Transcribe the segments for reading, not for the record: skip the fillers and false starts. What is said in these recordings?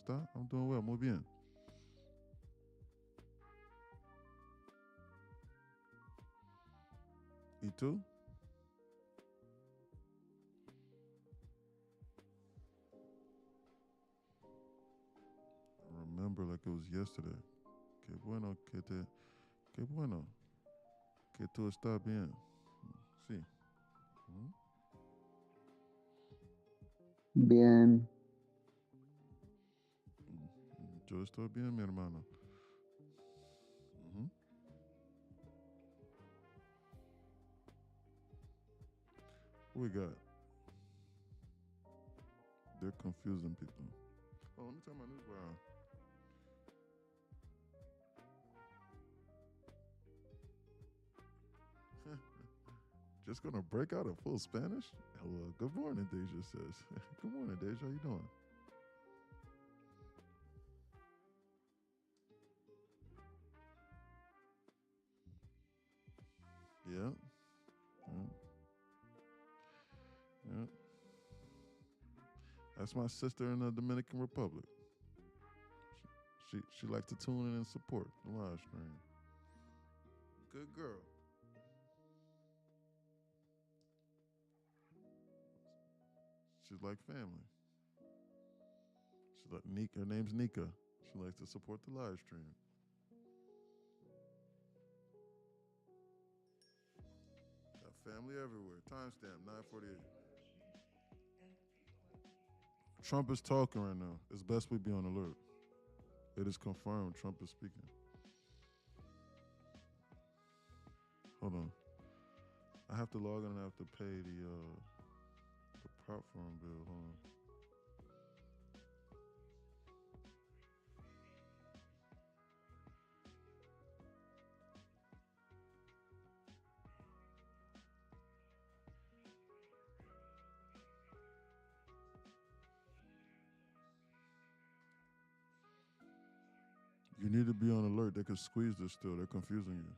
está? I'm doing well. Muy bien. ¿Y tú? I remember like it was yesterday. Qué bueno qué bueno que tú estás bien. Sí. Ujú. Bien, Yo estoy bien, mi hermano. Ujú. What we got? They're confusing people. Oh, let me turn my news around. Just gonna break out in full Spanish? Hello, good morning, Deja says. Good morning, Deja. How you doing? Yeah, yeah, yeah. That's my sister in the Dominican Republic. She likes to tune in and support the live stream. Good girl. She's like family. She's like Nika. Her name's Nika. She likes to support the live stream. Got family everywhere. Timestamp 9:48. Trump is talking right now. It's best we be on alert. It is confirmed Trump is speaking. Hold on. I have to log in and I have to pay the platform bill. Hold on. You need to be on alert. They could squeeze this still. They're confusing you.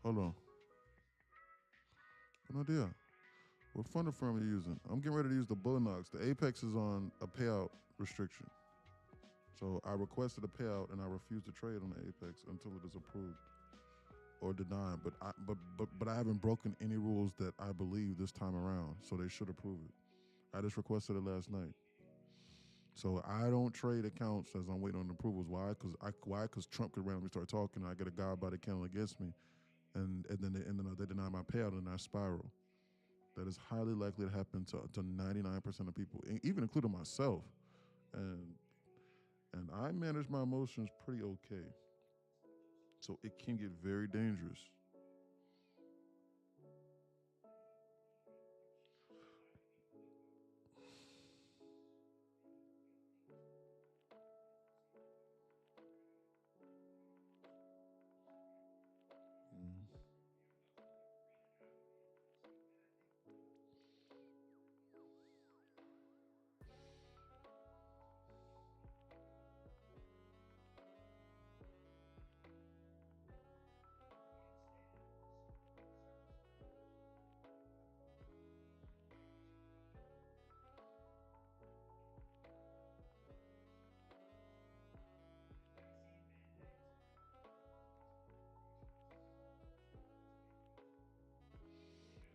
Hold on. No idea. What funder firm are you using? I'm getting ready to use the Bullinox. The Apex is on a payout restriction. So I requested a payout and I refuse to trade on the Apex until it is approved or denied. But I haven't broken any rules that I believe this time around. So they should approve it. I just requested it last night. So I don't trade accounts as I'm waiting on approvals. Why? Because Trump could randomly start talking and I get a guy by the account against me, and then they deny my payout and I spiral. That is highly likely to happen to 99% of people, even including myself. And and I manage my emotions pretty okay. So it can get very dangerous. Mm.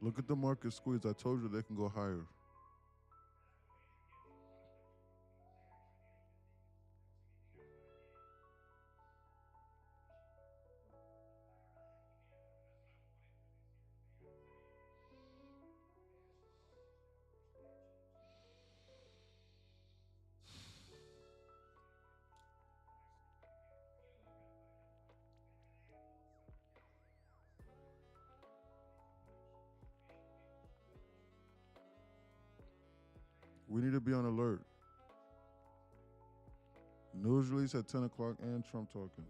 Look at the market squeeze. I told you they can go higher. We need to be on alert. News release at 10 o'clock and Trump talking.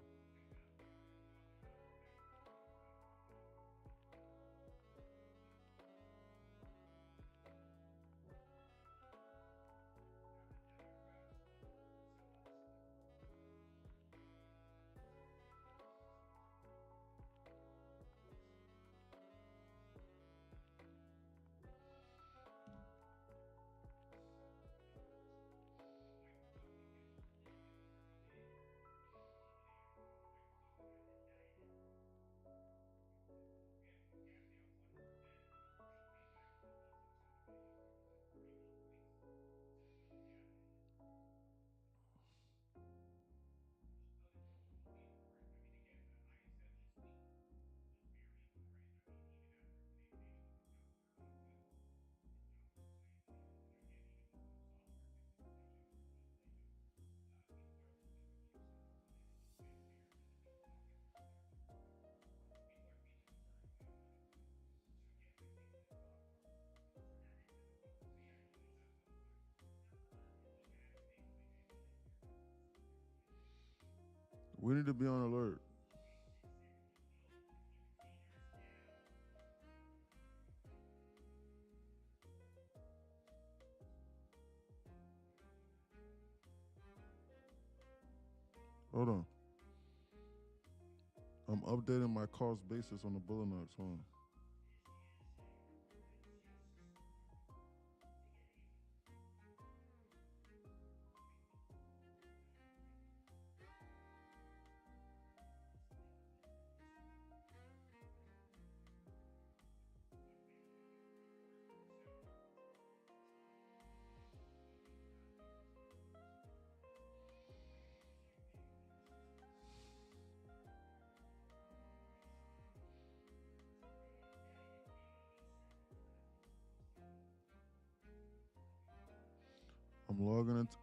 We need to be on alert. Hold on. I'm updating my cost basis on the Bullinox. Hold on.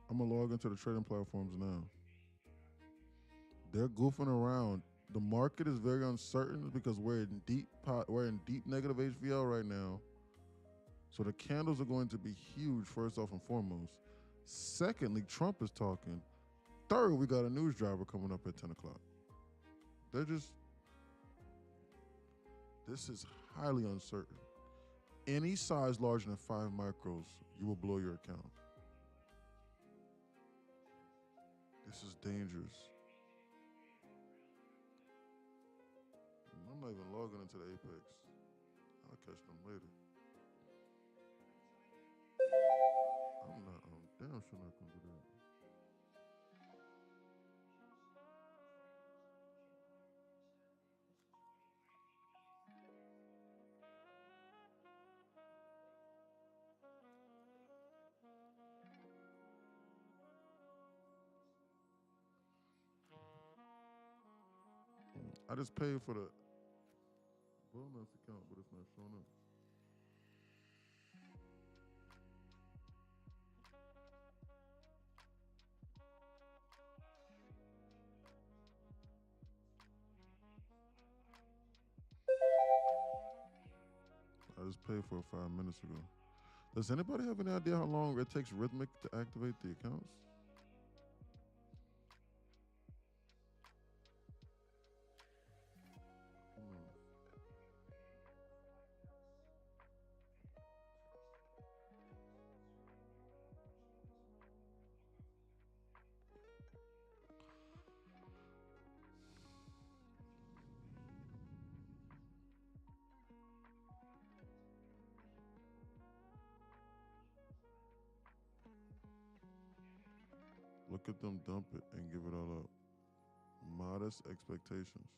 I'm gonna log into the trading platforms now. They're goofing around. The market is very uncertain because we're in deep negative HVL right now. So the candles are going to be huge, first off and foremost. Secondly, Trump is talking. Third, we got a news driver coming up at 10 o'clock. They're just, this is highly uncertain. Any size larger than 5 micros, you will blow your account. This is dangerous. I'm not even logging into the Apex. I'll catch them later. I'm damn sure not gonna do that. I just paid for the bonus account, but it's not showing up. I just paid for it 5 minutes ago. Does anybody have any idea how long it takes Rhythmic to activate the accounts? Look at them dump it and give it all up. Modest expectations.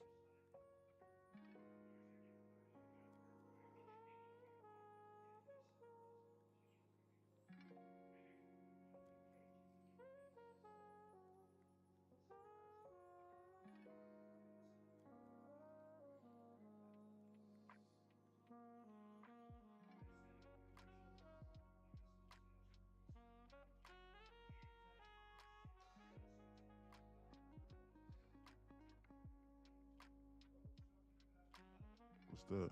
What's that?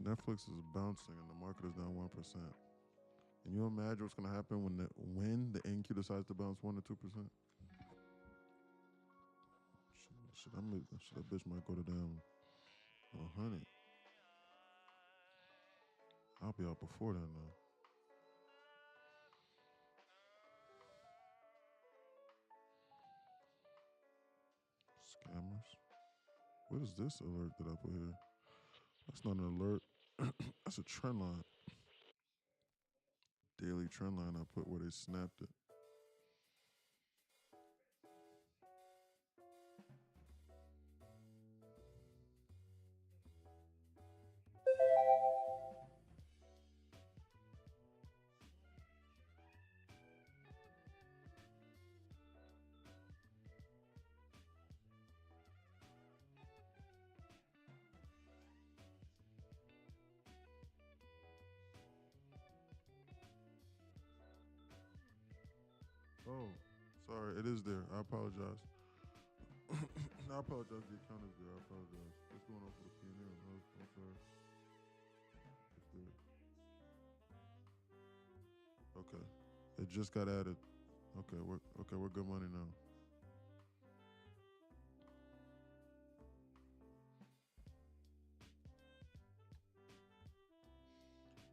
Netflix is bouncing and the market is down 1%. Can you imagine what's gonna happen when the NQ decides to bounce 1 to 2%? Shit, that bitch might go to damn 100. I'll be out before then though. Scammers. What is this alert that I put here? That's not an alert. That's a trend line. Daily trend line I put where they snapped it. Oh, sorry, it is there. I apologize. No, I apologize. The account is there. I apologize. What's going on for the P&L? I'm sorry. It's there. Okay. It just got added. We're good money now.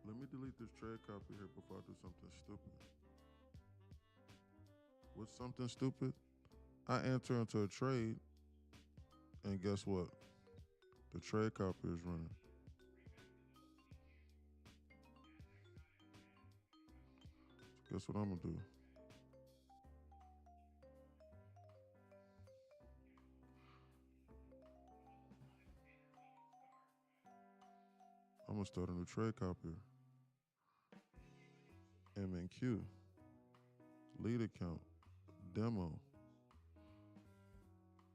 Let me delete this trade copy here before I do something stupid. What's something stupid? I enter into a trade, and guess what? The trade copy is running. So guess what I'm gonna do? I'm gonna start a new trade copy. MNQ, lead account, demo,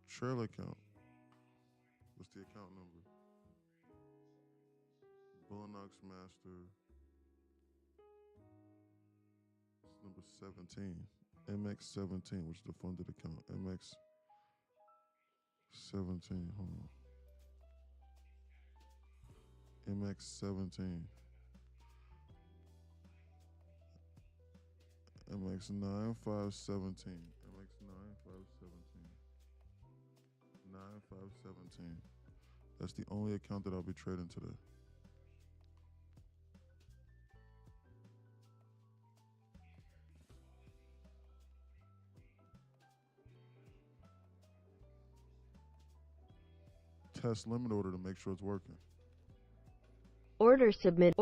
trail account. What's the account number? Bullnox Master. It's number 17. MX17, which is the funded account. MX17. Hold on. MX17. MX9517. MX9517. 9517. That's the only account that I'll be trading today. Test limit order to make sure it's working. Order submitted.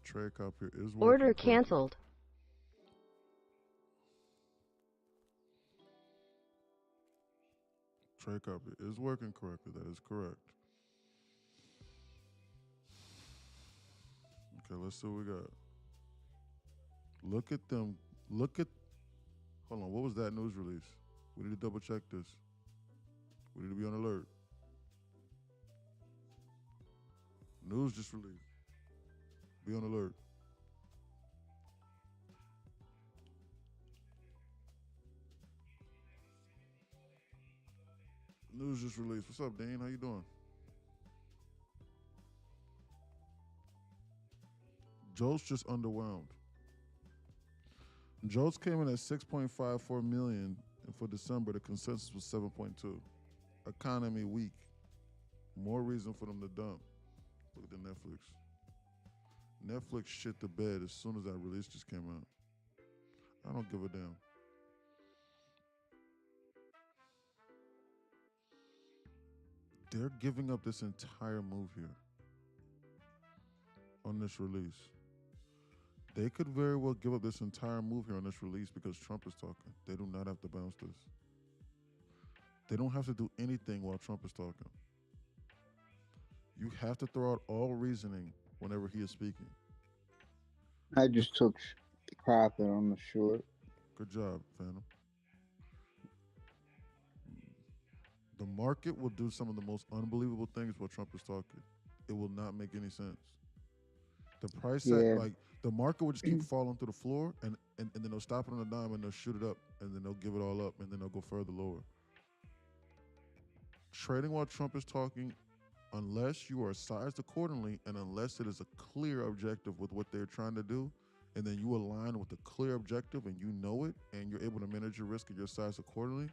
Trade copy is working. Order correctly. canceled. Trade copy is working correctly. That is correct. Okay, let's see what we got. Look at them. Hold on. What was that news release? We need to double check this. We need to be on alert. News just released. Be on alert. News just released. What's up, Dean? How you doing? Jolt's just underwhelmed. Jolt's came in at 6.54 million, and for December the consensus was 7.2. Economy weak. More reason for them to dump. Look at the Netflix. Netflix shit the bed as soon as that release just came out. I don't give a damn. They're giving up this entire move here on this release. They could very well give up this entire move here on this release because Trump is talking. They do not have to bounce this. They don't have to do anything while Trump is talking. You have to throw out all reasoning whenever he is speaking. I just took profit on the short. Good job, Phantom. The market will do some of the most unbelievable things while Trump is talking. It will not make any sense. The price like the market will just keep falling through the floor, and then they'll stop it on a dime and they'll shoot it up, and then they'll give it all up, and then they'll go further lower. Trading while Trump is talking, unless you are sized accordingly and unless it is a clear objective with what they're trying to do, and then you align with the clear objective and you know it, and you're able to manage your risk and your size accordingly,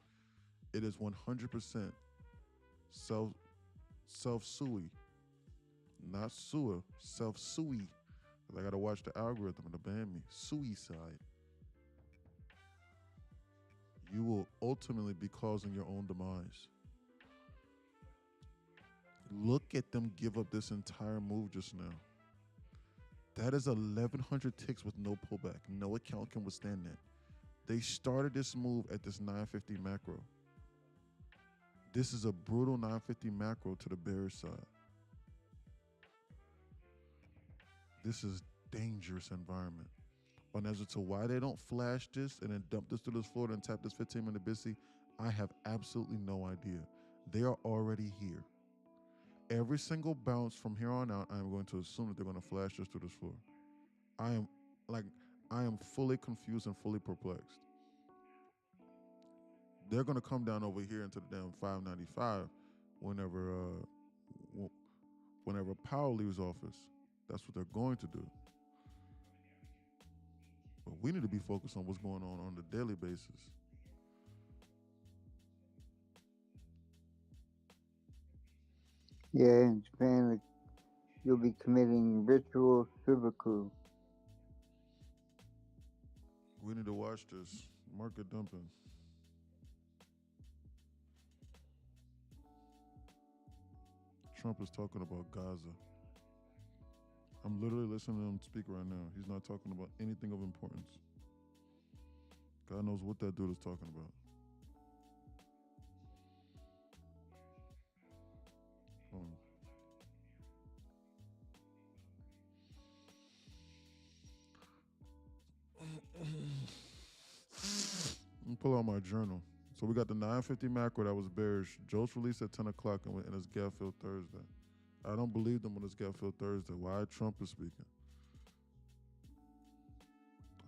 it is 100% self-sui. Not sewer, self-sui. I got to watch the algorithm and ban me. Suicide. You will ultimately be causing your own demise. Look at them give up this entire move just now. That is 1,100 ticks with no pullback. No account can withstand that. They started this move at this 950 macro. This is a brutal 950 macro to the bearish side. This is dangerous environment. And as to why they don't flash this and then dump this to this floor and tap this 15-minute BISI, I have absolutely no idea. They are already here. Every single bounce from here on out, I am going to assume that they're going to flash us through this floor. I am like, I am fully confused and fully perplexed. They're going to come down over here into the damn 595 whenever whenever Powell leaves office. That's what they're going to do. But we need to be focused on what's going on the daily basis. Yeah, in Japan, you'll be committing ritual seppuku. We need to watch this market dumping. Trump is talking about Gaza. I'm literally listening to him speak right now. He's not talking about anything of importance. God knows what that dude is talking about. Let me pull out my journal. So we got the 950 macro that was bearish. Joe's released at 10 o'clock and it's gap filled Thursday. I don't believe them when it's gap filled Thursday. Why Trump is speaking?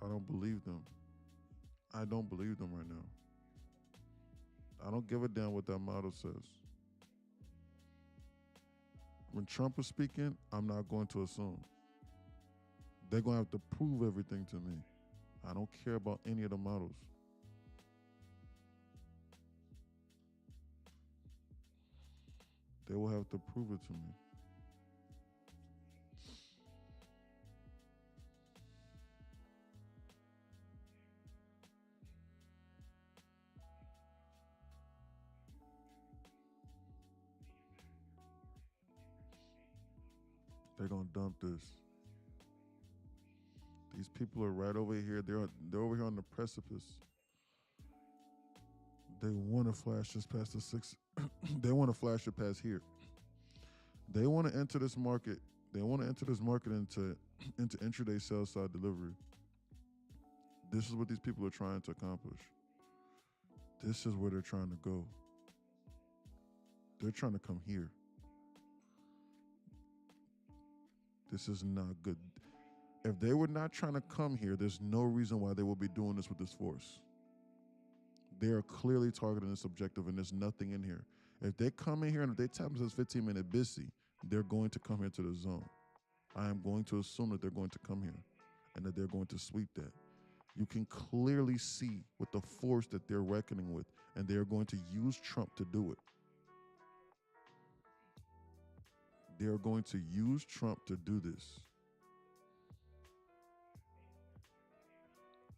I don't believe them. I don't believe them right now. I don't give a damn what that model says. When Trump is speaking, I'm not going to assume. They're going to have to prove everything to me. I don't care about any of the models. They will have to prove it to me. They're going to dump this. These people are right over here. They're over here on the precipice. They want to flash this past the 6. They want to flash it past here. They want to enter this market. They want to enter this market into intraday sell side delivery. This is what these people are trying to accomplish. This is where they're trying to go. They're trying to come here. This is not good. If they were not trying to come here, there's no reason why they will be doing this with this force. They are clearly targeting this objective, and there's nothing in here. If they come in here and if they tap into this 15-minute BISI, they're going to come here to the zone. I am going to assume that they're going to come here and that they're going to sweep that. You can clearly see with the force that they're reckoning with, and they are going to use Trump to do it. They are going to use Trump to do this.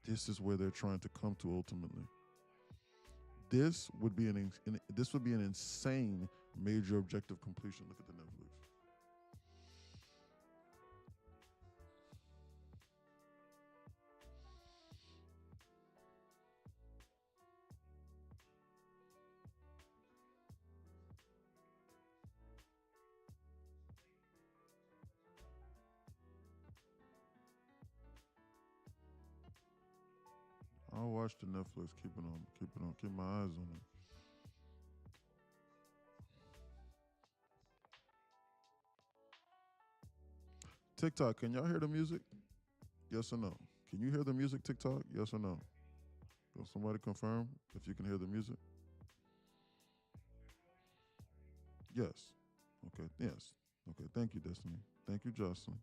This is where they're trying to come to ultimately. This would be an insane major objective completion. Look at the Netflix. I'll watch the Netflix, keep my eyes on it. TikTok, can y'all hear the music? Yes or no? Can you hear the music, TikTok? Yes or no? Will somebody confirm if you can hear the music? Yes. Okay, yes. Okay, thank you, Destiny. Thank you, Jocelyn.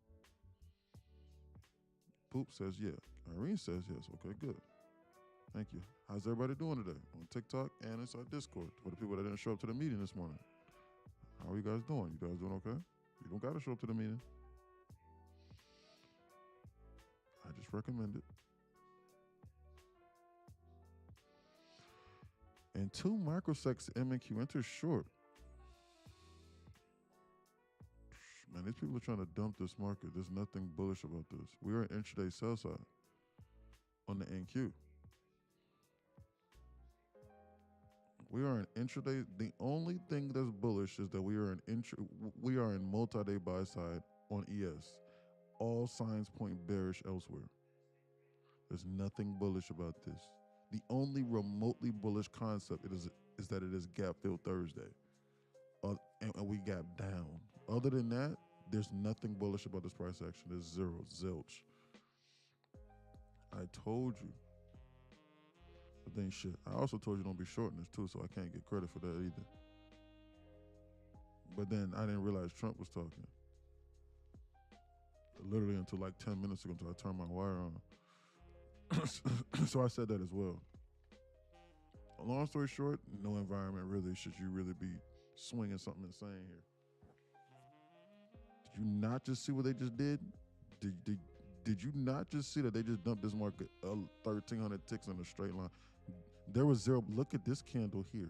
Poop says yeah. Irene says yes. Okay, good. Thank you. How's everybody doing today on TikTok and inside Discord? For the people that didn't show up to the meeting this morning, how are you guys doing? You guys doing okay? You don't got to show up to the meeting. I just recommend it. And 2 microseconds MNQ enters short. Man, these people are trying to dump this market. There's nothing bullish about this. We are an intraday sell side on the NQ. We are an intraday. The only thing that's bullish is that we are in multi-day buy side on ES. All signs point bearish elsewhere. There's nothing bullish about this. The only remotely bullish concept is that it is gap fill Thursday. and we got down. Other than that, there's nothing bullish about this price action. There's zero, zilch. I told you. But then shit. I also told you don't be shorting this too, so I can't get credit for that either. But then I didn't realize Trump was talking. Literally until like 10 minutes ago until I turned my wire on. So I said that as well. Long story short, no environment really should you really be swinging something insane here. Did you not just see what they just did? Did you not just see that they just dumped this market 1,300 ticks in a straight line? There was zero. Look at this candle here.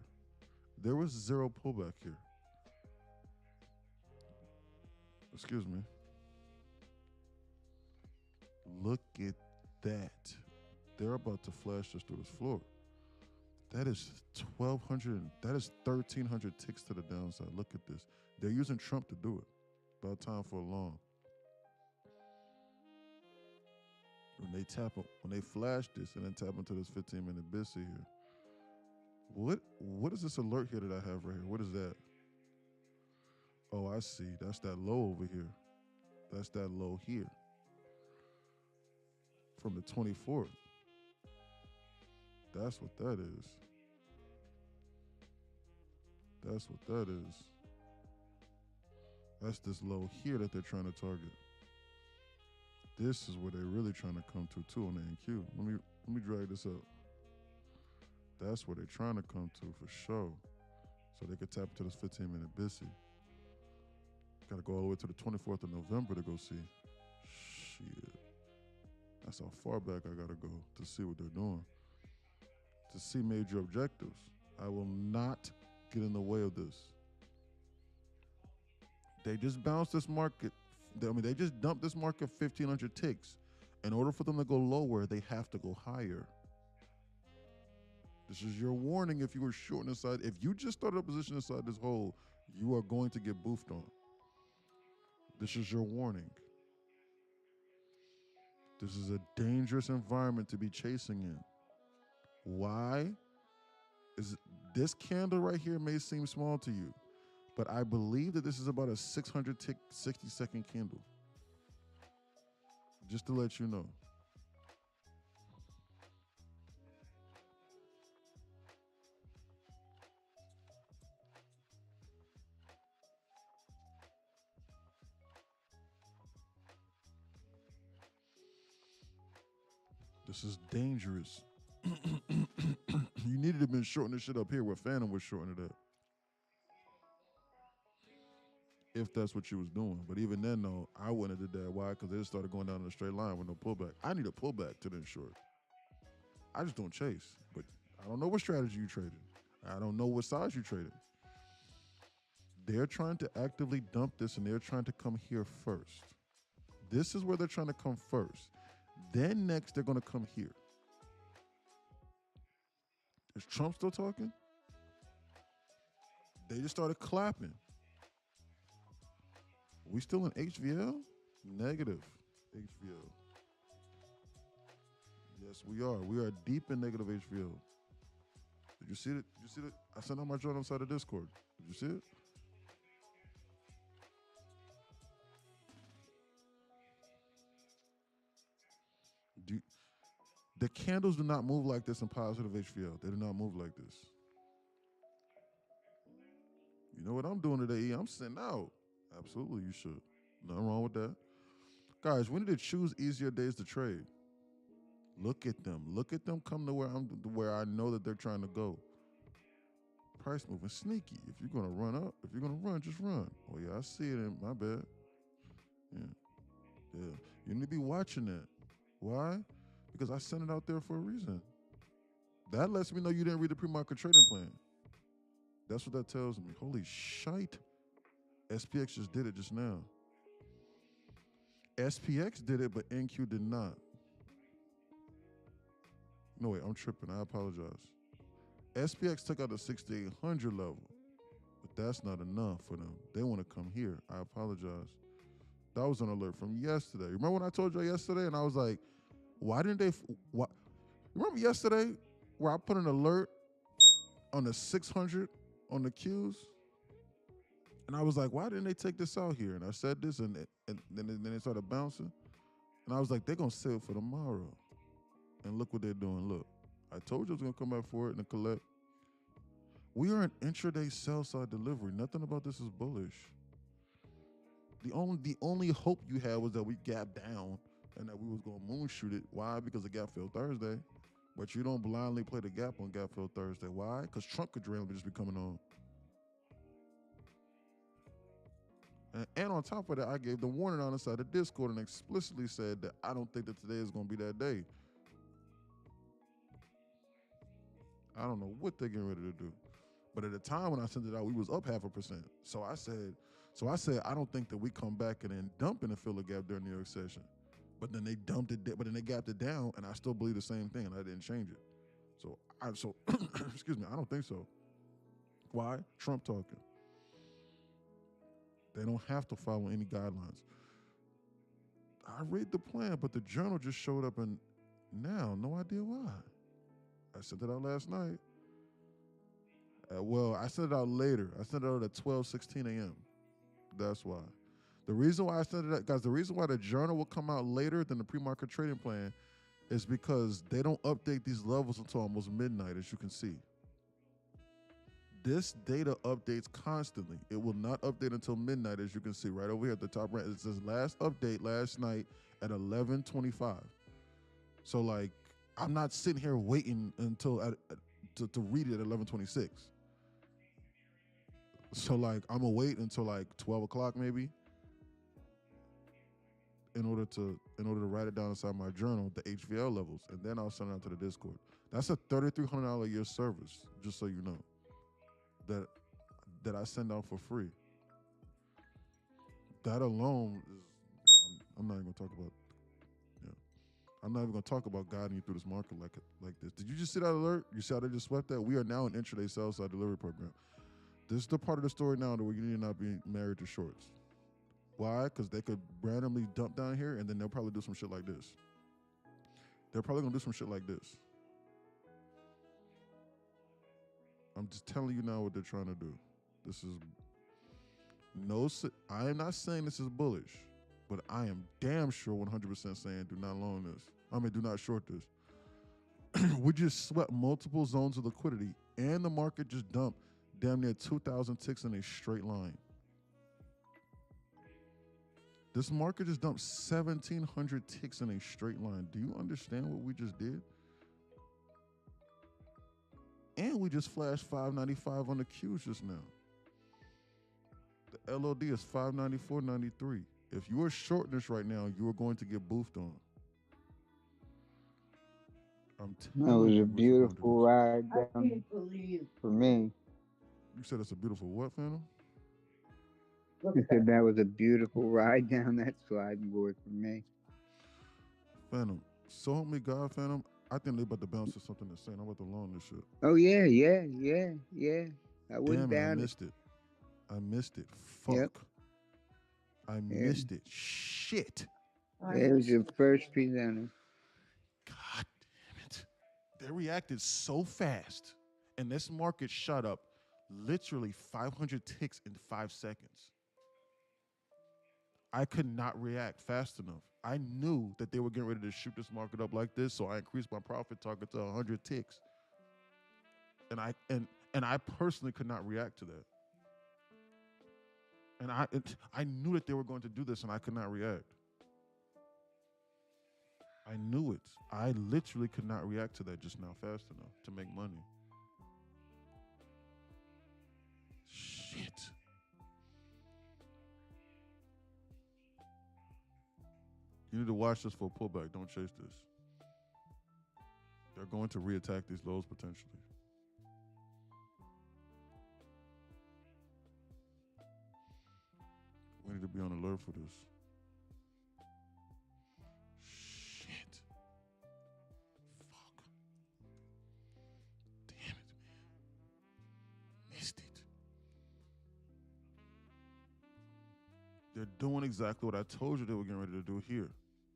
There was zero pullback here. Excuse me. Look at that. They're about to flash us through this floor. That is 1,200. That is 1,300 ticks to the downside. Look at this. They're using Trump to do it. About time for a long. When they flash this and then tap into this 15-minute BISA here. What is this alert here that I have right here? What is that? Oh, I see. That's that low over here. That's that low here. From the 24th. That's what that is. That's what that is. That's this low here that they're trying to target. This is where they're really trying to come to too on the NQ. Let me drag this up. That's where they're trying to come to for sure. So they could tap into this 15-minute BISA. Got to go all the way to the 24th of November to go see. Shit. That's how far back I got to go to see what they're doing. To see major objectives. I will not get in the way of this. They just bounced this market. They just dumped this market 1,500 ticks. In order for them to go lower, they have to go higher. This is your warning if you were short inside. If you just started a position inside this hole, you are going to get boofed on. This is your warning. This is a dangerous environment to be chasing in. Why? This candle right here may seem small to you, but I believe that this is about a 600 tick, 60-second candle. Just to let you know. This is dangerous. You needed to have been shorting this shit up here where Phantom was shorting it at. If that's what you was doing. But even then, no, I wouldn't have did that. Why? Because they just started going down in a straight line with no pullback. I need a pullback to then short. I just don't chase. But I don't know what strategy you traded. I don't know what size you traded. They're trying to actively dump this, and they're trying to come here first. This is where they're trying to come first. Then next, they're going to come here. Is Trump still talking? They just started clapping. We still in HVL? Negative HVL. Yes, we are. We are deep in negative HVL. Did you see it? Did you see it? I sent out my joint inside of Discord. Did you see it? The candles do not move like this in positive HVL. They do not move like this. You know what I'm doing today, E? I'm sitting out. Absolutely, you should. Nothing wrong with that. Guys, we need to choose easier days to trade. Look at them. Look at them come to where I know that they're trying to go. Price moving sneaky. If you're going to run up, if you're going to run, just run. Oh, yeah, I see it. My bad. Yeah. You need to be watching that. Why? Because I sent it out there for a reason. That lets me know you didn't read the pre-market trading plan. That's what that tells me. Holy shite. SPX just did it just now. SPX did it, but NQ did not. No, wait, I'm tripping. I apologize. SPX took out the 6,800 level, but that's not enough for them. They want to come here. I apologize. That was an alert from yesterday. Remember when I told you yesterday and I was like, why didn't they? Remember yesterday where I put an alert on the 600 on the Qs? And I was like, why didn't they take this out here? And I said this, and then they started bouncing. And I was like, they're going to sell for tomorrow. And look what they're doing. Look, I told you I was going to come back for it and collect. We are an intraday sell side delivery. Nothing about this is bullish. The only hope you had was that we gapped down and that we was going to moon shoot it. Why? Because the gap filled Thursday. But you don't blindly play the gap on gap filled Thursday. Why? Because Trump could randomly just be coming on. And on top of that, I gave the warning on the side of Discord and explicitly said that I don't think that today is going to be that day. I don't know what they're getting ready to do. But at the time when I sent it out, we was up 0.5%. So I said, I don't think that we come back and then dump in the filler gap during the New York session. But then they dumped it, but then they gapped it down, and I still believe the same thing, and I didn't change it. So excuse me, I don't think so. Why? Trump talking. They don't have to follow any guidelines. I read the plan, but the journal just showed up, and now, no idea why. I sent it out last night. Well, I sent it out later. I sent it out at 12:16 a.m. That's why. The reason why I sent it out, guys, the reason why the journal will come out later than the pre-market trading plan is because they don't update these levels until almost midnight, as you can see. This data updates constantly. It will not update until midnight, as you can see right over here at the top right. It says last update last night at 11:25. So like, I'm not sitting here waiting until to read it at 11:26. So like, I'm gonna wait until like 12 o'clock maybe in order to write it down inside my journal, the HVL levels, and then I'll send it out to the Discord. That's a $3,300 a year service, just so you know. That I send out for free. That alone is, I'm not even gonna talk about. Yeah, I'm not even gonna talk about guiding you through this market like this. Did you just see that alert? You see how they just swept that? We are now an intraday sell side delivery program. This is the part of the story now that we need to not be married to shorts. Why? Because they could randomly dump down here and then they'll probably do some shit like this. They're probably gonna do some shit like this. I'm just telling you now what they're trying to do. This is I am not saying this is bullish, but I am damn sure 100% saying do not long this. Do not short this. We just swept multiple zones of liquidity and the market just dumped damn near 2,000 ticks in a straight line. This market just dumped 1,700 ticks in a straight line. Do you understand what we just did? And we just flashed 595 on the Qs just now. The LOD is 594.93. If you are shorting this right now, you are going to get boofed on. That was a beautiful ride down for me. You said it's a beautiful what, Phantom? I said that was a beautiful ride down that sliding board for me. Phantom, so help me God, Phantom. I think they about to bounce to something insane. I'm about to loan this shit. Oh yeah. I went Damn it, down. I missed it. Fuck. Yep. I missed it. Shit. It was your first presenter. God damn it. They reacted so fast. And this market shot up literally 500 ticks in 5 seconds. I could not react fast enough. I knew that they were getting ready to shoot this market up like this, so I increased my profit target to 100 ticks. And I personally could not react to that. And I knew that they were going to do this, and I could not react. I knew it. I literally could not react to that just now fast enough to make money. Shit. You need to watch this for a pullback. Don't chase this. They're going to reattack these lows potentially. We need to be on alert for this. Shit. Fuck. Damn it, man. Missed it. They're doing exactly what I told you they were getting ready to do here.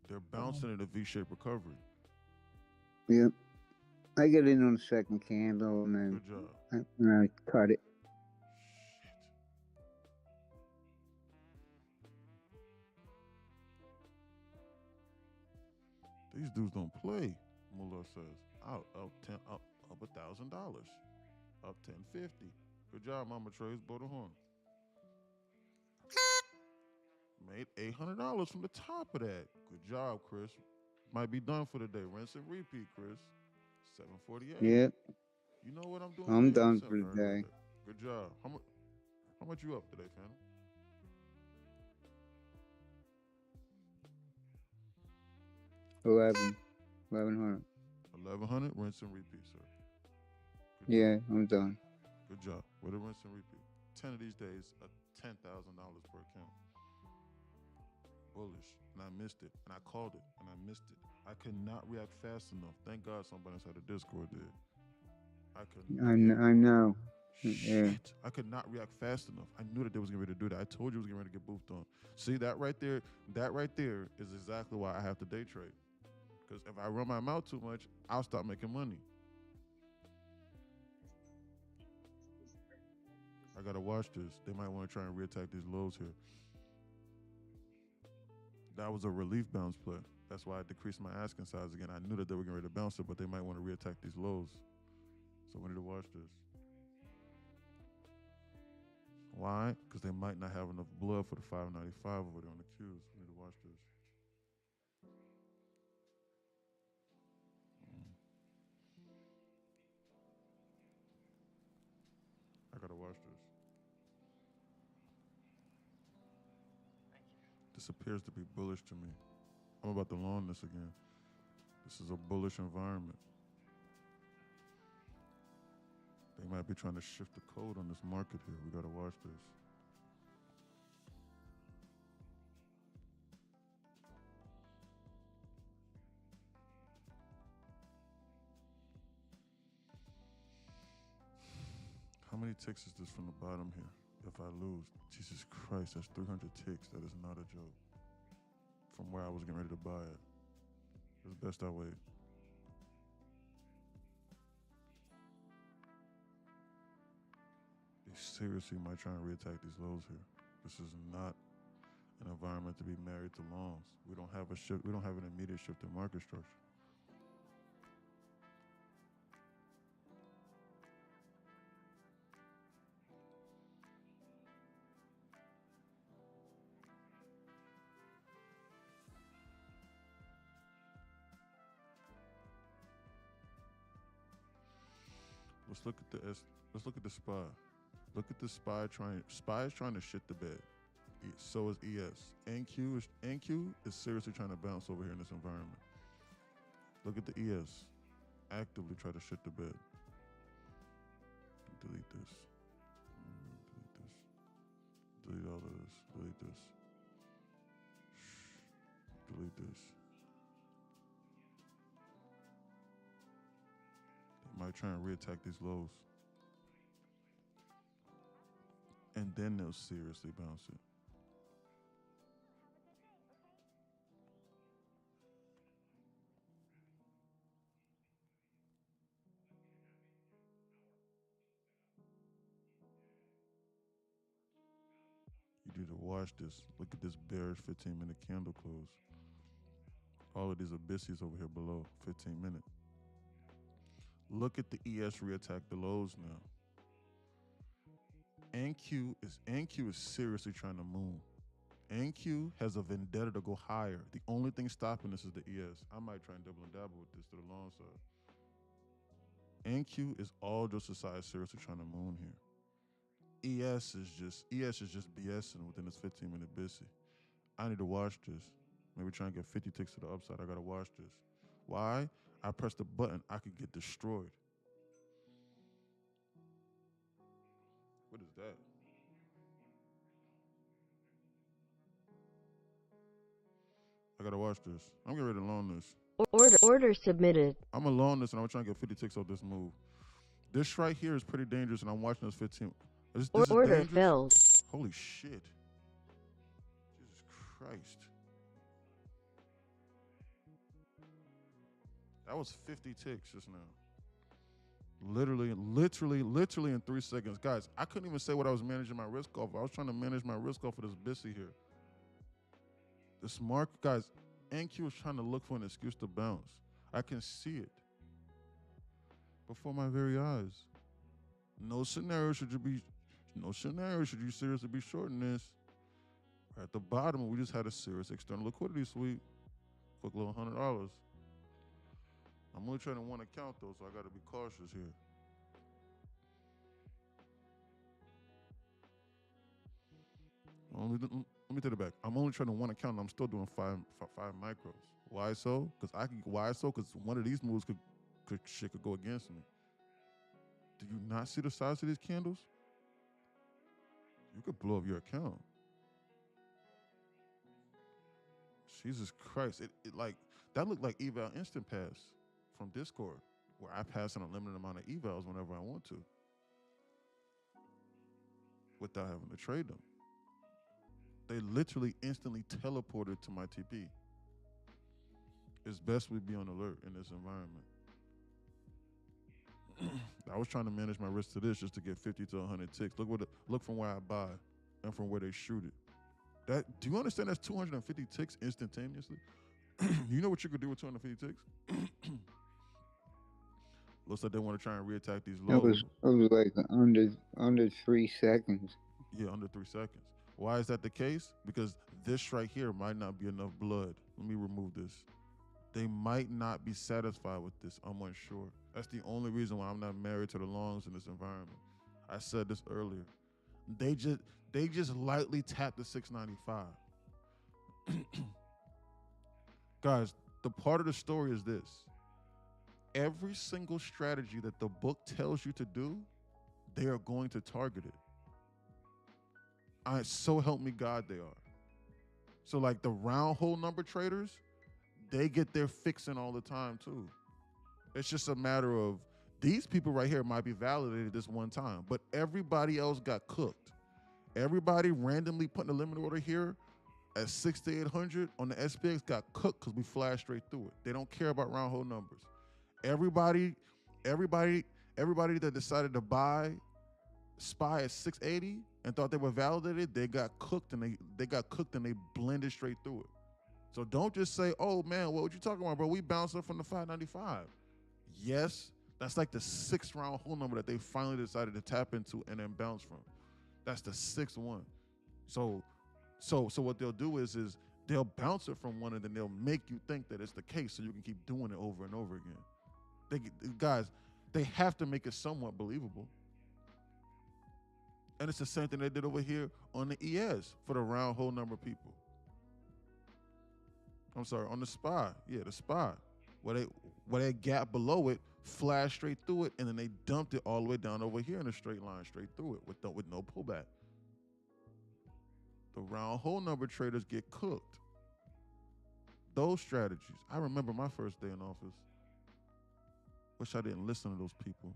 They're bouncing in a V-shaped recovery. Yep. I get in on the second candle and then Good job. I cut it. These dudes don't play. Mullah says, up $1,000, up 1050. Good job, Mama Trace. Blow the horn. Made $800 from the top of that. Good job, Chris. Might be done for the day. Rinse and repeat, Chris. 748. Yep. You know what I'm doing I'm today? done for the day. Good job. How much you up today, Phantom? 1100. 1100. Rinse and repeat, sir. Good Yeah, job. I'm done. Good job. With a rinse and repeat. 10 of these days, $10,000 per account. Bullish. And I missed it. And I called it. And I missed it. I could not react fast enough. Thank God somebody inside the Discord did. I know. Shit. Yeah. I could not react fast enough. I knew that they was getting ready to do that. I told you it was getting ready to get boofed on. See, that right there is exactly why I have to day trade. Because if I run my mouth too much, I'll stop making money. I gotta watch this. They might want to try and reattack these lows here. That was a relief bounce play. That's why I decreased my asking size again. I knew that they were getting ready to bounce it, but they might want to reattack these lows. So we need to watch this. Why? Because they might not have enough blood for the 595 over there on the Qs. We need to watch this. I gotta watch this. This appears to be bullish to me. I'm about to long this again. This is a bullish environment. They might be trying to shift the code on this market here. We gotta watch this. How many ticks is this from the bottom here? If I lose, Jesus Christ, that's 300 ticks. That is not a joke. From where I was getting ready to buy it. It's best I wait. They seriously might try and reattack these lows here. This is not an environment to be married to longs. We don't have a shift. We don't have an immediate shift in market structure. Let's look at the SPY. Look at the SPY is trying to shit the bed. So is ES. NQ is seriously trying to bounce over here in this environment. Look at the ES. Actively try to shit the bed. Delete this. Delete this. Delete all of this. Delete this. Delete this. Might try and reattack these lows. And then they'll seriously bounce it. You need to watch this. Look at this bearish 15-minute candle close. All of these abysses over here below, 15 minutes. Look at the ES reattack the lows now. NQ is seriously trying to moon. NQ has a vendetta to go higher. The only thing stopping this is the ES. I might try and double and dabble with this to the long side. NQ is all just a side seriously trying to moon here. ES is just BSing within this 15-minute busy. I need to watch this. Maybe try and get 50 ticks to the upside. I gotta watch this. Why? I pressed the button, I could get destroyed. What is that? I gotta watch this. I'm getting ready to loan this. Order submitted. I'm gonna loan this and I'm trying to get 50 ticks off this move. This right here is pretty dangerous and I'm watching this 15. This Order is filled. Holy shit. Jesus Christ. That was 50 ticks just now. Literally in 3 seconds. Guys, I couldn't even say what I was managing my risk off. I was trying to manage my risk off of this bissy here. This market, guys, NQ is trying to look for an excuse to bounce. I can see it before my very eyes. No scenario should you seriously be shorting this. We're at the bottom, we just had a serious external liquidity sweep for a little $100. I'm only trading one account though, so I got to be cautious here. Let me take it back. I'm only trading one account, and I'm still doing five micros. Why so? Because one of these moves could go against me. Do you not see the size of these candles? You could blow up your account. Jesus Christ! It like that looked like eval instant pass from Discord, where I pass an unlimited amount of evals whenever I want to, without having to trade them. They literally instantly teleported to my TP. It's best we be on alert in this environment. I was trying to manage my risk to this just to get 50 to 100 ticks. Look from where I buy and from where they shoot it. Do you understand that's 250 ticks instantaneously? You know what you could do with 250 ticks? Looks like they want to try and reattack these lows. It was like under 3 seconds. Yeah, under 3 seconds. Why is that the case? Because this right here might not be enough blood. Let me remove this. They might not be satisfied with this. I'm unsure. That's the only reason why I'm not married to the longs in this environment. I said this earlier. They just lightly tapped the 695. Guys, the part of the story is this. Every single strategy that the book tells you to do, they are going to target it. So help me God, they are. So like the round hole number traders, they get their fixing all the time too. It's just a matter of these people right here might be validated this one time, but everybody else got cooked. Everybody randomly putting a limit order here at 6 to 800 on the SPX got cooked because we flashed straight through it. They don't care about round hole numbers. Everybody that decided to buy SPY at 680 and thought they were validated, they got cooked and they blended straight through it. So don't just say, oh man, what you talking about, bro? We bounced up from the 595. Yes, that's like the 6th round hole number that they finally decided to tap into and then bounce from. That's the 6th one. So what they'll do is they'll bounce it from one and then they'll make you think that it's the case so you can keep doing it over and over again. They have to make it somewhat believable. And it's the same thing they did over here on the ES for the round hole number people. I'm sorry, on the SPY. Yeah, the SPY. Where they gap below it, flashed straight through it, and then they dumped it all the way down over here in a straight line, straight through it with no pullback. The round hole number traders get cooked. Those strategies. I remember my first day in office. Wish I didn't listen to those people.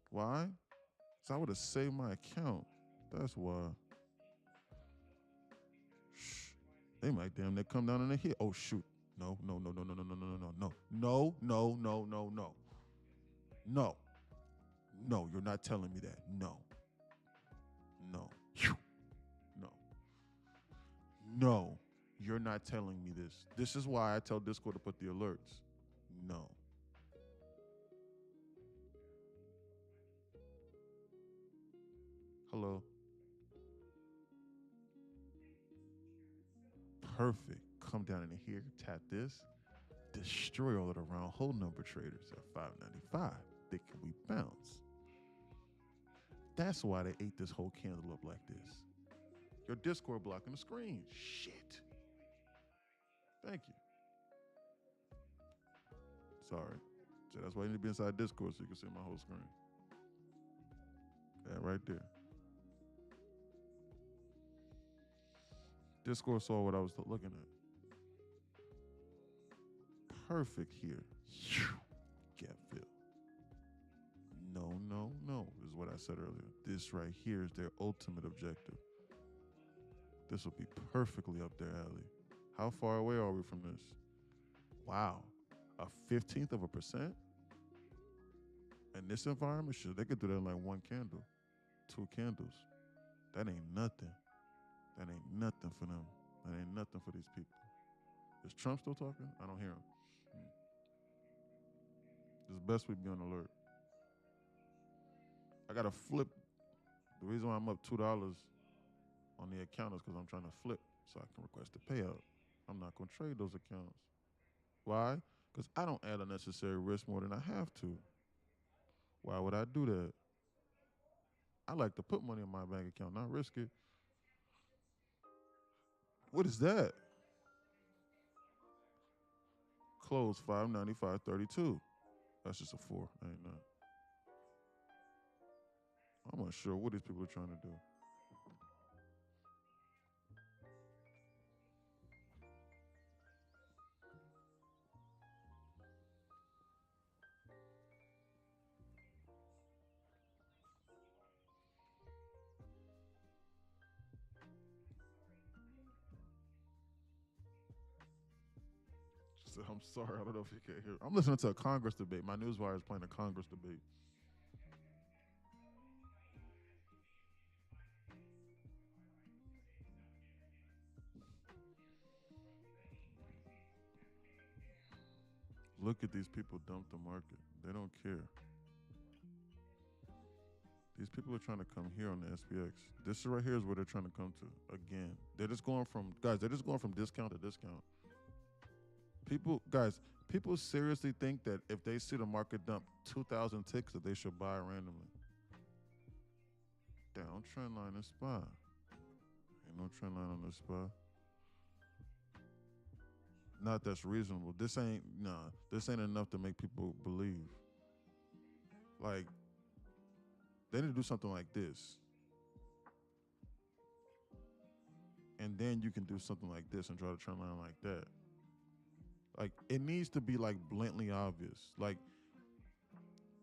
Why? Because I would have saved my account. That's why. Shh. They might damn near come down in the hit. Oh, shoot. No. No, you're not telling me that. No. No, you're not telling me this. This is why I tell Discord to put the alerts. No. Hello. Perfect. Come down in here, tap this, destroy all of the round hole number traders at 595. Thinking we bounce. That's why they ate this whole candle up like this. Your Discord blocking the screen. Shit. Thank you. Sorry. So that's why you need to be inside Discord so you can see my whole screen. That right there. Discord saw what I was looking at. Perfect here. Gap fill. No. This is what I said earlier. This right here is their ultimate objective. This will be perfectly up their alley. How far away are we from this? Wow. A 15th of a percent? In this environment, sure, they could do that in like one candle, 2 candles. That ain't nothing. That ain't nothing for them. That ain't nothing for these people. Is Trump still talking? I don't hear him. It's best we be on alert. I got to flip. The reason why I'm up $2 on the account is because I'm trying to flip so I can request a payout. I'm not going to trade those accounts. Why? Because I don't add unnecessary risk more than I have to. Why would I do that? I like to put money in my bank account, not risk it. What is that? Close 595.32. That's just a 4. Ain't none. I'm not sure what these people are trying to do. She said, I'm sorry, I don't know if you can hear. I'm listening to a Congress debate. My newswire is playing a Congress debate. Look at these people dump the market. They don't care. These people are trying to come here on the SPX. This right here is where they're trying to come to. Again, they're just going from, guys, they're just going from discount to discount. People seriously think that if they see the market dump 2,000 ticks that they should buy randomly. Down trend line and SPY. Ain't no trend line on the SPY. Not that's reasonable. This ain't enough to make people believe. Like, they need to do something like this. And then you can do something like this and draw the trend line like that. Like, it needs to be like blatantly obvious. Like,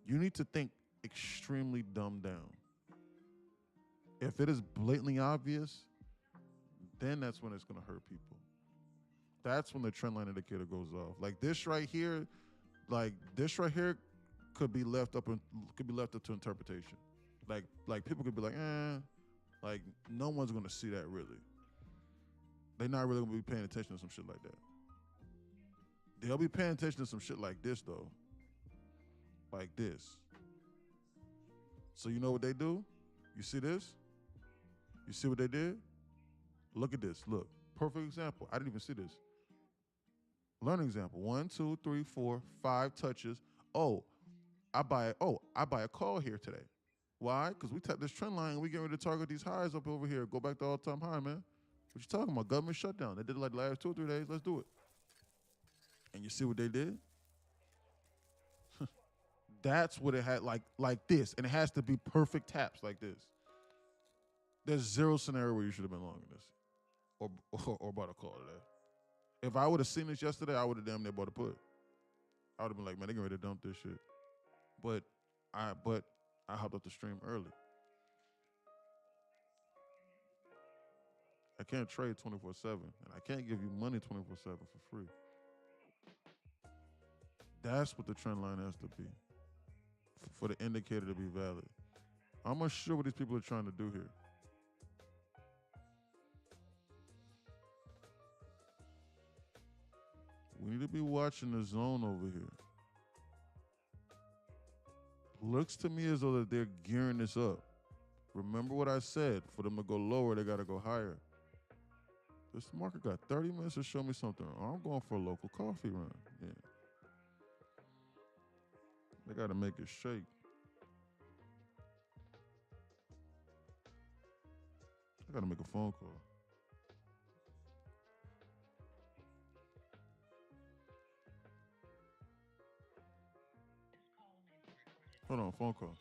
you need to think extremely dumbed down. If it is blatantly obvious, then that's when it's gonna hurt people. That's when the trend line indicator goes off. Like this right here could be left up to interpretation. Like people could be like, like no one's gonna see that really. They're not really gonna be paying attention to some shit like that. They'll be paying attention to some shit like this though. Like this. So you know what they do? You see this? You see what they did? Look at this. Look. Perfect example. I didn't even see this. Learning example. 1, 2, 3, 4, 5 touches. I buy a call here today. Why? Because we tapped this trend line and we get ready to target these highs up over here. Go back to all-time high, man. What you talking about? Government shutdown. They did it like the last 2 or 3 days. Let's do it. And you see what they did? That's what it had, like this. And it has to be perfect taps like this. There's zero scenario where you should have been long in this or bought a call today. If I would have seen this yesterday, I would have damn near bought a put. I would have been like, man, they're getting ready to dump this shit. But I hopped up the stream early. I can't trade 24/7, and I can't give you money 24/7 for free. That's what the trend line has to be for the indicator to be valid. I'm not sure what these people are trying to do here. We need to be watching the zone over here. Looks to me as though that they're gearing this up. Remember what I said, for them to go lower, they got to go higher. This market got 30 minutes to show me something. I'm going for a local coffee run. Yeah. They got to make it shake. I got to make a phone call. Hold on, phone call.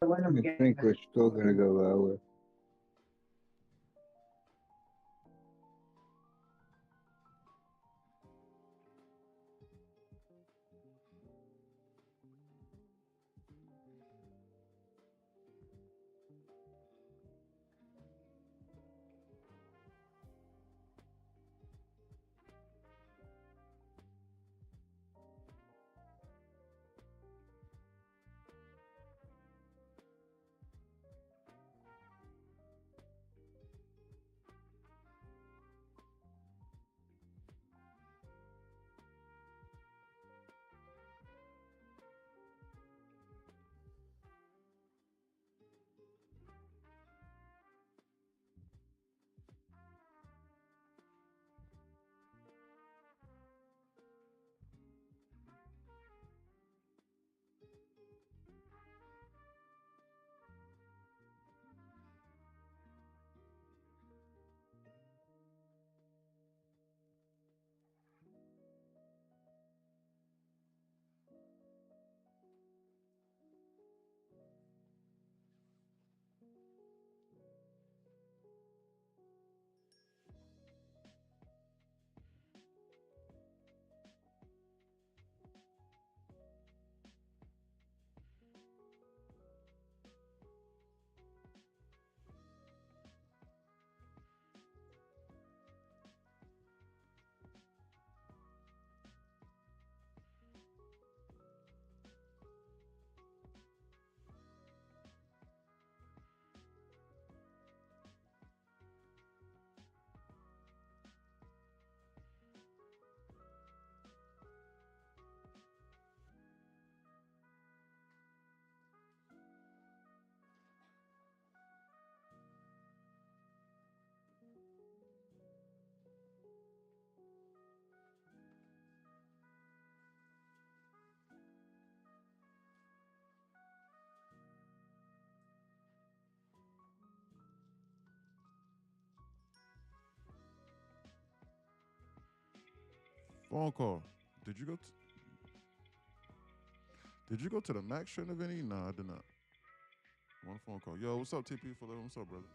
I think we're still gonna go lower. Phone call. Did you go? Did you go to the Max Trend event? Nah, I did not. One phone call. Yo, what's up, TP for What's up, brother?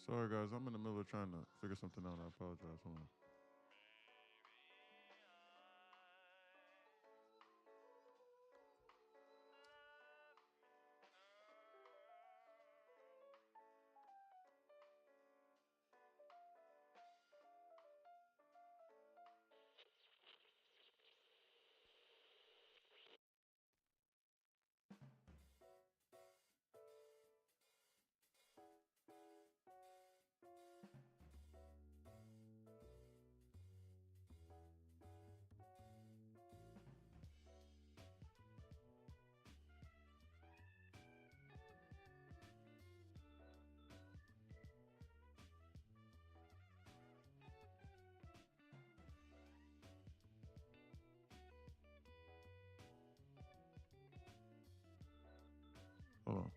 Sorry, guys. I'm in the middle of trying to figure something out. I apologize. Hold on. Hold on.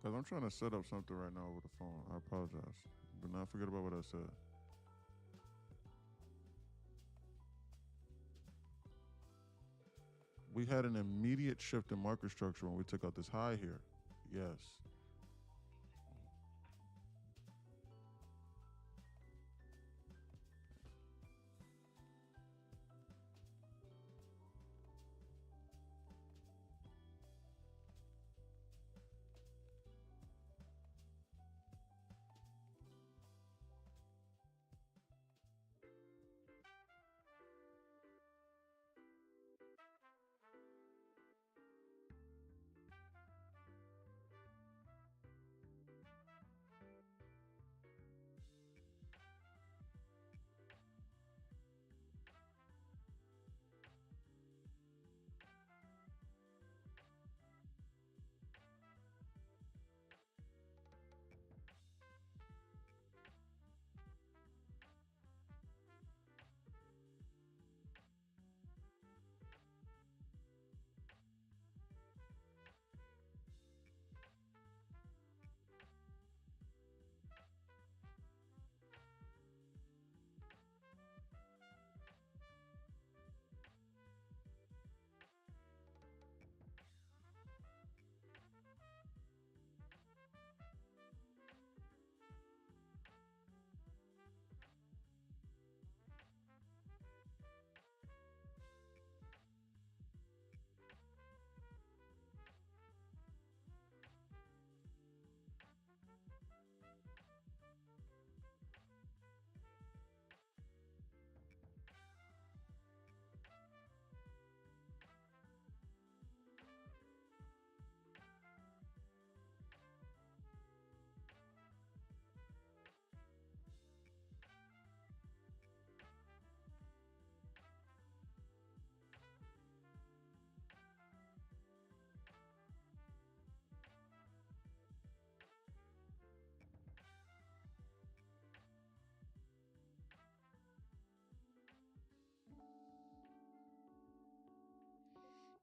Guys, I'm trying to set up something right now over the phone. I apologize. Do not forget about what I said. We had an immediate shift in market structure when we took out this high here. Yes.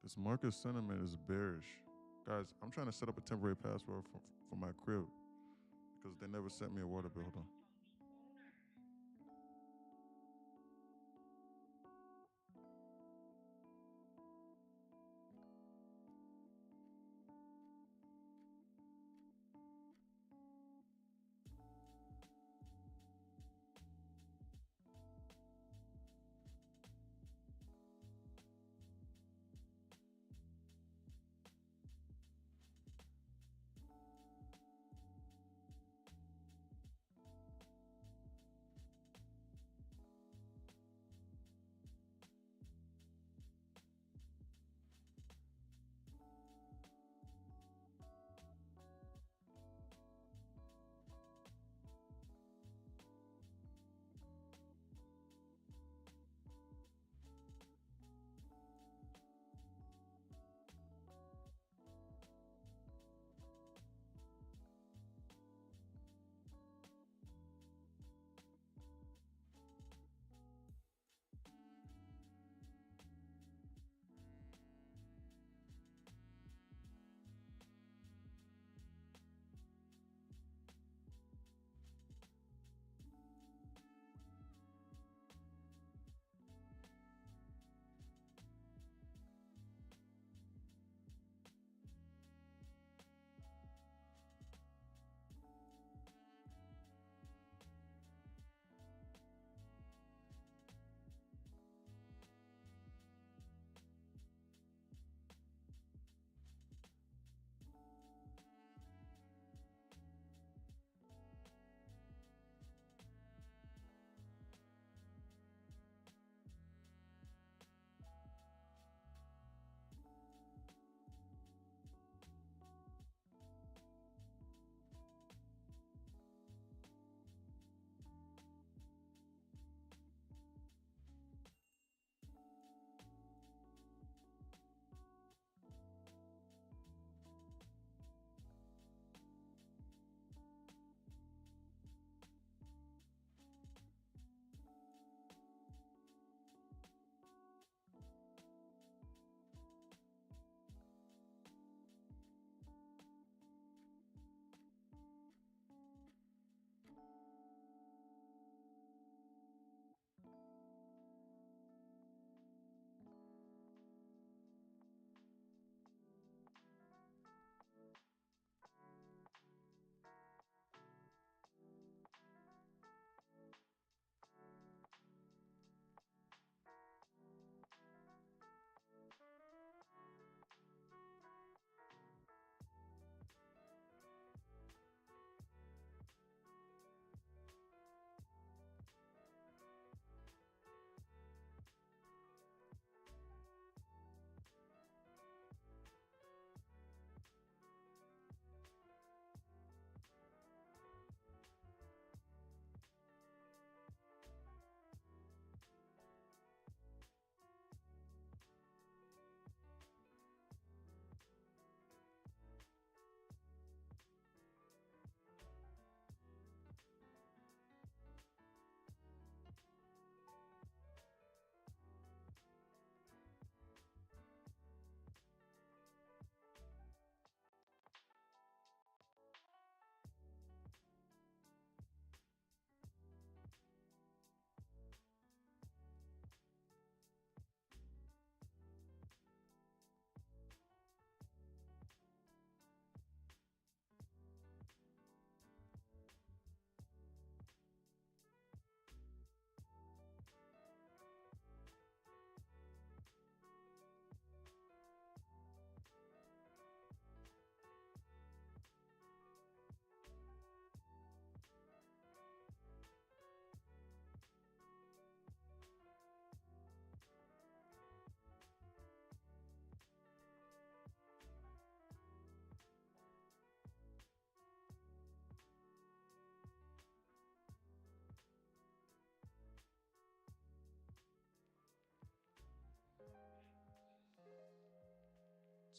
This market sentiment is bearish. Guys, I'm trying to set up a temporary password for my crib because they never sent me a water bill. Hold on.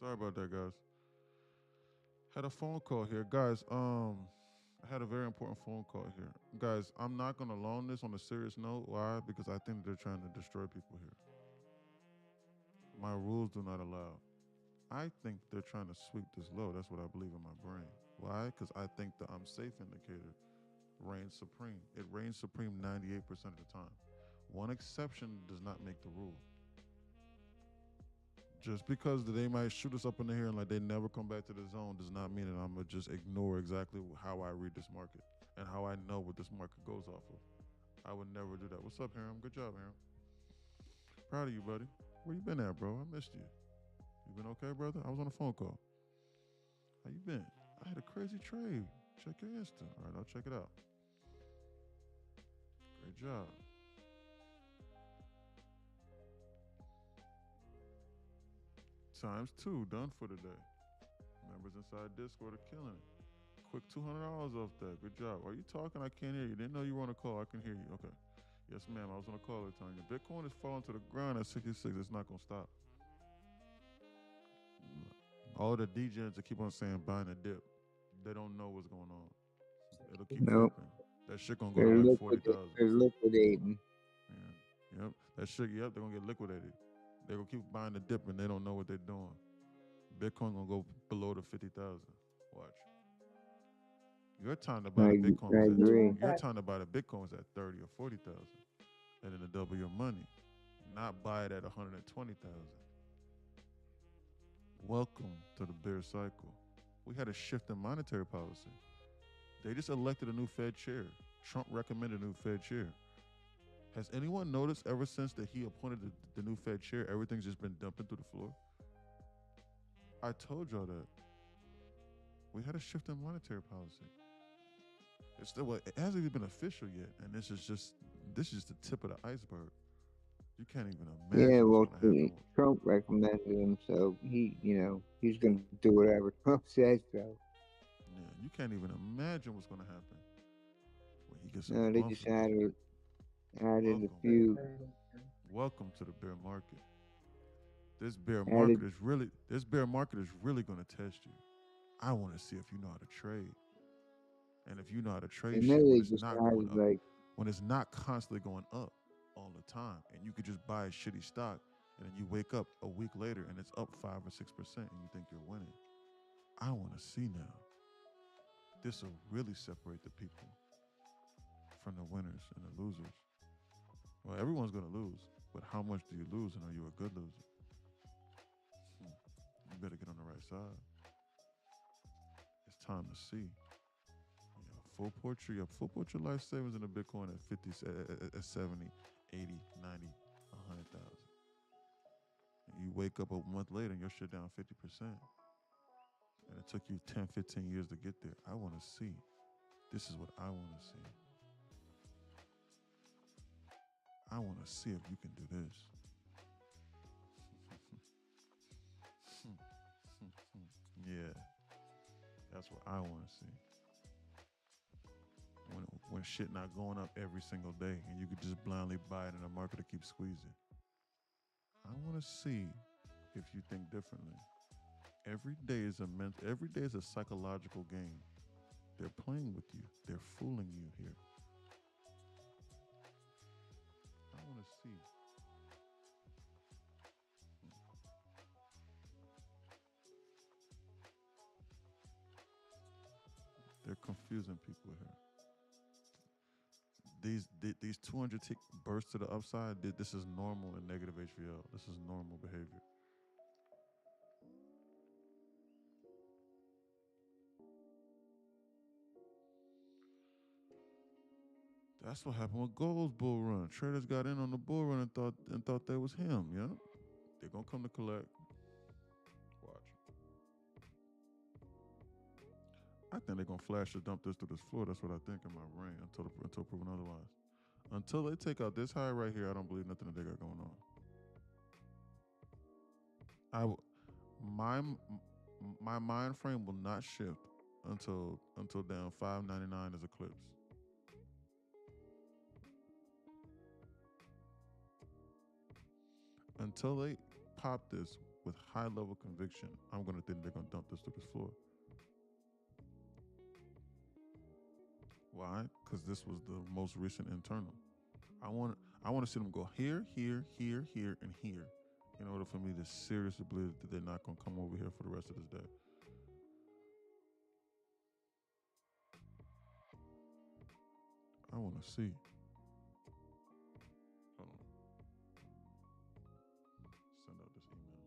Sorry about that, guys. Had a phone call here, guys. I had a very important phone call here, guys. I'm not gonna loan this on a serious note. Why? Because I think they're trying to destroy people here. My rules do not allow. I think they're trying to sweep this low. That's what I believe in my brain. Why? Because I think the I'm safe indicator reigns supreme. It reigns supreme 98% of the time. One exception does not make the rule. Just because they might shoot us up in the air and like they never come back to the zone does not mean that I'm gonna just ignore exactly how I read this market and how I know what this market goes off of. I would never do that. What's up, Haram? Good job, Haram. Proud of you, buddy. Where you been at, bro? I missed you. You been okay, brother? I was on a phone call. How you been? I had a crazy trade. Check your Insta. All right, I'll check it out. Great job. ×2 done for today. Members inside Discord are killing it. Quick $200 off that. Good job. Are you talking? I can't hear you. Didn't know you were on a call. I can hear you. Okay. Yes, ma'am. I was on a call at the time. Your Bitcoin is falling to the ground at 66. It's not gonna stop. All the degens that keep on saying buying a dip, they don't know what's going on. It'll keep Nope. dipping. That shit gonna go to like 40,000. They're liquidating. Yeah. Yep. That shit. Yep. They're gonna get liquidated. They're gonna keep buying the dip and they don't know what they're doing. Bitcoin gonna go below the 50,000. Watch. Your time to buy the Bitcoin was at your time to buy the Bitcoin was at 30 or 40,000, and then to double your money, not buy it at 120,000. Welcome to the bear cycle. We had a shift in monetary policy. They just elected a new Fed chair. Trump recommended a new Fed chair. Has anyone noticed ever since that he appointed the new Fed chair, everything's just been dumping through the floor? I told y'all that. We had a shift in monetary policy. It's still, it hasn't even been official yet, and this is just the tip of the iceberg. You can't even imagine. Yeah, well, what's gonna happen. Trump recommended him, so he's going to do whatever Trump says. So yeah, you can't even imagine what's going to happen when he gets. No, they just added Welcome. a few. Welcome to the bear market. This bear market is really going to test you. I want to see if you know how to trade. And if you know how to trade shit when it's not going up, when it's not constantly going up all the time, and you could just buy a shitty stock, and then you wake up a week later and it's up 5 or 6%, and you think you're winning. I want to see now. This will really separate the people from the winners and the losers. Well, everyone's going to lose, but how much do you lose, and are you a good loser? You better get on the right side. It's time to see. Full portrait, you have full portrait life savings in the Bitcoin at 50, at 70, 80, 90, 100,000. And you wake up a month later and your shit down 50%. And it took you 10, 15 years to get there. I want to see. This is what I want to see. I want to see if you can do this. Yeah. That's what I want to see. When shit not going up every single day and you could just blindly buy it in a market to keep squeezing. I want to see if you think differently. Every day is a psychological game. They're playing with you. They're fooling you here. I want to see. They're confusing people here. These 200 tick bursts to the upside, this is normal in negative HVL. This is normal behavior. That's what happened with gold's bull run. Traders got in on the bull run and thought that was him. Yeah, they're gonna come to collect. Watch. I think they're gonna flash or dump this to this floor. That's what I think in my brain until proven otherwise. Until they take out this high right here, I don't believe nothing that they got going on. My mind frame will not shift until down 599 is eclipsed. Until they pop this with high level conviction, I'm gonna think they're gonna dump this to this floor. Why? Because this was the most recent internal. I want to see them go here, here, here, here, and here, in order for me to seriously believe that they're not gonna come over here for the rest of this day. I want to see. Hold on. Send out this email.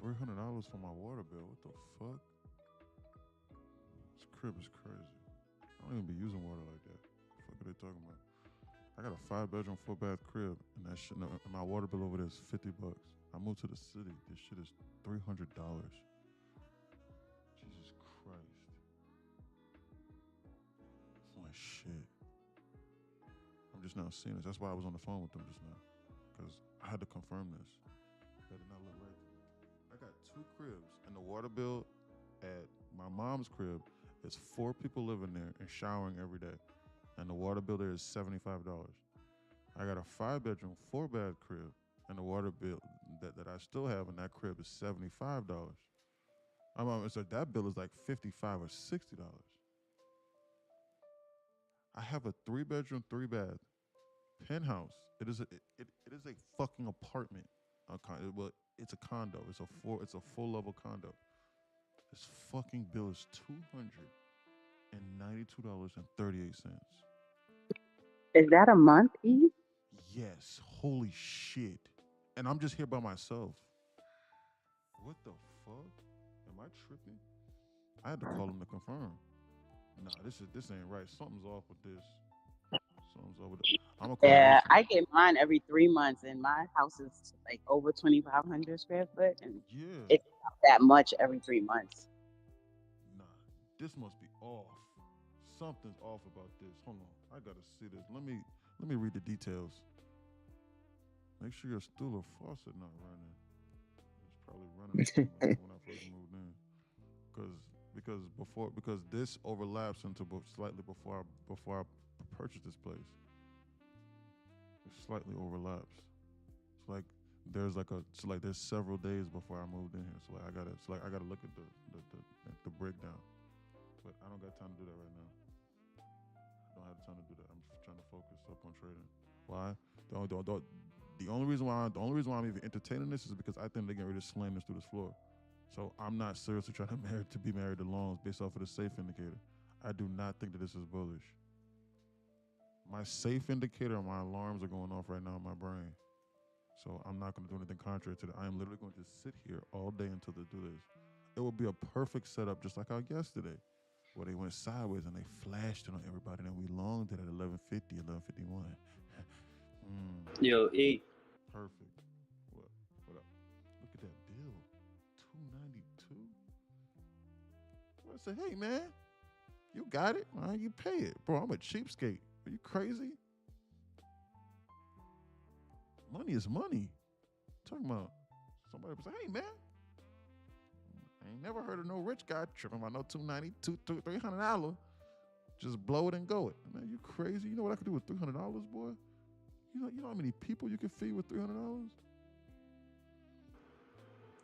$300 for my water bill. What the fuck? This crib is crazy. I don't even be using water like that. What the fuck are they talking about? I got a 5-bedroom, 4-bath crib, and that shit. My water bill over there is $50. I moved to the city. This shit is $300. Jesus Christ. My shit. I'm just now seeing this. That's why I was on the phone with them just now, because I had to confirm this. That did not look right. I got 2 cribs, and the water bill at my mom's crib is 4 people living there and showering every day, and the water bill there is $75. I got a 5-bedroom, 4-bath crib, and the water bill that I still have in that crib is $75. So that bill is like $55 or $60. I have a 3-bedroom, 3-bath penthouse. It is a fucking apartment. Well, it's a condo. It's a full level condo. This fucking bill is $292.38. Is that a month, Eve? Yes. Holy shit. And I'm just here by myself. What the fuck? Am I tripping? I had to call him to confirm. Nah, this ain't right. Something's off with this. Something's off with it. I'm gonna call Yeah, this. I get mine every 3 months, and my house is like over 2,500 square foot, and Yeah. it's not that much every 3 months. Nah, this must be off. Something's off about this. Hold on, I gotta see this. Let me read the details. Make sure your stool or faucet not running. It's probably running when I first moved in, because this overlaps into slightly before I purchased this place. It slightly overlaps. It's like there's several days before I moved in here. So I gotta look at the breakdown. But I don't got time to do that right now. I don't have time to do that. I'm trying to focus up on trading. Why? Don't. The only reason why I'm even entertaining this is because I think they're getting ready to slam this through this floor. So I'm not seriously trying to be married to loans based off of the safe indicator. I do not think that this is bullish. My safe indicator and my alarms are going off right now in my brain. So I'm not going to do anything contrary to that. I am literally going to sit here all day until they do this. It will be a perfect setup, just like our yesterday, where they went sideways and they flashed it on everybody, and we longed it at 11:50, 11:51. Yo, E. Perfect. What up? Look at that bill, 292. I said, hey man, you got it. All right, you pay it, bro. I'm a cheapskate. Are you crazy? Money is money. Talking about somebody was like, hey man, I ain't never heard of no rich guy tripping about no $290, $300. Just blow it and go it. Man, you crazy? You know what I could do with $300, boy? You know how many people you can feed with $300?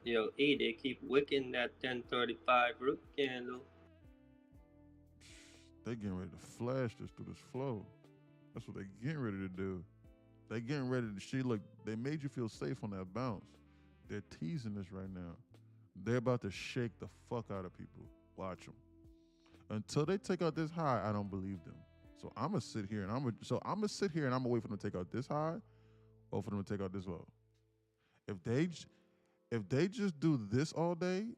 Yo, E, they keep wicking that 1035 root candle. They getting ready to flash this through this flow. That's what they getting ready to do. They getting ready to look, they made you feel safe on that bounce. They're teasing this right now. They're about to shake the fuck out of people. Watch them. Until they take out this high, I don't believe them. So I'm gonna sit here and I'm gonna wait for them to take out this high, or for them to take out this low. If they just do this all day,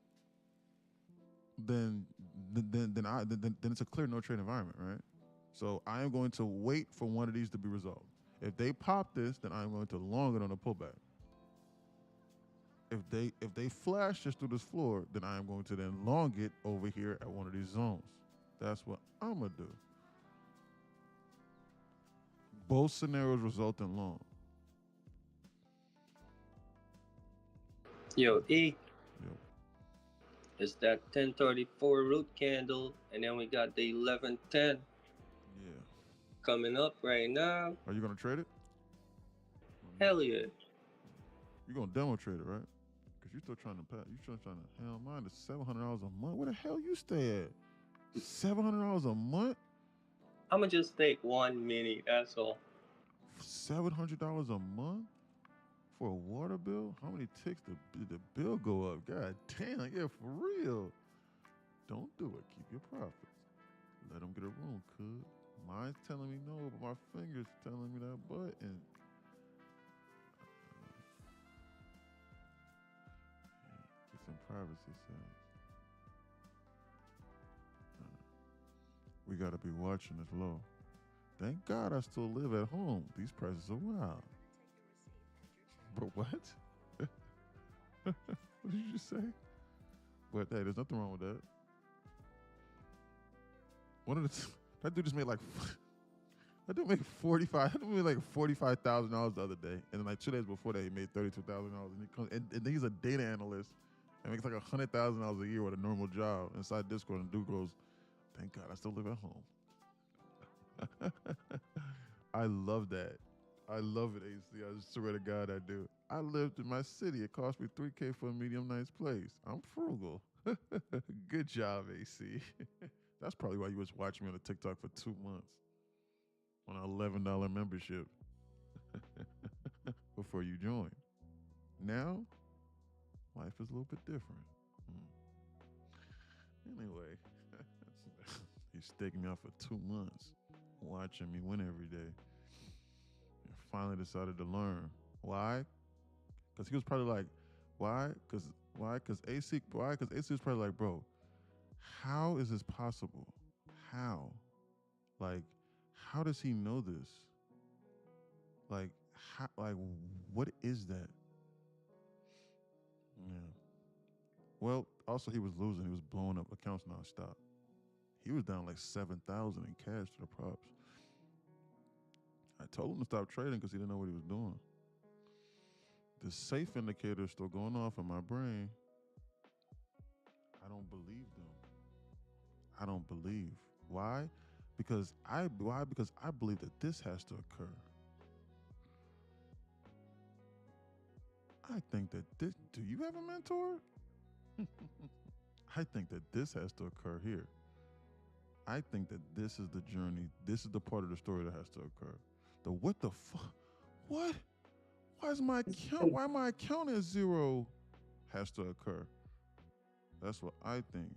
then it's a clear no trade environment, right? So I am going to wait for one of these to be resolved. If they pop this, then I'm going to long it on a pullback. If they flash this through this floor, then I am going to then long it over here at one of these zones. That's what I'm gonna do. Both scenarios result in long. Yo, E. Yep. It's that 1034 root candle, and then we got the 1110 Yeah. coming up right now. Are you gonna trade it? Hell yeah. You're gonna demo trade it, right? Because you're still trying to hell mine is $700 a month. Where the hell you stay at? $700 a month? I'ma just take 1 mini, that's all. $700 a month for a water bill? How many ticks did the bill go up? God damn, yeah, for real. Don't do it. Keep your profits. Let them get a room, cuz. Mine's telling me no, but my finger's telling me that button. Get some privacy settings. We gotta be watching this low. Thank God I still live at home. These prices are wild. But what? What did you just say? But hey, there's nothing wrong with that. That dude just made like that dude made $45,000 the other day, and then like 2 days before that he made $32,000. And then he's a data analyst and makes like $100,000 a year with a normal job inside Discord. And dude goes, "Thank God I still live at home." I love that. I love it, AC. I swear to God I do. I lived in my city. It cost me $3K for a medium nice place. I'm frugal. Good job, AC. That's probably why you was watching me on the TikTok for 2 months on an $11 membership before you joined. Now, life is a little bit different. Anyway, he's staking me out for 2 months, watching me win every day. And finally decided to learn. Why? Because he was probably like, why? Because AC was probably like, bro, how is this possible? How? Like, how does he know this? Like, what is that? Yeah. Well, also he was losing. He was blowing up accounts nonstop. He was down like 7,000 in cash to the props. I told him to stop trading because he didn't know what he was doing. The safe indicator is still going off in my brain. I don't believe them. I don't believe. Why? Because I believe that this has to occur. I think that this. Do you have a mentor? I think that this has to occur here. I think that this is the journey. This is the part of the story that has to occur. The what the fuck? What? Why is my account? Why my account at zero? Has to occur. That's what I think.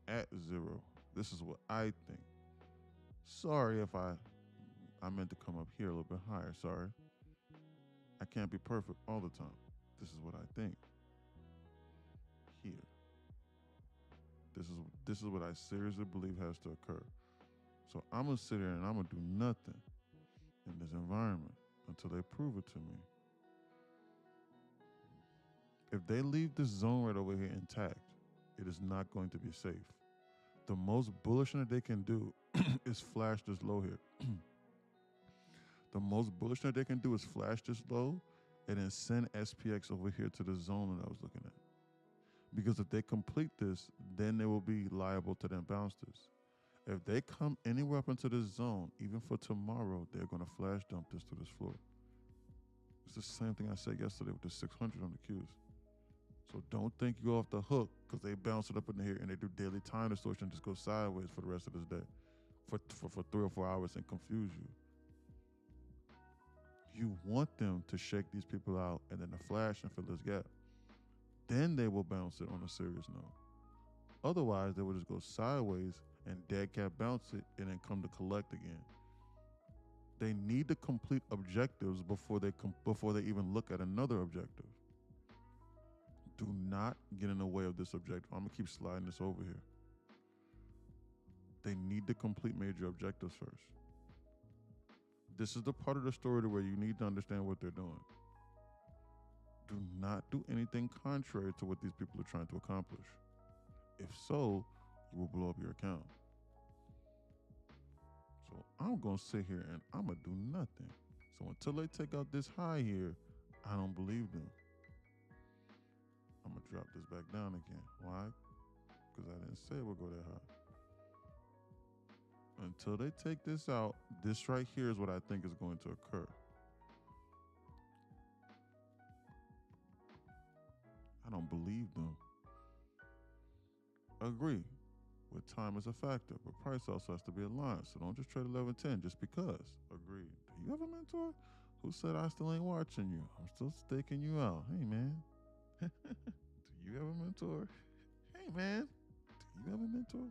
At zero. This is what I think. Sorry if I meant to come up here a little bit higher. Sorry. I can't be perfect all the time. This is what I think. Here. This is what I seriously believe has to occur. So I'm gonna sit here and I'm gonna do nothing in this environment until they prove it to me. If they leave this zone right over here intact, it is not going to be safe. The most bullish thing that they can do is flash this low here. The most bullish thing that they can do is flash this low and then send SPX over here to the zone that I was looking at. Because if they complete this, then they will be liable to them bounce this. If they come anywhere up into this zone, even for tomorrow, they're going to flash dump this to this floor. It's the same thing I said yesterday with the 600 on the Qs. So don't think you're off the hook because they bounce it up in here and they do daily time distortion and just go sideways for the rest of this day for 3 or 4 hours and confuse you. You want them to shake these people out and then to flash and fill this gap. Then they will bounce it on a serious note. Otherwise, they will just go sideways and dead cat bounce it and then come to collect again. They need to complete objectives before they even look at another objective. Do not get in the way of this objective. I'm gonna keep sliding this over here. They need to complete major objectives first. This is the part of the story where you need to understand what they're doing. Do not do anything contrary to what these people are trying to accomplish. If so, you will blow up your account. So I'm gonna sit here and I'm gonna do nothing. So until they take out this high here, I don't believe them. I'm gonna drop this back down again. Why? Because I didn't say it would go that high. Until they take this out, this right here is what I think is going to occur. I don't believe them. Agree. With time is a factor, but price also has to be aligned. So don't just trade 11.10 just because. Agreed. Do you have a mentor? Who said I still ain't watching you? I'm still staking you out. Hey, man. Do you have a mentor? Hey, man. Do you have a mentor?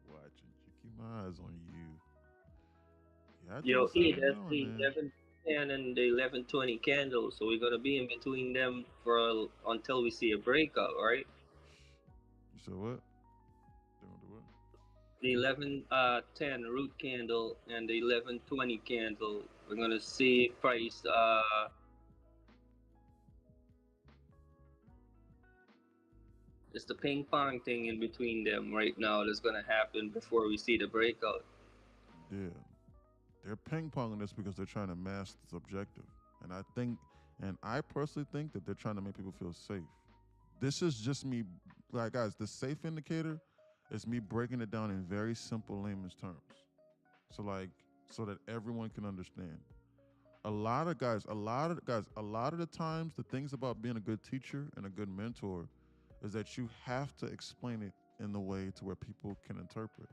Watching you. Keep my eyes on you. Yeah, Yo, E, that's the 1110 and the 1120 candles. So we're gonna be in between them until we see a breakout, right? You said what? They gonna do what? The 1110 root candle and the 1120 candle. We're gonna see price. It's the ping pong thing in between them right now that's gonna happen before we see the breakout. Yeah. They're ping ponging this because they're trying to mask this objective. And I personally think that they're trying to make people feel safe. This is just me, like, guys, the safe indicator is me breaking it down in very simple layman's terms. So that everyone can understand. A lot of the times, the things about being a good teacher and a good mentor is that you have to explain it in the way to where people can interpret.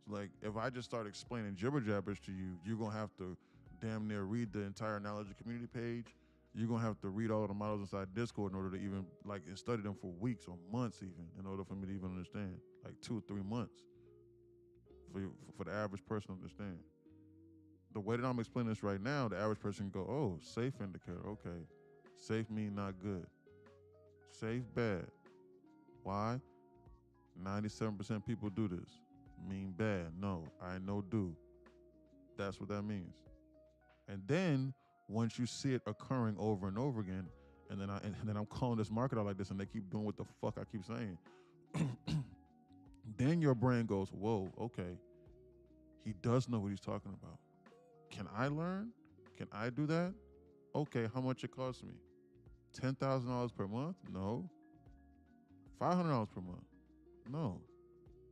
Like, if I just start explaining jibber jabbers to you, you're going to have to damn near read the entire knowledge community page. You're going to have to read all of the models inside Discord in order to even, and study them for weeks or months even, in order for me to even understand. Like 2 or 3 months for the average person to understand. The way that I'm explaining this right now, the average person can go, oh, safe indicator, okay. Safe mean not good. Safe, bad. Why? 97% people do this. Mean bad. No, I know do. That's what that means. And then once you see it occurring over and over again, and then I'm calling this market out like this, and they keep doing what the fuck I keep saying, then your brain goes, whoa, okay, he does know what he's talking about. Can I learn? Can I do that? Okay, how much it costs me? $10,000 per month? No. $500 per month? No.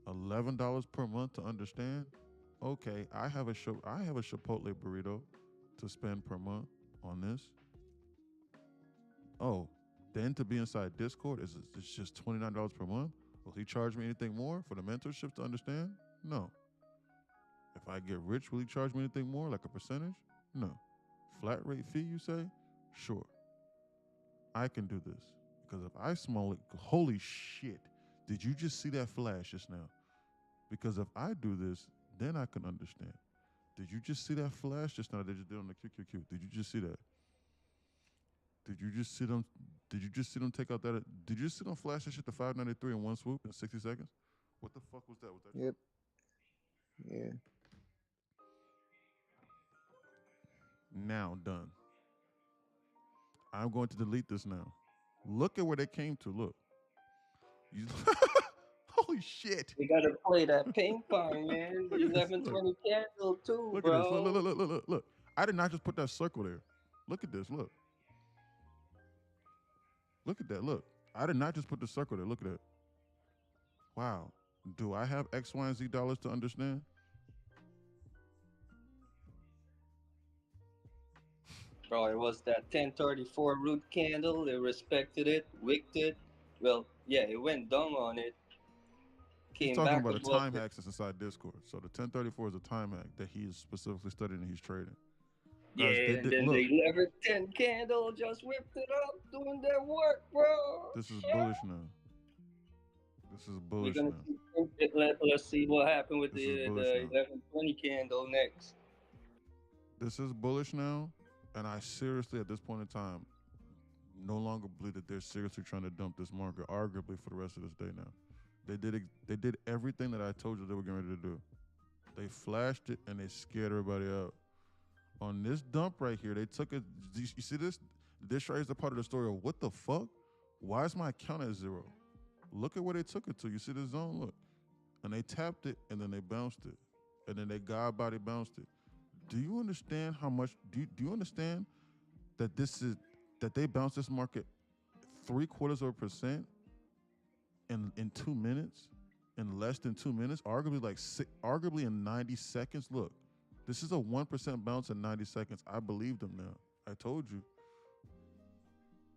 $11 per month to understand? Okay, I have a Chipotle burrito to spend per month on this. Oh, Then to be inside Discord is it's just $29 per month. Will he charge me anything more for the mentorship to understand? No. If I get rich, will he charge me anything more, like a percentage? No. Flat rate fee, you say? Sure. I can do this. Because if I small it, holy shit, did you just see that flash just now? Because if I do this, then I can understand. Did you just see that flash just now that you did on the QQQ? Did you just see that? Did you just see them? Did you just see them take out that? Did you see them flash that shit to 593 in one swoop in 60 seconds? What the fuck was that? Was that? Yep. Yeah. Now done. I'm going to delete this now. Look at where they came to. Look. You, holy shit. We gotta play that ping pong, man. Look at this, 1120 candle too, Look bro. at this. Look. I did not just put that circle there. Look at this. Look. Look at that. Look. I did not just put the circle there. Look at that. Wow. Do I have X, Y, and Z dollars to understand? Bro, it was that 1034 root candle. They respected it, wicked it. Well, yeah, it went down on it. He's talking about a time hack that's inside Discord. So the 1034 is a time hack that he's specifically studying and he's trading. Yeah, and then the 1110 candle just whipped it up, doing their work, bro. This is bullish now. This is bullish now. Let's see what happened with the 1120 candle next. This is bullish now, and I seriously, at this point in time, no longer believe that they're seriously trying to dump this market, arguably for the rest of this day now. They did everything that I told you they were getting ready to do. They flashed it and they scared everybody out. On this dump right here, they took it. You see this? This right here is the part of the story of what the fuck? Why is my account at 0? Look at where they took it to. You see the zone? Look. And they tapped it and then they bounced it. And then they God body bounced it. Do you understand how much? Do you understand that they bounced this market 0.75% in 2 minutes, in less than 2 minutes, arguably in 90 seconds. Look, this is a 1% bounce in 90 seconds. I believe them now. I told you.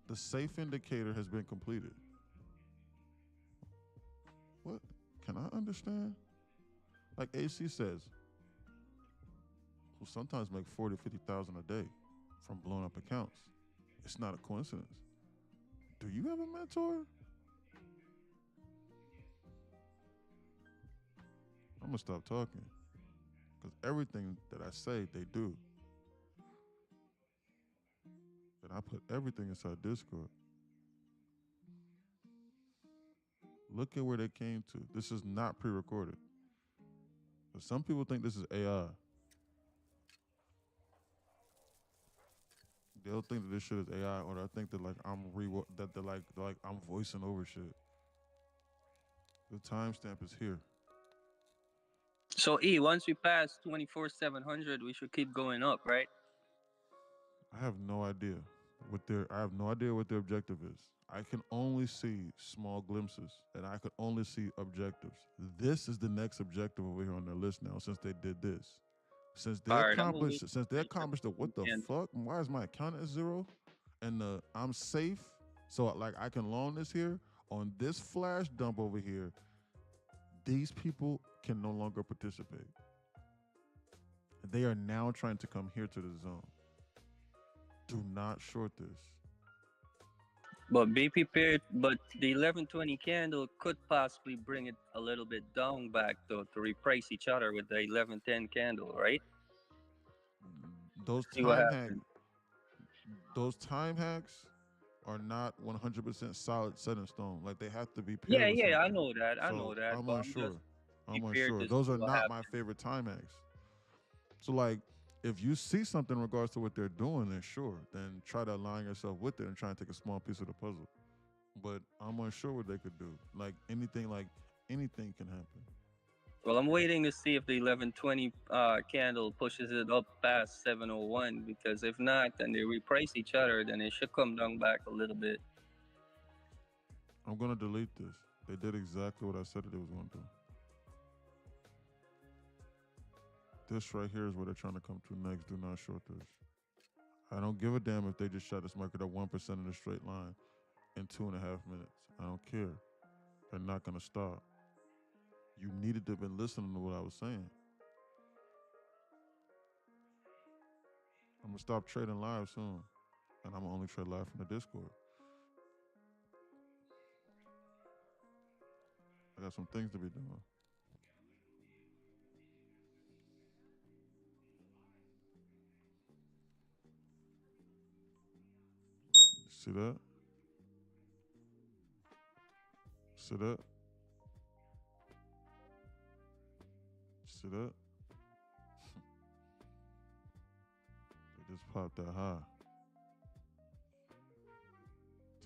The safe indicator has been completed. What? Can I understand? Like AC says, who sometimes make 40, 50,000 a day from blowing up accounts. It's not a coincidence. Do you have a mentor? I'm gonna stop talking because everything that I say, they do. And I put everything inside Discord. Look at where they came to. This is not pre-recorded. But some people think this is AI. They'll think that this shit is AI, or I think that like I'm voicing over shit. The timestamp is here. So once we pass 24,700, we should keep going up, right? I have no idea what their objective is. I can only see small glimpses, and I can only see objectives. This is the next objective over here on their list now, since they did this. Since they accomplished the what the fuck? Why is my account at 0? And I'm safe, so like I can loan this here on this flash dump over here. These people can no longer participate. They are now trying to come here to the zone. Do not short this. But be prepared. But the 1120 candle could possibly bring it a little bit down back though to reprice each other with the 1110 candle, right? Those time hacks are not 100% solid set in stone. Like they have to be paired. Yeah, I know that. I know that. I'm unsure. Those are not my favorite time hacks. So like, if you see something in regards to what they're doing, then sure, then try to align yourself with it and try and take a small piece of the puzzle. But I'm unsure what they could do. Like anything can happen. Well, I'm waiting to see if the 1120 candle pushes it up past 701, because if not, then they reprice each other, then it should come down back a little bit. I'm gonna delete this. They did exactly what I said that they was gonna do. This right here is where they're trying to come to next. Do not short this. I don't give a damn if they just shot this market at 1% in a straight line. in 2.5 minutes. I don't care. They're not gonna stop. You needed to have been listening to what I was saying. I'm gonna stop trading live soon, and I'm gonna only trade live from the Discord. I got some things to be doing. See that? See that? See that? They just popped that high.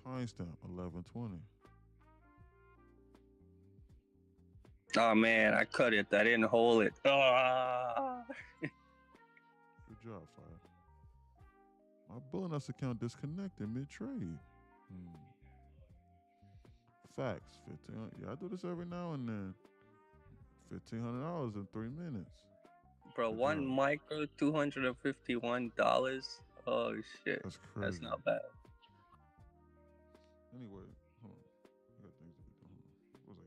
Timestamp 11:20. Oh man, I cut it. I didn't hold it. Good job, Fire. My bonus account disconnected mid-trade. Facts. 15. Yeah, I do this every now and then. $1,500 in 3 minutes. Bro, Good one job. micro, $251. Oh shit, That's crazy. that's not bad. Anyway, hold on. I got things to be doing. What was I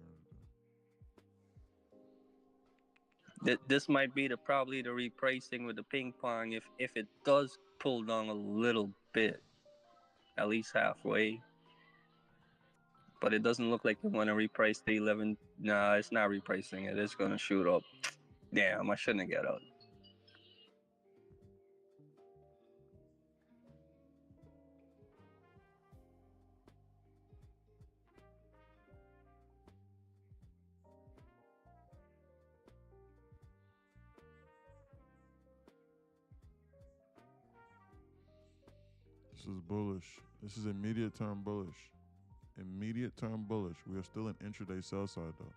gonna do? This might be probably the repricing with the ping pong if it does pull down a little bit, at least halfway. But it doesn't look like they want to reprice the 11. Nah, it's not repricing it. It's gonna shoot up. Damn, I shouldn't get out. This is bullish. This is immediate term bullish. Immediate term bullish. We are still in intraday sell side though.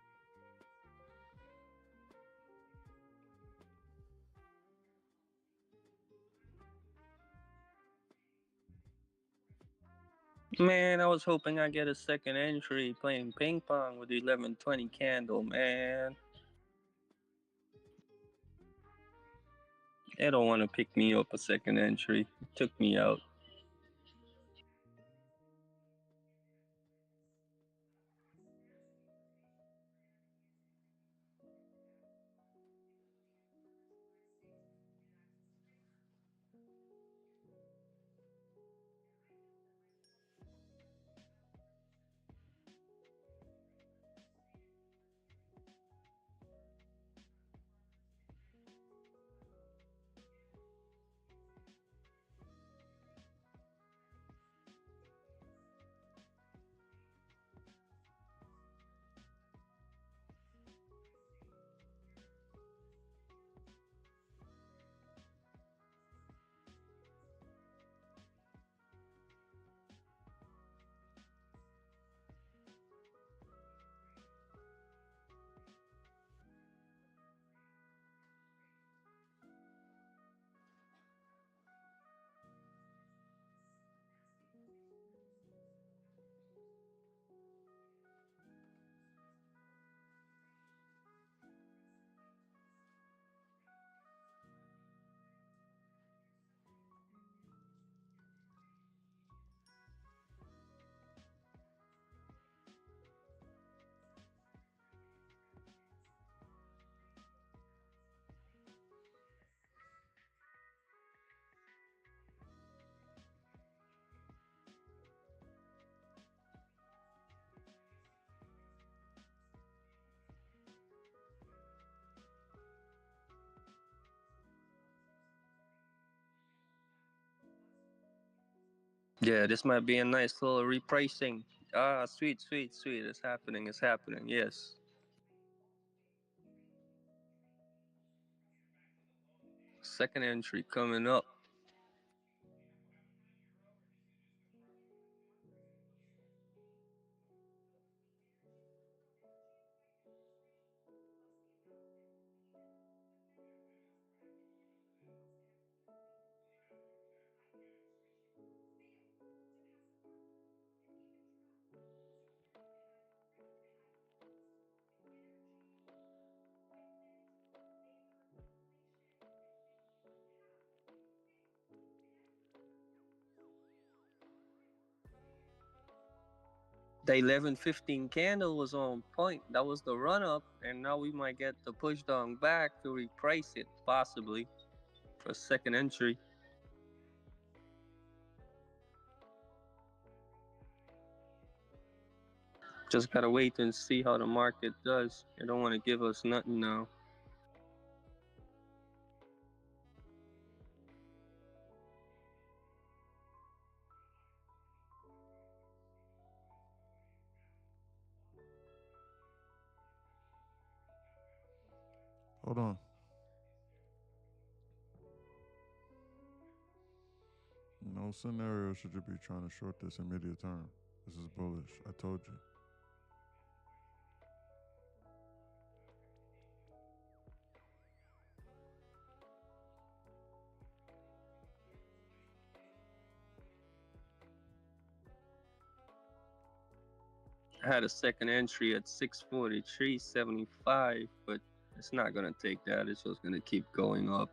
Man, I was hoping I get a second entry playing ping pong with the 11:20 candle, man. They don't want to pick me up a second entry. It took me out. Yeah, this might be a nice little repricing. Ah, sweet, sweet, sweet. It's happening. It's happening. Yes. Second entry coming up. The 11:15 candle was on point. That was the run up, and now we might get the push down back to reprice it, possibly for a second entry. Just gotta wait and see how the market does. They don't want to give us nothing now. Hold on. No scenario should you be trying to short this immediate term. This is bullish. I told you. I had a second entry at 643.75, but it's not gonna take that. It's just gonna keep going up.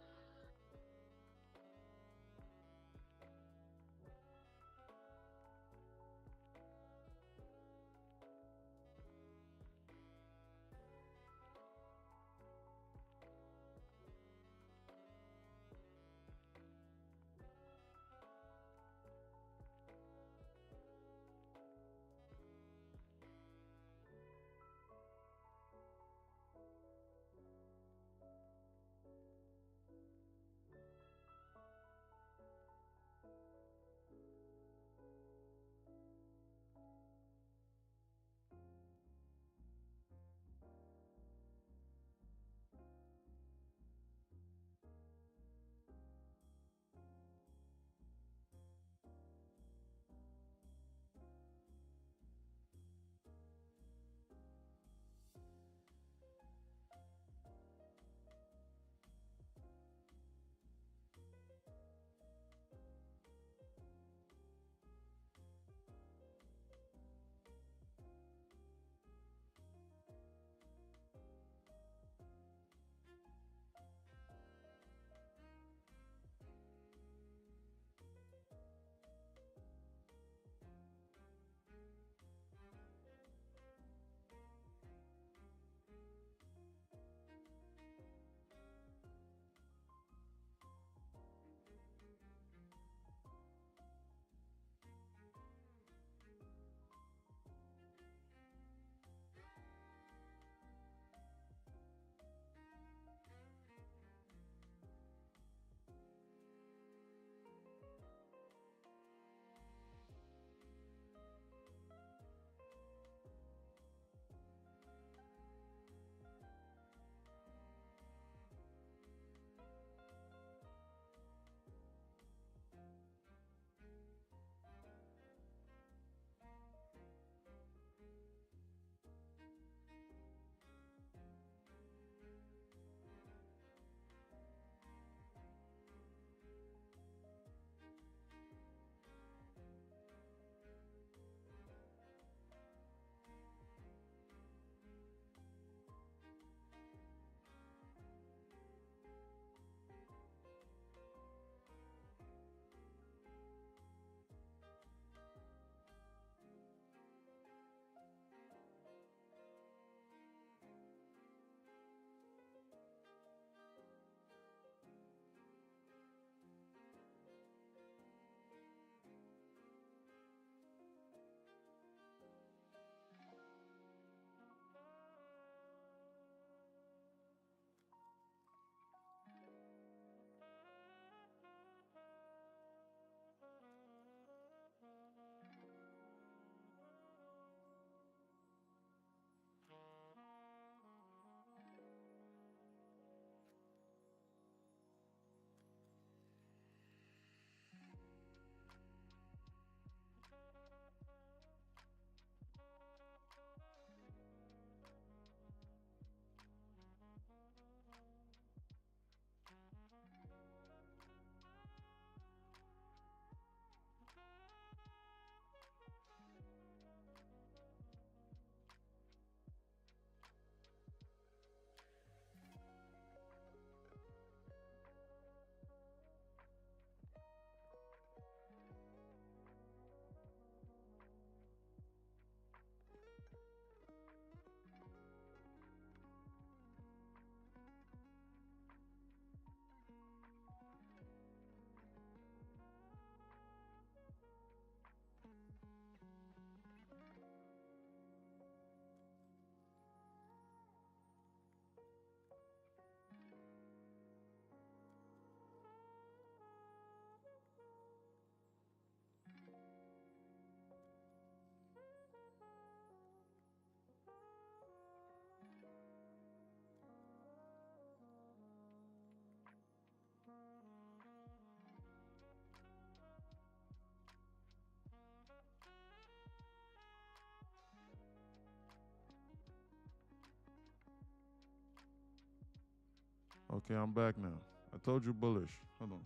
Okay, I'm back now. I told you bullish. Hold on.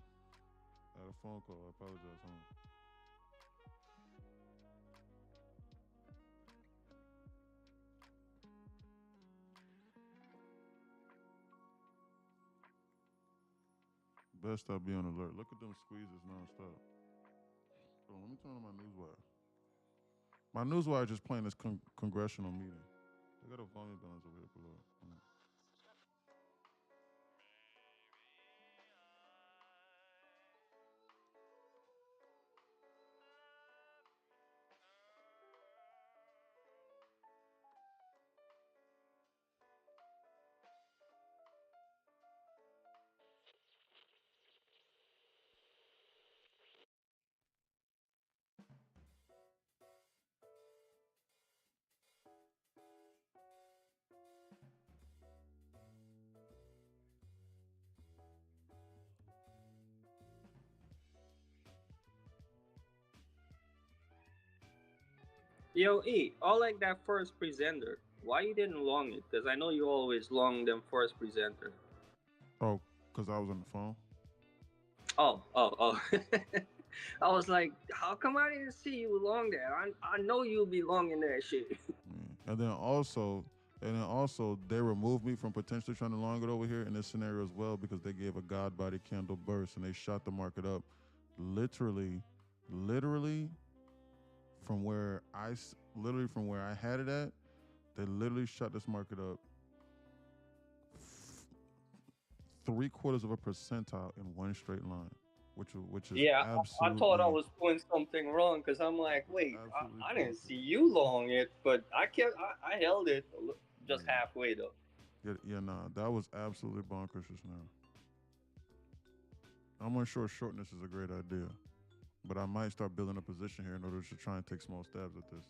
I had a phone call. I apologize. Hold on. Best I be on alert. Look at them squeezes nonstop. Hold on, let me turn on my newswire. My newswire just playing this congressional meeting. They got a volume balance over here below. Yo, E, I like that first presenter. Why you didn't long it? Because I know you always long them first presenter. Oh, because I was on the phone? Oh. I was like, how come I didn't see you long that? I know you'll be long in that shit. Yeah. And then also, they removed me from potentially trying to long it over here in this scenario as well because they gave a God body candle burst and they shot the market up literally from where from where I had it at. They literally shot this market up 3/4 of a percentile in one straight line, which is Yeah, I thought I absolutely was doing something wrong because I'm like, wait, absolutely I didn't bonkers. see you long it, but I held it just Yeah. halfway though. Yeah, nah, that was absolutely bonkers just now. I'm unsure shortness is a great idea, but I might start building a position here in order to try and take small stabs at this.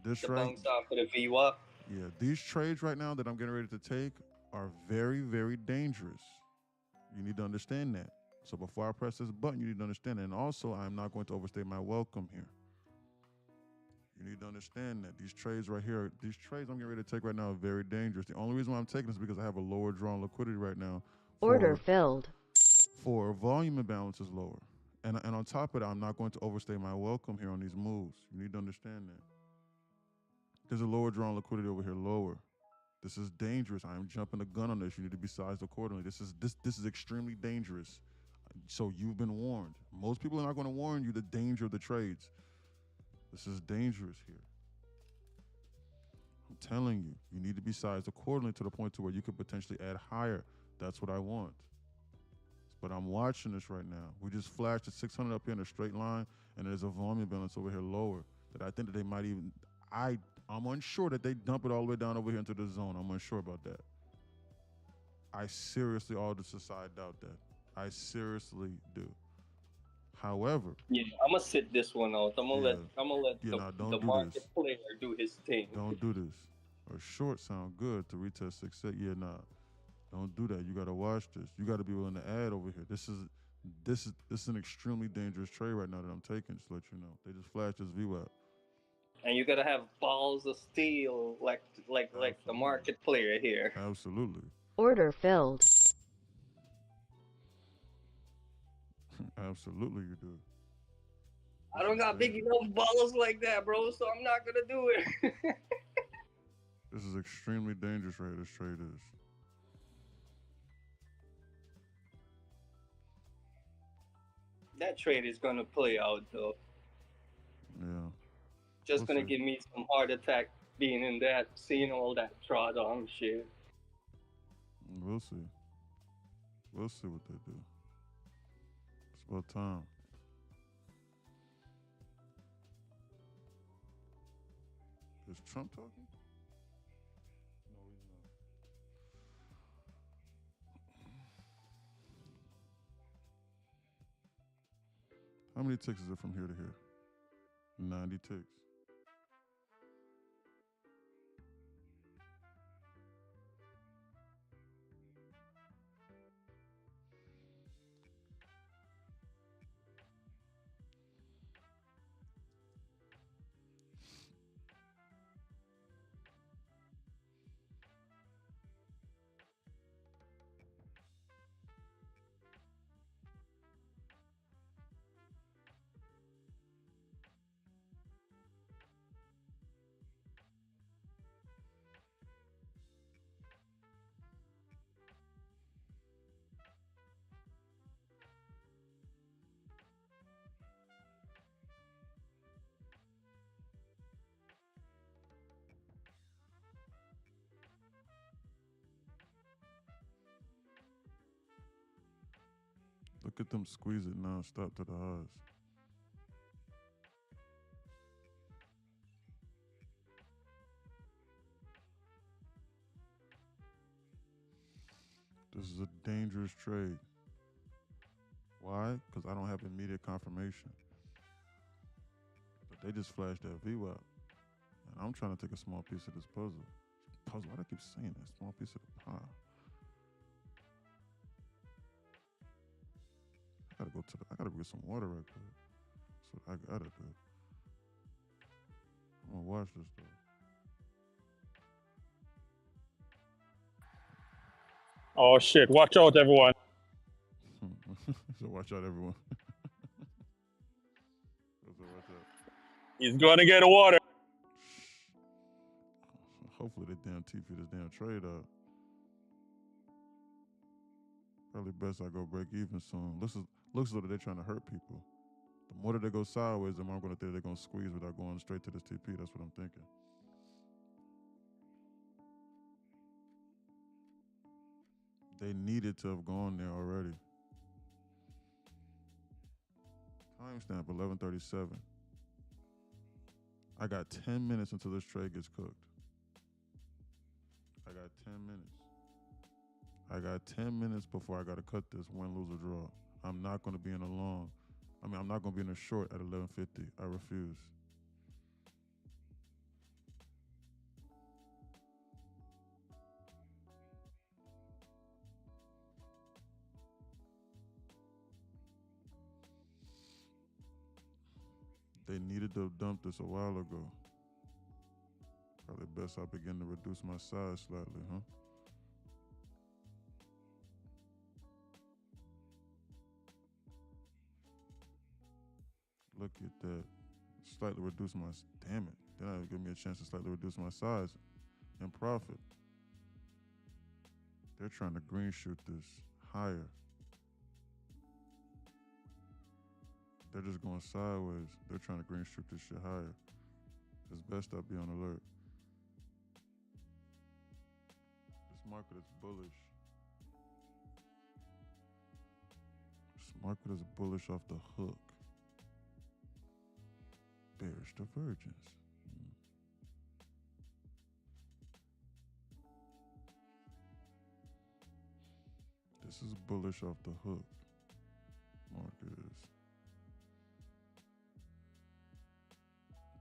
This The right, bounce off of the VWAP. yeah, these trades right now that I'm getting ready to take are very, very dangerous. You need to understand that. So before I press this button, you need to understand that. And also, I'm not going to overstay my welcome here. You need to understand that these trades right here, these trades I'm getting ready to take right now are very dangerous. The only reason why I'm taking this is because I have a lower drawn liquidity right now. Order filled. For volume imbalance is lower. And on top of that, I'm not going to overstay my welcome here on these moves. You need to understand that. There's a lower drawn liquidity over here, lower. This is dangerous. I am jumping the gun on this. You need to be sized accordingly. This is extremely dangerous. So you've been warned. Most people are not going to warn you the danger of the trades. This is dangerous here. I'm telling you, you need to be sized accordingly to the point to where you could potentially add higher. That's what I want. But I'm watching this right now. We just flashed a 600 up here in a straight line, and there's a volume balance over here lower that I think that they might even. I'm unsure that they dump it all the way down over here into the zone. I'm unsure about that. I seriously, all this aside, doubt that. I seriously do. However, Yeah, I'm gonna sit this one out. I'm gonna let nah, the don't do market this. player do his thing. Don't do this. A short sound good to retest 6. Yeah, nah. Don't do that. You gotta watch this. You gotta be willing to add over here. This is an extremely dangerous trade right now that I'm taking. Just to let you know. They just flashed this VWAP. And you gotta have balls of steel, like the Absolutely. market player here. Absolutely. Order filled. Absolutely, you do. I don't got big enough balls like that, bro. So I'm not gonna do it. This is extremely dangerous right here. This trade is. That trade is gonna play out though. Yeah. Just We'll gonna see. give me some heart attack being in that, seeing all that drawdown shit. We'll see. We'll see what they do. It's about time. Is Trump talking? No, he's not. How many ticks is it from here to here? 90 ticks. Look at them squeeze it non-stop to the highs. This is a dangerous trade. Why? Because I don't have immediate confirmation. But they just flashed that VWAP. And I'm trying to take a small piece of this puzzle. Why do I keep saying that? Small piece of the pie. I gotta get some water right quick. That's what I gotta do. I'm gonna watch this though. Oh shit! Watch out, everyone. So watch out, everyone. So watch out. He's gonna get water. Hopefully they damn TP this damn trade up. Probably best I go break even soon. Looks as though they're trying to hurt people. The more that they go sideways, the more I'm gonna think they're gonna squeeze without going straight to this TP. That's what I'm thinking. They needed to have gone there already. Timestamp 11:37. I got 10 minutes until this trade gets cooked. I got 10 minutes. I got 10 minutes before I got to cut this win, lose, or draw. I'm not going to be in a long. I'm not going to be in a short at 11:50. I refuse. They needed to dump this a while ago. Probably best I begin to reduce my size slightly, huh? Look at that. Slightly reduce my, damn it. Then it'll give me a chance to slightly reduce my size and profit. They're trying to green shoot this higher. They're just going sideways. They're trying to green shoot this shit higher. It's best I be on alert. This market is bullish. This market is bullish off the hook. Bearish divergence. This is bullish off the hook. Market is.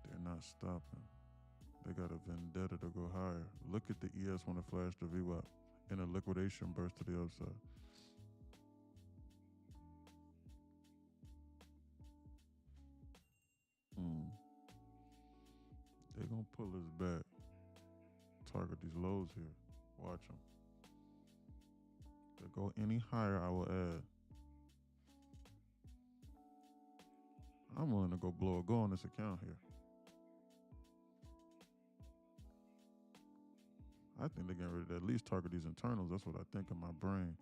They're not stopping. They got a vendetta to go higher. Look at the ES when it flashed the VWAP in a liquidation burst to the upside. They're going to pull this back. Target these lows here. Watch them. If they go any higher, I will add. I'm willing to go blow a go on this account here. I think they're getting ready to at least target these internals. That's what I think in my brain.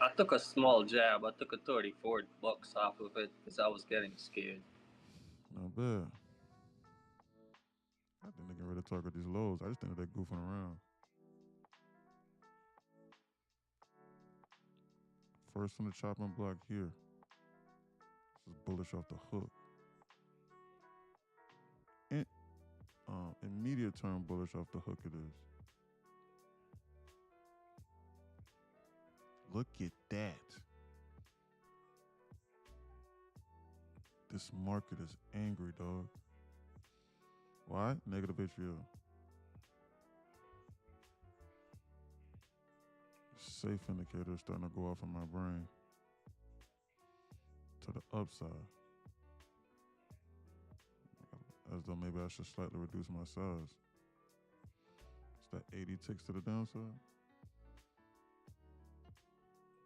I took a small jab. I took a $34 off of it because I was getting scared. Not bad. I think they're getting ready to target these lows. I just think they're goofing around. First on the chopping block here. This is bullish off the hook. Immediate term bullish off the hook it is. Look at that. This market is angry, dog. Why? Negative HVL. Safe indicator is starting to go off in my brain. To the upside. As though maybe I should slightly reduce my size. Is that 80 ticks to the downside?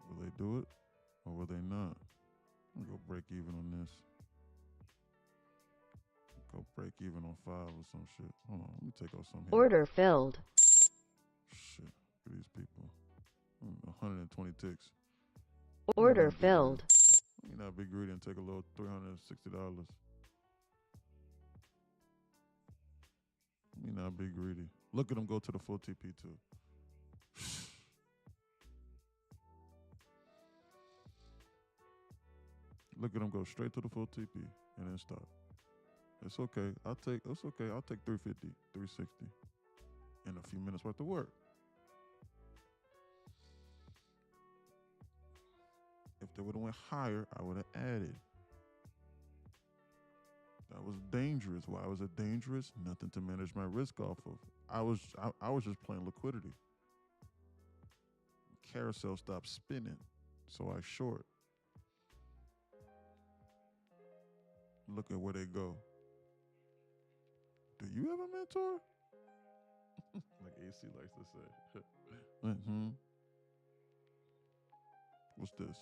Will they do it or will they not? I'm gonna go break even on this. Go break even on 5 or some shit. Hold on, let me take out some here. Order filled. Shit, look at these people. 120 ticks. Order filled. Let me not be greedy and take a little $360. Let me not be greedy. Look at them go to the full TP too. Look at him go straight to the full TP and then stop. It's okay. It's okay. I'll take 350, 360 in a few minutes worth of work. If they would have went higher, I would have added. That was dangerous. Why was it dangerous? Nothing to manage my risk off of. I was just playing liquidity. Carousel stopped spinning, so I short. Look at where they go. Do you have a mentor? Like AC likes to say. Mm-hmm. What's this?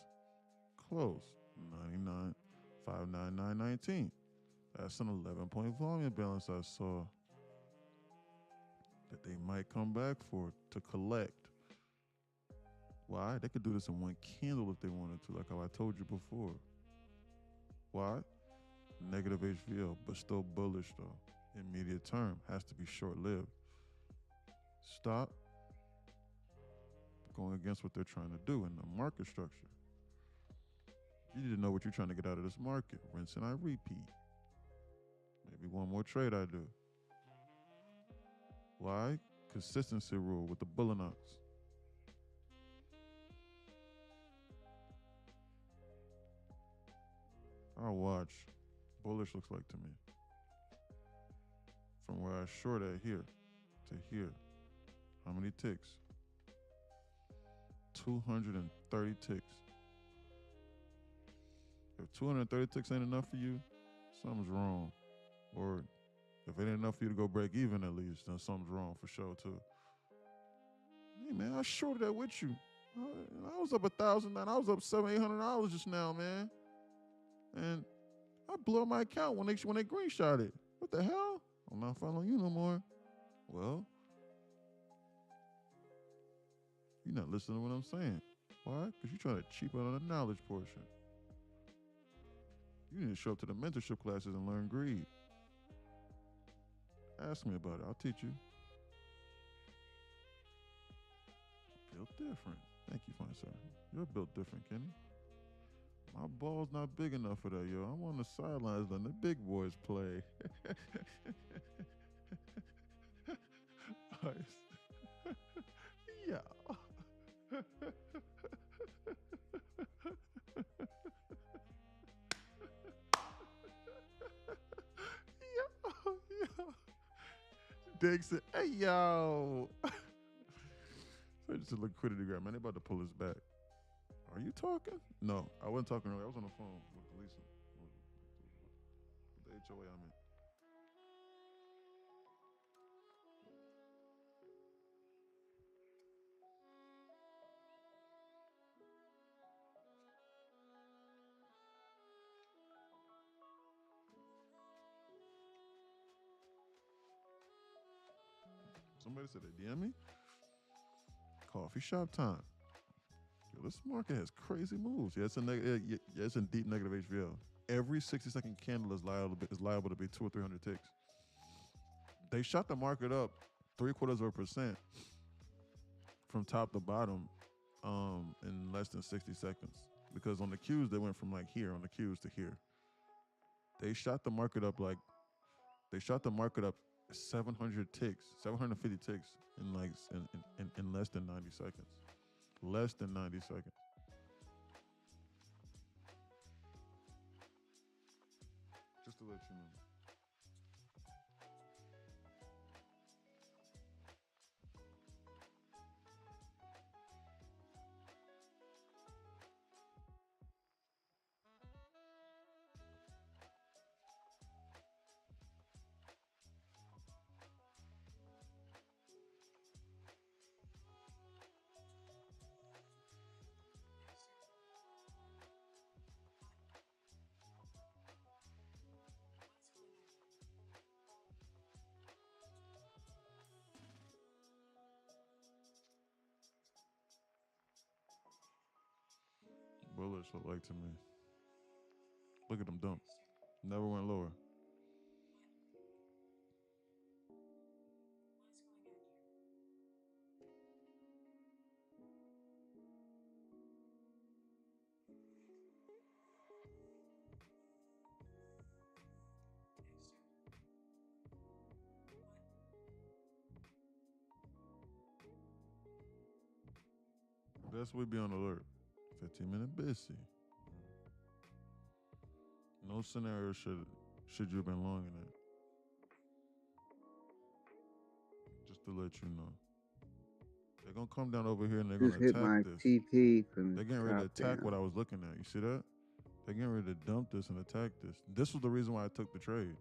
Close. 99, 599.19. That's an 11-point volume balance I saw that they might come back for to collect. Why? They could do this in one candle if they wanted to, like how I told you before. Why? Negative HVL, but still bullish though. Immediate term has to be short-lived. Stop going against what they're trying to do in the market structure. You need to know what you're trying to get out of this market. Rinse and I repeat. Maybe one more trade I do. Why? Consistency rule with the Bullinox. I'll watch. Bullish looks like to me. From where I short at here to here. How many ticks? 230 ticks. If 230 ticks ain't enough for you, something's wrong. Or if it ain't enough for you to go break even at least, then something's wrong for sure too. Hey man, I shorted that with you. I was up $1,000, I was up $700-800 just now, man. And I blew up my account when they green shot it. What the hell? I'm not following you no more. Well, you're not listening to what I'm saying. Why? Because you're trying to cheap out on the knowledge portion. You need to show up to the mentorship classes and learn greed. Ask me about it. I'll teach you. Built different. Thank you, fine sir. You're built different, Kenny. My ball's not big enough for that, yo. I'm on the sidelines letting the big boys play. Yeah. Yo. Dig said, hey, yo. So just a liquidity grab, man. They about to pull us back. Are you talking? No, I wasn't talking earlier. I was on the phone with Lisa. With the HOA I'm in. Somebody said they DM me. Coffee shop time. Yo, this market has crazy moves. Yeah, it's in deep negative HVL. Every 60-second candle is liable to be 200 or 300 ticks. They shot the market up 0.75% from top to bottom in less than 60 seconds. Because on the Qs, they went from like here on the Qs to here. They shot the market up 700 ticks, 750 ticks in less than 90 seconds. Less than 90 seconds. Just to let you know. Bullish look like to me. Look at them dump. Never went lower. That's what we be on alert. 15-minute busy. No scenario should you have been long in it. Just to let you know. They're gonna come down over here and they're Just gonna hit my attack this. TP from They're getting ready to top attack down. what I was looking at. You see that? They're getting ready to dump this and attack this. This was the reason why I took the trade.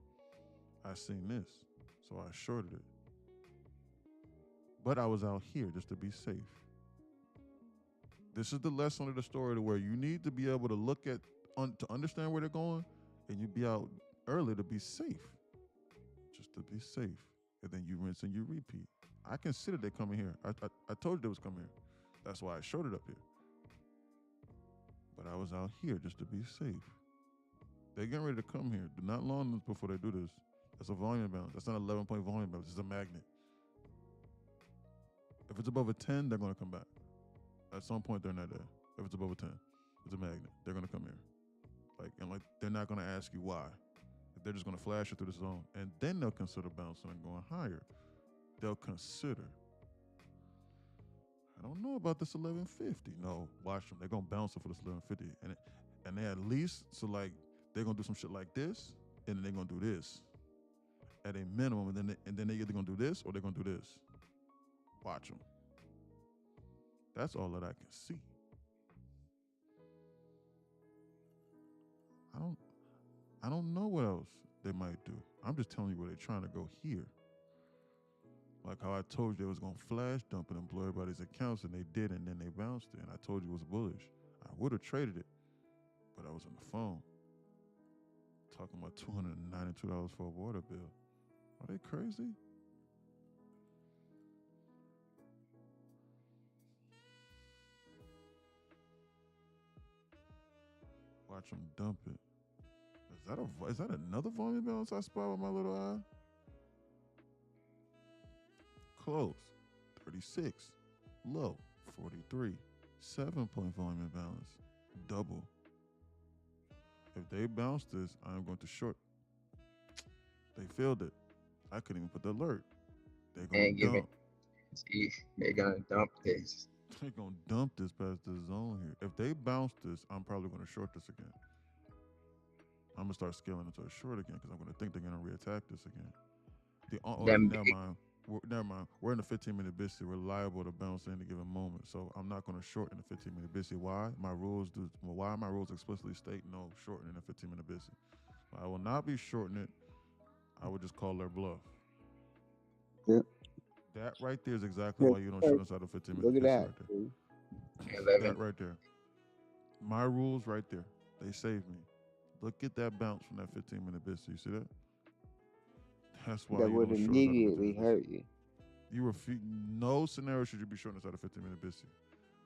I seen this, so I shorted it. But I was out here just to be safe. This is the lesson of the story to where you need to be able to look at, to understand where they're going, and you be out early to be safe. Just to be safe. And then you rinse and you repeat. I considered they coming here. I told you they was coming here. That's why I shorted up here. But I was out here just to be safe. They're getting ready to come here. Not long before they do this. That's a volume balance. That's not an 11-point volume balance. It's a magnet. If it's above a 10, they're going to come back. At some point, they're not there. If it's above a 10, it's a magnet. They're going to come here. They're not going to ask you why. They're just going to flash it through the zone. And then they'll consider bouncing and going higher. They'll consider. I don't know about this 1150. No, watch them. They're going to bounce it for this 1150. And they at least, they're going to do some shit like this, and then they're going to do this. At a minimum, and then they either going to do this or they're going to do this. Watch them. That's all that I can see. I don't know what else they might do. I'm just telling you where they're trying to go here. Like how I told you they was going to flash dump it and blow everybody's accounts, and they did, and then they bounced it. And I told you it was bullish. I would have traded it, but I was on the phone talking about $292 for a water bill. Are they crazy? Watch them dump it. Is that another volume balance I spot with my little eye? Close, 36. Low, 43. 7-point volume balance, double. If they bounce this, I'm going to short. They failed it. I couldn't even put the alert. They're going to dump. They're going to dump this. They're going to dump this past the zone here. If they bounce this, I'm probably going to short this again. I'm going to start scaling into a short again because I'm going to think they're going to reattack this again. Never mind. We're in the 15-minute busy. We're liable to bounce at any given moment. So I'm not going to short in the 15-minute busy. Why? My rules explicitly state no shorting in the 15-minute busy. I will not be shorting it. I would just call their bluff. Yep. That right there is exactly why you don't short inside the 15-minute Look at busy that. right there. That right there. My rules right there. They saved me. Look at that bounce from that 15-minute busy. You see that? That's why that would immediately hurt you. No scenario should you be short inside a 15-minute busy.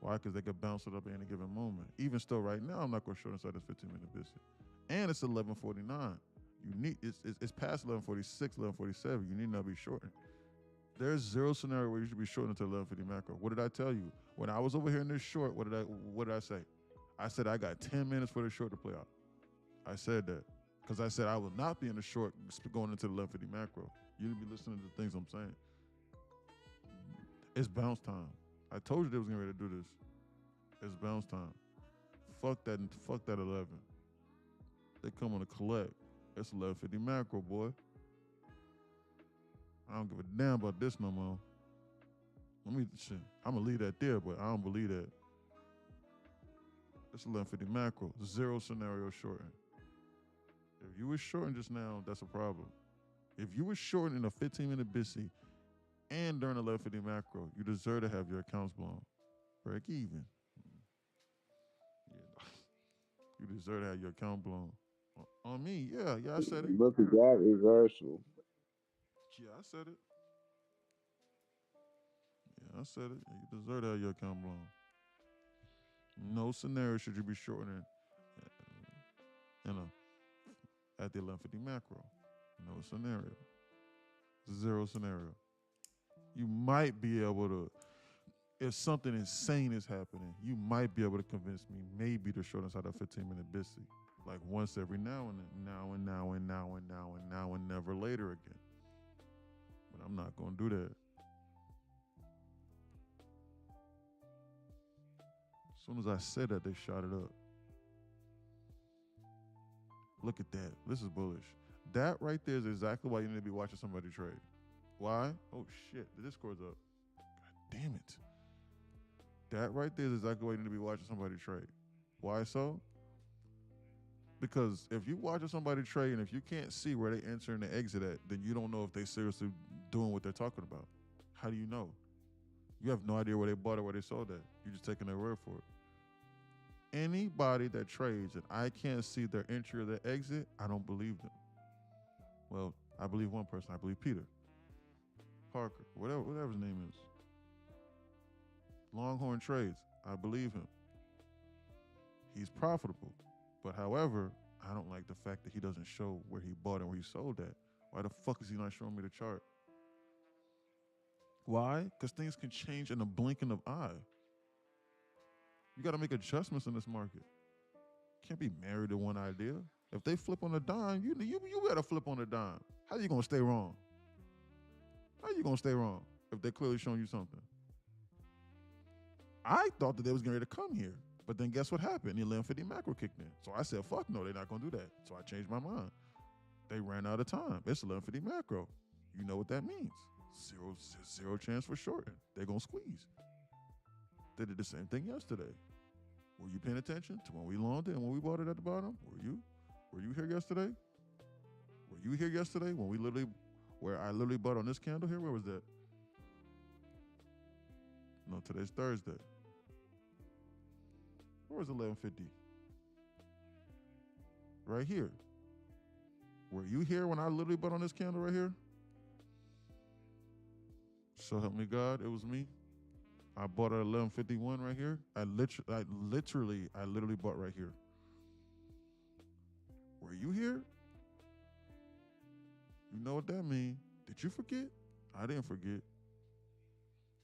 Why? Because they could bounce it up at any given moment. Even still, right now, I'm not going to short inside this 15-minute busy. And it's 11:49. It's past 11:46, 11:47. You need not be shorting. There's zero scenario where you should be shorting until 11:50 macro. What did I tell you? When I was over here in this short, what did I say? I said I got 10 minutes for the short to play out. I said that. Because I said I will not be in the short going into the 11:50 macro. You need to be listening to the things I'm saying. It's bounce time. I told you they was getting ready to do this. It's bounce time. Fuck that 11. They come on to collect. It's 11:50 macro, boy. I don't give a damn about this no more. I'm gonna leave that there, but I don't believe that. It's 11:50 macro. Zero scenario shorting. If you were shorting just now, that's a problem. If you were shorting in a 15-minute busy and during 11:50 macro, you deserve to have your accounts blown. Break even. Yeah. You deserve to have your account blown. On me, yeah, I said it. Look at that reversal. Yeah, I said it. Yeah, I said it. You deserve to have your account blown. No scenario should you be shorting at the 11:50 macro. No scenario. Zero scenario. You might be able to, if something insane is happening, you might be able to convince me maybe to short inside a 15-minute busy. Like once every now and then. Now and never later again. But I'm not going to do that. soon as I said that, they shot it up. Look at that. This is bullish. That right there is exactly why you need to be watching somebody trade. Why? Oh shit, the Discord's up. God damn it. That right there is exactly why you need to be watching somebody trade. Why so? Because if you watching somebody trade and if you can't see where they enter and they exit at, then you don't know if they seriously doing what they're talking about. How do you know? You have no idea where they bought or where they sold at. You're just taking their word for it. Anybody that trades and I can't see their entry or their exit, I don't believe them. Well, I believe one person. I believe Peter Parker, whatever his name is. Longhorn Trades. I believe him. He's profitable. But however, I don't like the fact that he doesn't show where he bought and where he sold at. Why the fuck is he not showing me the chart? Why? Because things can change in a blinking of eye. You got to make adjustments in this market. Can't be married to one idea. If they flip on a dime, you better flip on a dime. How you gonna stay wrong? How you gonna stay wrong if they're clearly showing you something? I thought that they was getting ready to come here, but then guess what happened? The 1150 macro kicked in. So I said, fuck no, they're not gonna do that. So I changed my mind. They ran out of time. It's 1150 macro. You know what that means. Zero chance for shorting. They're gonna squeeze. They did the same thing yesterday. Were you paying attention to when we longed it and when we bought it at the bottom? Were you here yesterday? Were you here yesterday when where I literally bought on this candle here? Where was that? No, today's Thursday. Where was 1150? Right here. Were you here when I literally bought on this candle right here? So help me God, it was me. I bought at 1151 right here. I literally bought right here. Were you here? You know what that means. Did you forget? I didn't forget.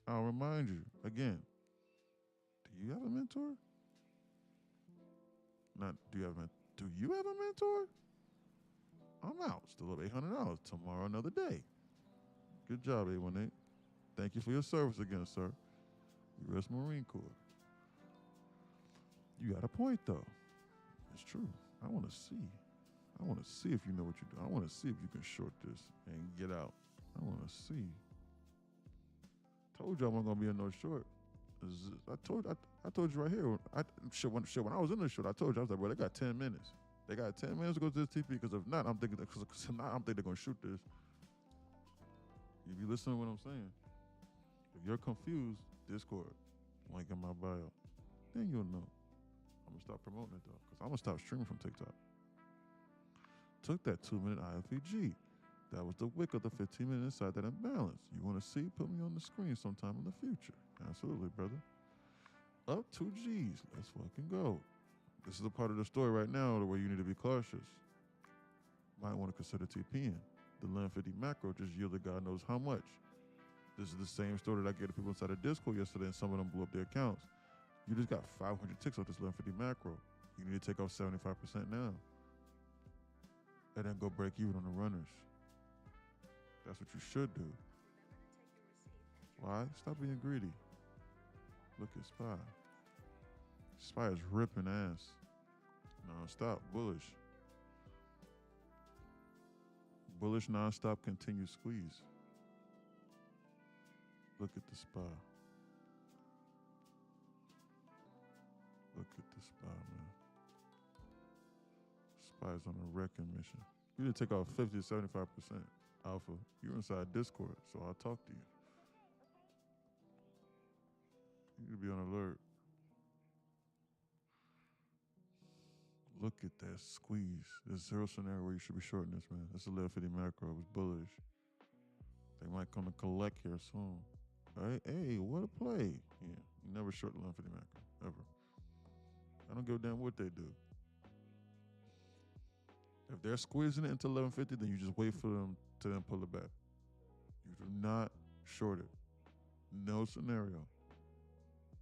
I'll remind you again. Do you have a mentor? Not do you have a do you have a mentor? I'm out. Still up $800. Tomorrow another day. Good job, 818. Thank you for your service again, sir. U.S. Marine Corps. You got a point, though. It's true. I want to see. I want to see if you know what you're doing. I want to see if you can short this and get out. I want to see. Told you I wasn't going to be in no short. I told you right here. When I was in the short, I told you, I was like, bro, they got 10 minutes. They got 10 minutes to go to this TP because if not, I'm thinking they're going to shoot this. If you listen to what I'm saying, if you're confused, Discord, link in my bio, then you'll know. I'm going to stop promoting it, though, because I'm going to stop streaming from TikTok. Took that 2-minute IFEG. That was the wick of the 15-minute inside that imbalance. You want to see? Put me on the screen sometime in the future. Absolutely, brother. Up 2 G's. Let's fucking go. This is a part of the story right now where you need to be cautious. Might want to consider TPing. The 1150 macro just yielded God knows how much. This is the same story that I gave to people inside of Discord yesterday, and some of them blew up their accounts. You just got 500 ticks off this 1150 macro. You need to take off 75% now. And then go break even on the runners. That's what you should do. Why? Stop being greedy. Look at SPY. SPY is ripping ass. Non-stop, bullish. Bullish, non-stop, continued squeeze. Look at the SPY. Look at the SPY, man. SPY is on a wrecking mission. You need to take off 50 to 75% alpha. You're inside Discord, so I'll talk to you. You need to be on alert. Look at that squeeze. There's zero scenario where you should be shorting this, man. This is 1150 macro. It was bullish. They might come to collect here soon. All right, hey, what a play. Yeah, you never short 1150 macro, ever. I don't give a damn what they do. If they're squeezing it into 1150, then you just wait for them to then pull it back. You do not short it. No scenario.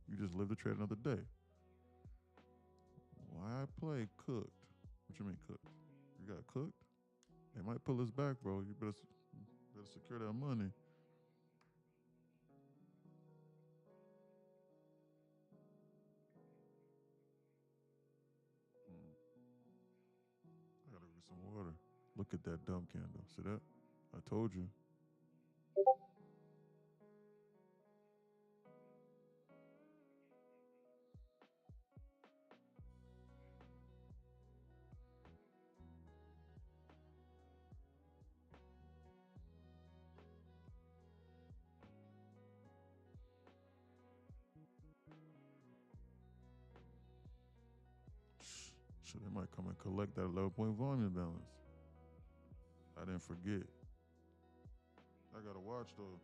You just live the trade another day. Why play cooked? What you mean cooked? You got cooked? They might pull us back, bro. You better secure that money. some water. Look at that dumb candle. See that? I told you. Shit, they might come and collect that 11-point volume balance. I didn't forget. I gotta watch though.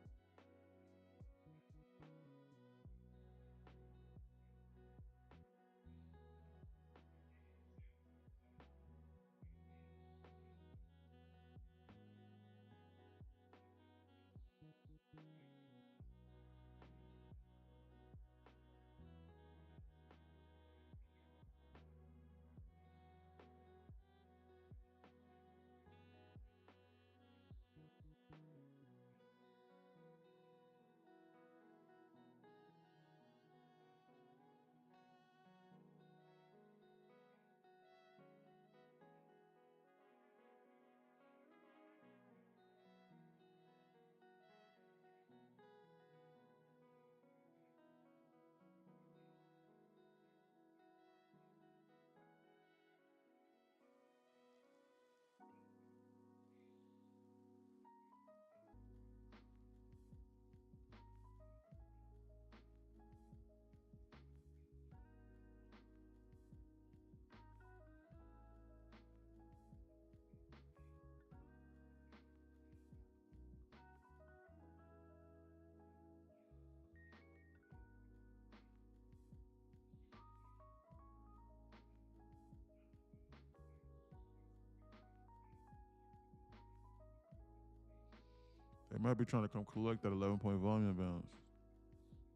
They might be trying to come collect that 11-point volume balance.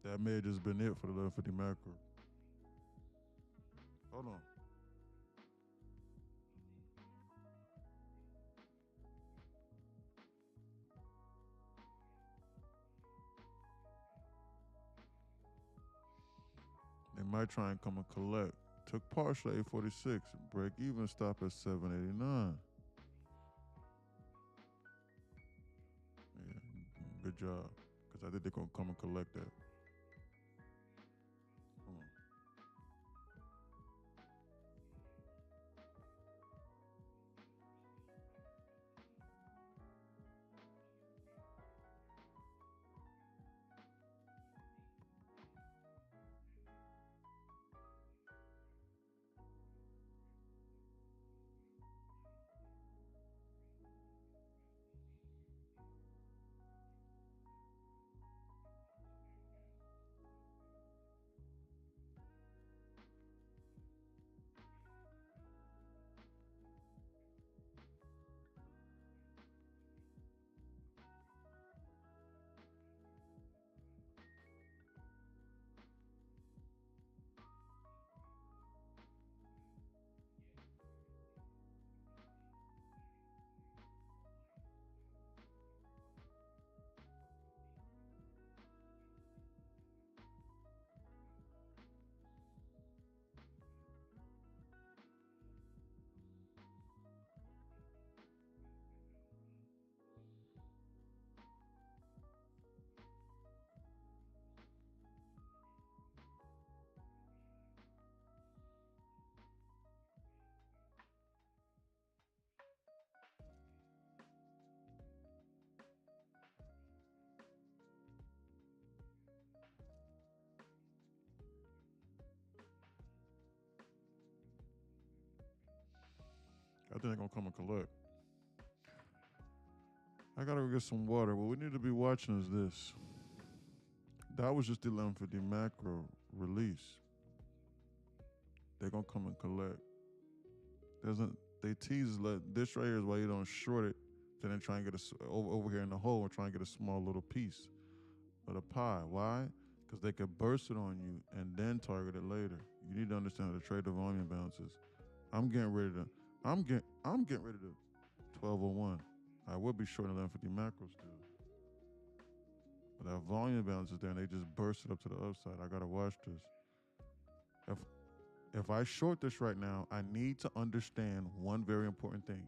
That may have just been it for the 1150 macro. Hold on. They might try and come and collect. Took partial 846. Break even stop at 789. Yeah, good job. Because I think they're going to come and collect that. Hold on. I think they're going to come and collect. I got to go get some water. What we need to be watching is this. That was just the 1150 macro release. They're going to come and collect. They tease this right here is why you don't short it. Then try and get over here in the hole and try and get a small little piece of the pie. Why? Because they could burst it on you and then target it later. You need to understand how to trade the volume balances. I'm getting ready to 1201. I would be short 1150 macros still. But that volume balance is there and they just burst it up to the upside. I gotta watch this. If I short this right now, I need to understand one very important thing.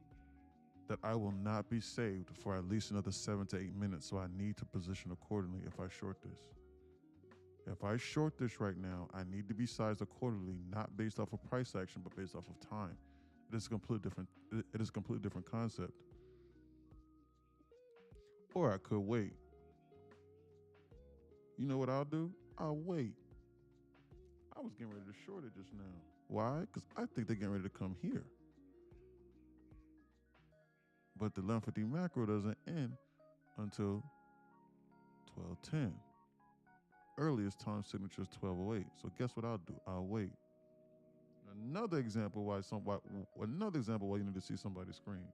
that I will not be saved for at least another 7 to 8 minutes, so I need to position accordingly if I short this. If I short this right now, I need to be sized accordingly, not based off of price action, but based off of time. It is a completely different. It is a completely different concept. Or I could wait. You know what I'll do? I'll wait. I was getting ready to short it just now. Why? Because I think they're getting ready to come here. But the 1150 macro doesn't end until 1210. Earliest time signature is 1208. So guess what I'll do? I'll wait. Another example why you need to see somebody's screen.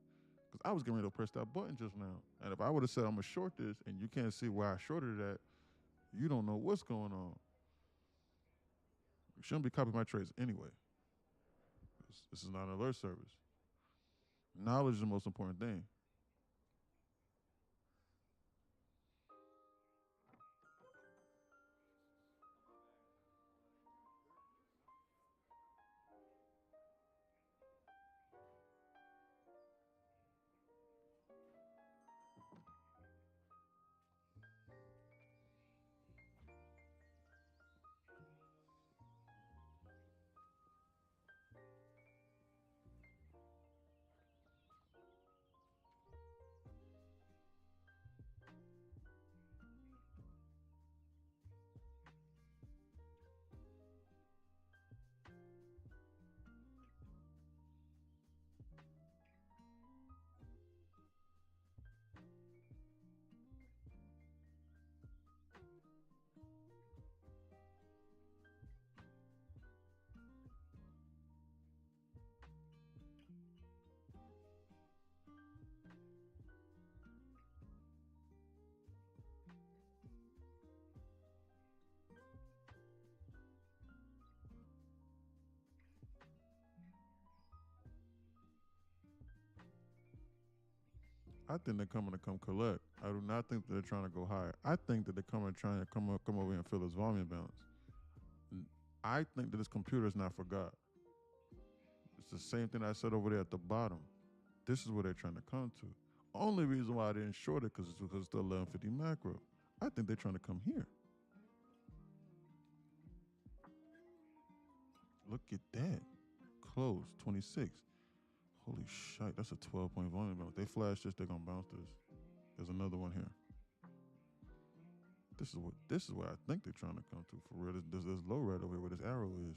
Because I was getting ready to press that button just now. And if I would have said I'm gonna short this and you can't see where I shorted it at, you don't know what's going on. You shouldn't be copying my trades anyway. This is not an alert service. Knowledge is the most important thing. I think they're coming to come collect. I do not think that they're trying to go higher. I think that they're trying to come over here and fill this volume balance. I think that this computer is not forgot. It's the same thing I said over there at the bottom. This is where they're trying to come to. Only reason why I didn't short it because it's the 1150 macro. I think they're trying to come here. Look at that. Close 26. Holy shit, that's a 12-point volume balance. They flash this, they're gonna bounce this. There's another one here. This is where I think they're trying to come to for real. There's low right over here where this arrow is.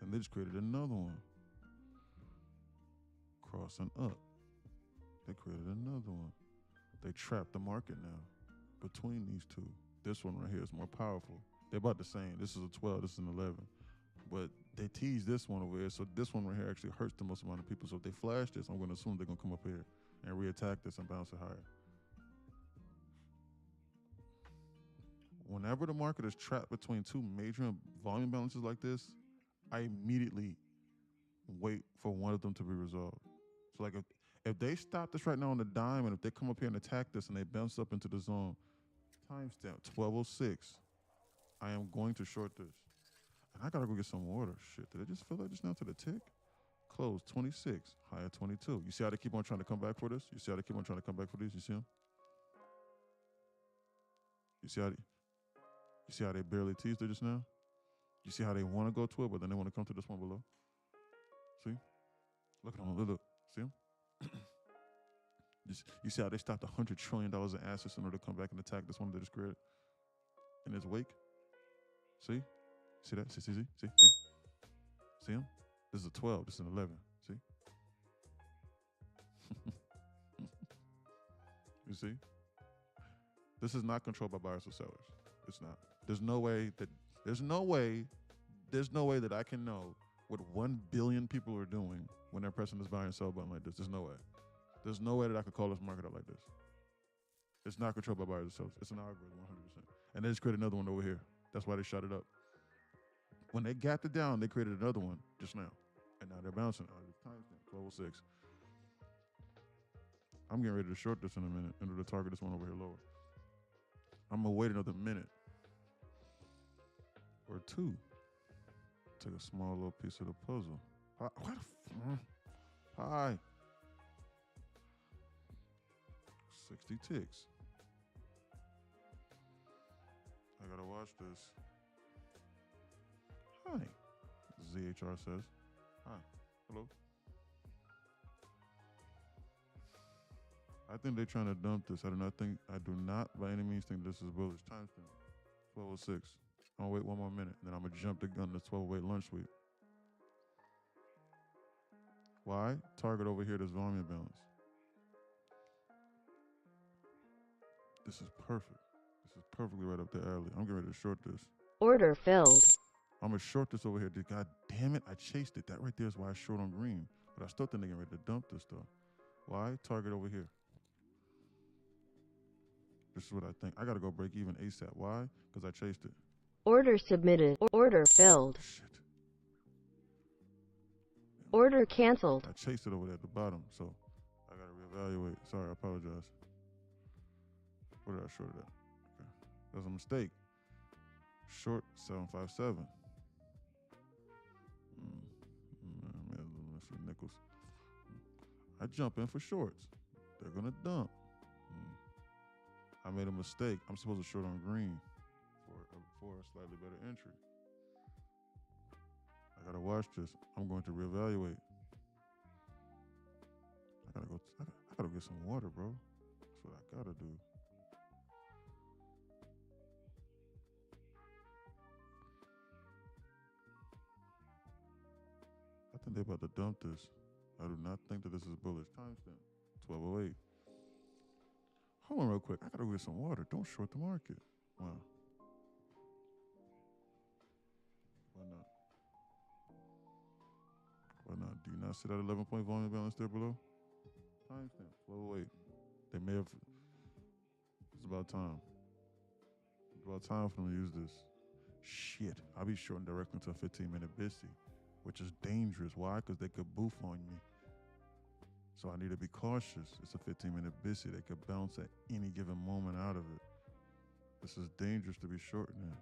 And they just created another one. Crossing up. They created another one. They trapped the market now between these two. This one right here is more powerful. They're about the same. This is a 12, this is an 11. But they tease this one over here, so this one right here actually hurts the most amount of people. So if they flash this, I'm gonna assume they're gonna come up here and reattack this and bounce it higher. Whenever the market is trapped between two major volume balances like this, I immediately wait for one of them to be resolved. So like if they stop this right now on the dime, and if they come up here and attack this and they bounce up into the zone, timestamp 1206, I am going to short this. And I gotta go get some water. Shit, did I just fill that just now to the tick? Close 26, high at 22. You see how they keep on trying to come back for this? You see how they keep on trying to come back for these? You see them? You see how they barely teased it just now? You see how they want to go to it, but then they want to come to this one below? See? Look at them. Look. See them? You see how they stopped $100 trillion in assets in order to come back and attack this one they just created in its wake? See? See that? See? See him? This is a 12. This is an 11. See? You see? This is not controlled by buyers or sellers. It's not. There's no way that I can know what 1 billion people are doing when they're pressing this buy and sell button like this. There's no way. There's no way that I could call this market out like this. It's not controlled by buyers or sellers. It's an algorithm, 100%. And they just created another one over here. That's why they shut it up. When they gapped it down, they created another one just now. And now they're bouncing. Timestamp 1206. I'm getting ready to short this in a minute in order to target this one over here lower. I'm going to wait another minute or two. Take a small little piece of the puzzle. Hi. 60 ticks. I gotta watch this. Hi, ZHR says. Hi, hello. I think they're trying to dump this. I do not by any means think this is bullish. Timestamp, 12:06. I'll wait one more minute, then I'm gonna jump the gun to 12:08 lunch sweep. Why? Target over here, this volume balance. This is perfect. This is perfectly right up the alley. I'm getting ready to short this. Order filled. I'm gonna short this over here. God damn it, I chased it. That right there is why I short on green. But I still think they're getting ready to dump this though. Why? Target over here. This is what I think. I gotta go break even ASAP. Why? Because I chased it. Order submitted. Order filled. Shit. Order canceled. I chased it over there at the bottom, so I gotta reevaluate. Sorry, I apologize. Where did I short it at? Okay. That was a mistake. Short 757. Let's see, nickels. I jump in for shorts. They're gonna dump. I made a mistake. I'm supposed to short on green for a slightly better entry. I gotta watch this. I'm going to reevaluate. I gotta get some water, bro. That's what I gotta do. I think they're about to dump this. I do not think that this is bullish. Timestamp, 12:08. Hold on real quick. I gotta go get some water. Don't short the market. Wow. Why not? Why not? Do you not see that 11-point volume balance there below? Timestamp, 12:08. They may have. It's about time. It's about time for them to use this. Shit. I'll be shorting directly into a 15-minute BISI, which is dangerous. Why? Because they could boof on me. So I need to be cautious. It's a 15-minute BISI. They could bounce at any given moment out of it. This is dangerous to be shorting in.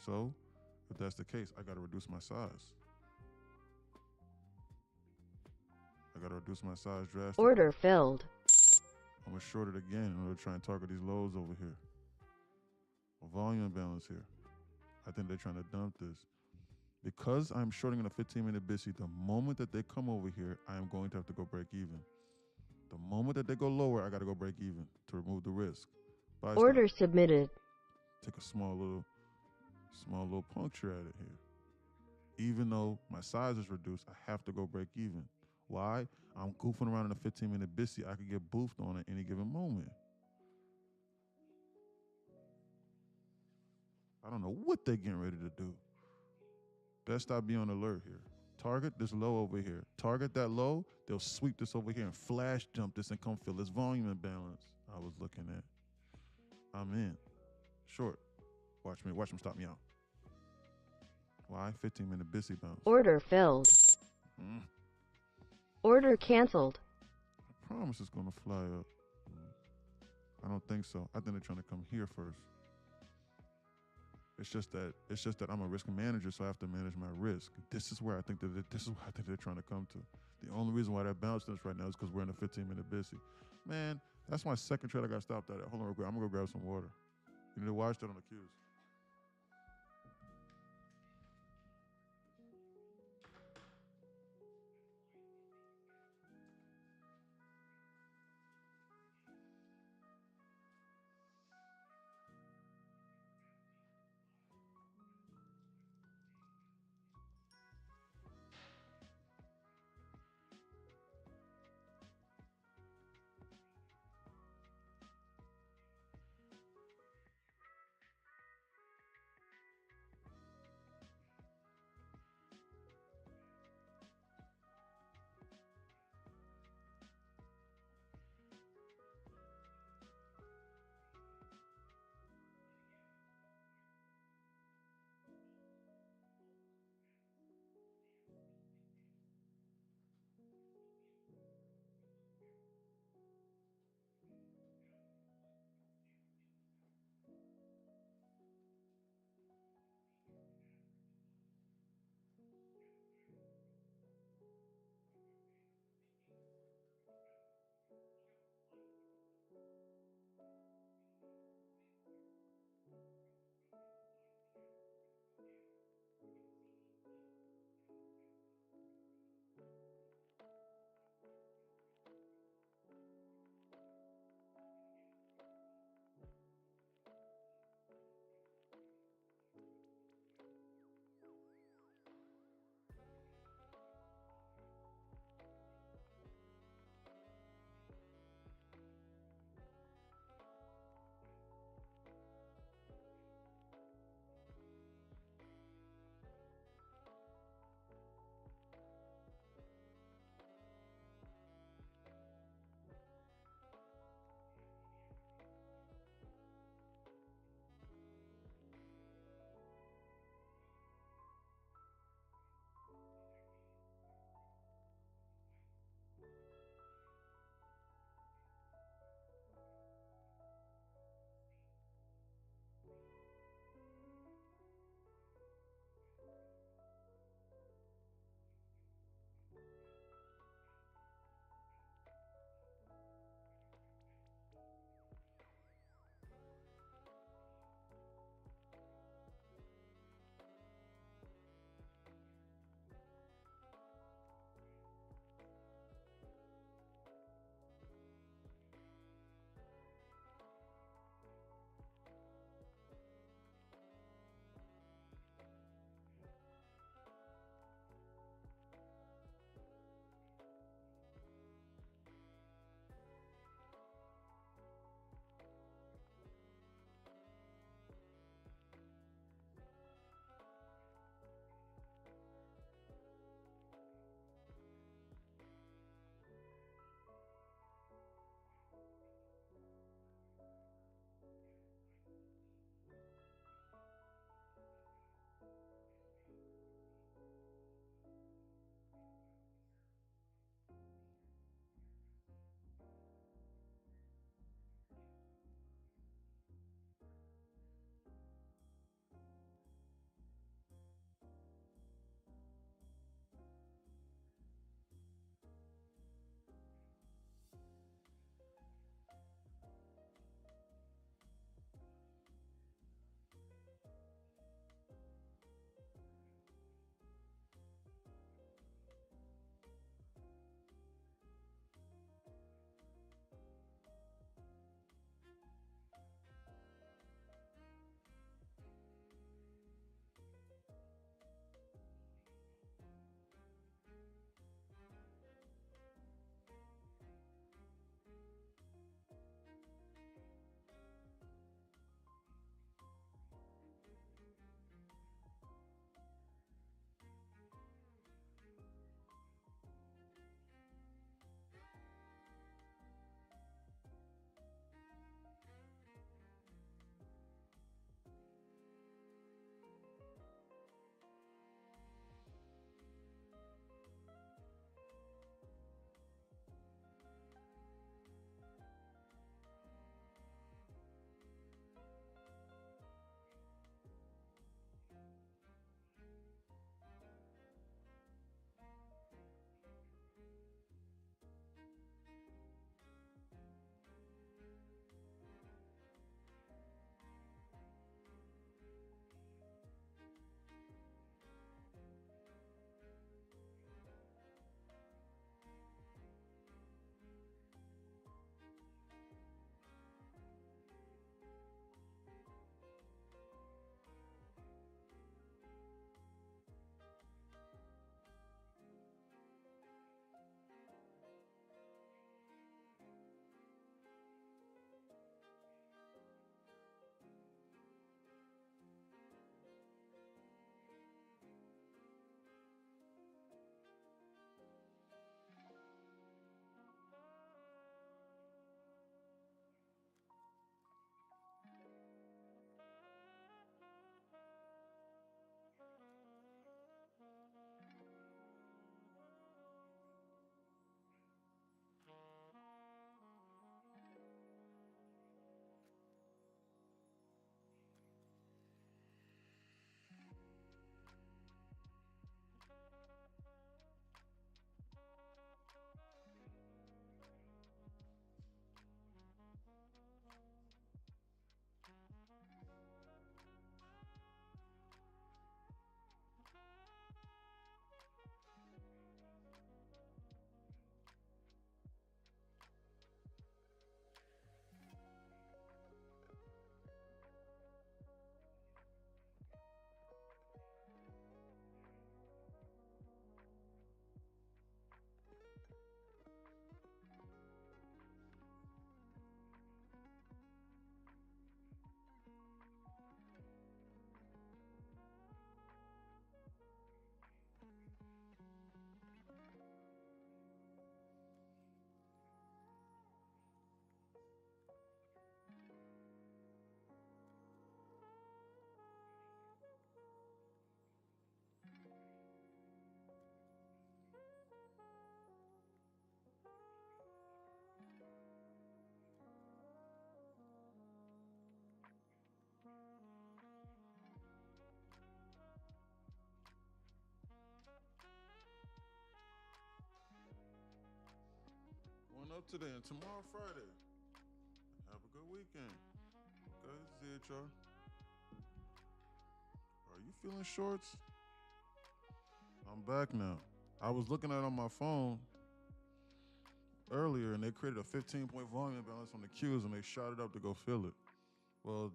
So, if that's the case, I got to reduce my size. I got to reduce my size drastically. Order filled. I'm going to short it again in order to try and target these lows over here. A volume imbalance here. I think they're trying to dump this. Because I'm shorting in a 15-minute BISI, the moment that they come over here, I am going to have to go break even. The moment that they go lower, I got to go break even to remove the risk. Buy Order stop. submitted. Take a small little puncture at it here. Even though my size is reduced, I have to go break even. Why? I'm goofing around in a 15-minute BISI. I could get boofed on at any given moment. I don't know what they're getting ready to do. Best I be on alert here. Target this low over here. Target that low, they'll sweep this over here and flash jump this and come fill this volume imbalance I was looking at. I'm in. Short. Watch them stop me out. Why? 15-minute BISI bounce. Order filled. Order canceled. I promise it's gonna fly up. I don't think so. I think they're trying to come here first. It's just that I'm a risk manager, so I have to manage my risk. This is where I think they're trying to come to. The only reason why they're bouncing us right now is because we're in a 15-minute BISI. Man, that's my second trade I got stopped at. Hold on real quick. I'm gonna go grab some water. You need to watch that on the cues. up today and tomorrow Friday. Have a good weekend. Okay, see it, y'all. Are you feeling shorts? I'm back now. I was looking at it on my phone earlier, and they created a 15-point volume imbalance on the Qs, and they shot it up to go fill it. Well,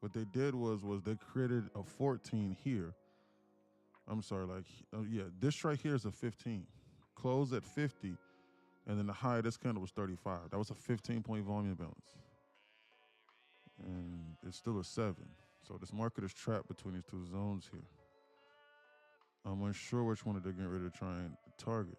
what they did was they created a 14 here. I'm sorry, this right here is a 15. Closed at 50, and then the high of this candle was 35. That was a 15-point volume imbalance. And it's still a 7. So this market is trapped between these two zones here. I'm unsure which one they're getting ready to try and target.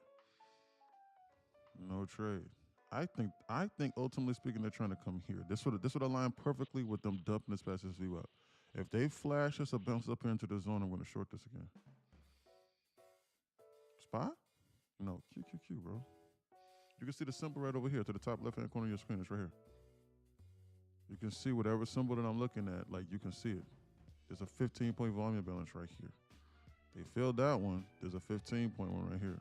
No trade. I think ultimately speaking, they're trying to come here. This would align perfectly with them dumping this past this view out. If they flash us or bounce up here into the zone, I'm going to short this again. Spot? No, QQQ, bro. You can see the symbol right over here to the top left-hand corner of your screen. It's right here. You can see whatever symbol that I'm looking at, like you can see it. There's a 15-point volume balance right here. They filled that one. There's a 15-point one right here.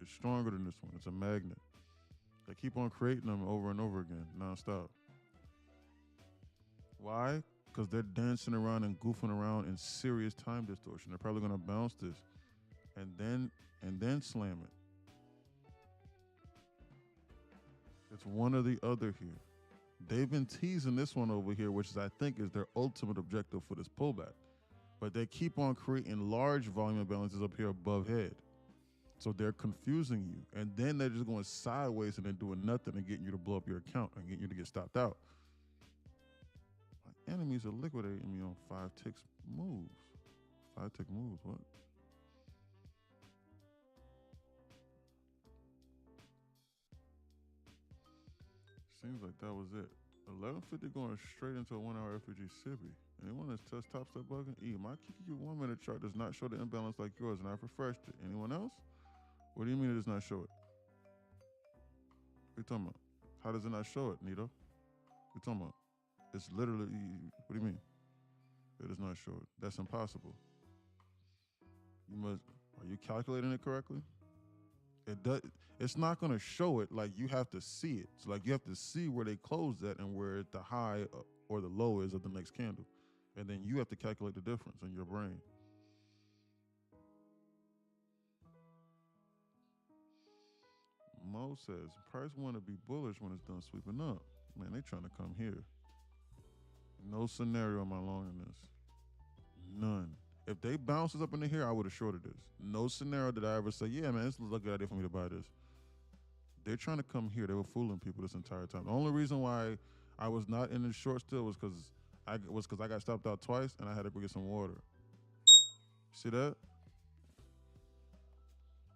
It's stronger than this one. It's a magnet. They keep on creating them over and over again, nonstop. Why? Because they're dancing around and goofing around in serious time distortion. They're probably going to bounce this and then slam it. It's one or the other here. They've been teasing this one over here, which I think is their ultimate objective for this pullback. But they keep on creating large volume imbalances up here above head. So they're confusing you. And then they're just going sideways and then doing nothing and getting you to blow up your account and getting you to get stopped out. My enemies are liquidating me on 5 ticks moves. 5 tick moves, what? Seems like that was it. 1150 going straight into a 1-hour FPG SIBI. Anyone that's touched top step bugging? My QQQ 1-minute chart does not show the imbalance like yours, and I've refreshed it. Anyone else? What do you mean it does not show it? What are you talking about? How does it not show it, Nito? What are you talking about? It's literally, what do you mean? It does not show it. That's impossible. Are you calculating it correctly? It's not going to show it. Like, you have to see it. So like, you have to see where they closed at and where the high or the low is of the next candle. And then you have to calculate the difference in your brain. Mo says, price want to be bullish when it's done sweeping up. Man, they trying to come here. No scenario am I long in this. None. If they bounces up into here, I would have shorted this. No scenario did I ever say, yeah, man, this is a good idea for me to buy this. They're trying to come here. They were fooling people this entire time. The only reason why I was not in the short still was because I got stopped out twice and I had to go get some water. See that?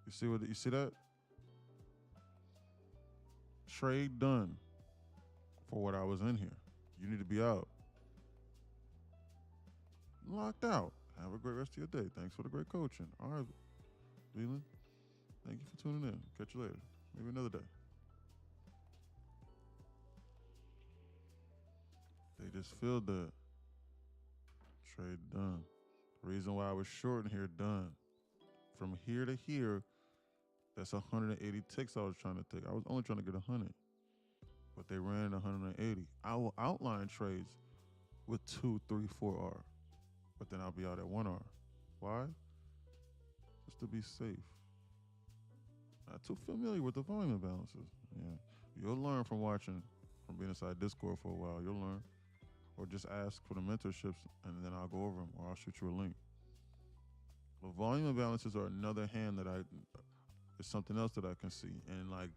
You see that? Trade done for what I was in here. You need to be out. Locked out. Have a great rest of your day. Thanks for the great coaching. All right, Leland. Thank you for tuning in. Catch you later. Maybe another day. They just filled that. Trade done. The reason why I was short in here, done. From here to here, that's 180 ticks I was trying to take. I was only trying to get 100. But they ran 180. I will outline trades with 2, 3, 4R. But then I'll be out at 1R. Why? Just to be safe. Not too familiar with the volume imbalances. Yeah. You'll learn from watching, from being inside Discord for a while. You'll learn. Or just ask for the mentorships and then I'll go over them or I'll shoot you a link. The volume imbalances are another hand that it's something else that I can see. And like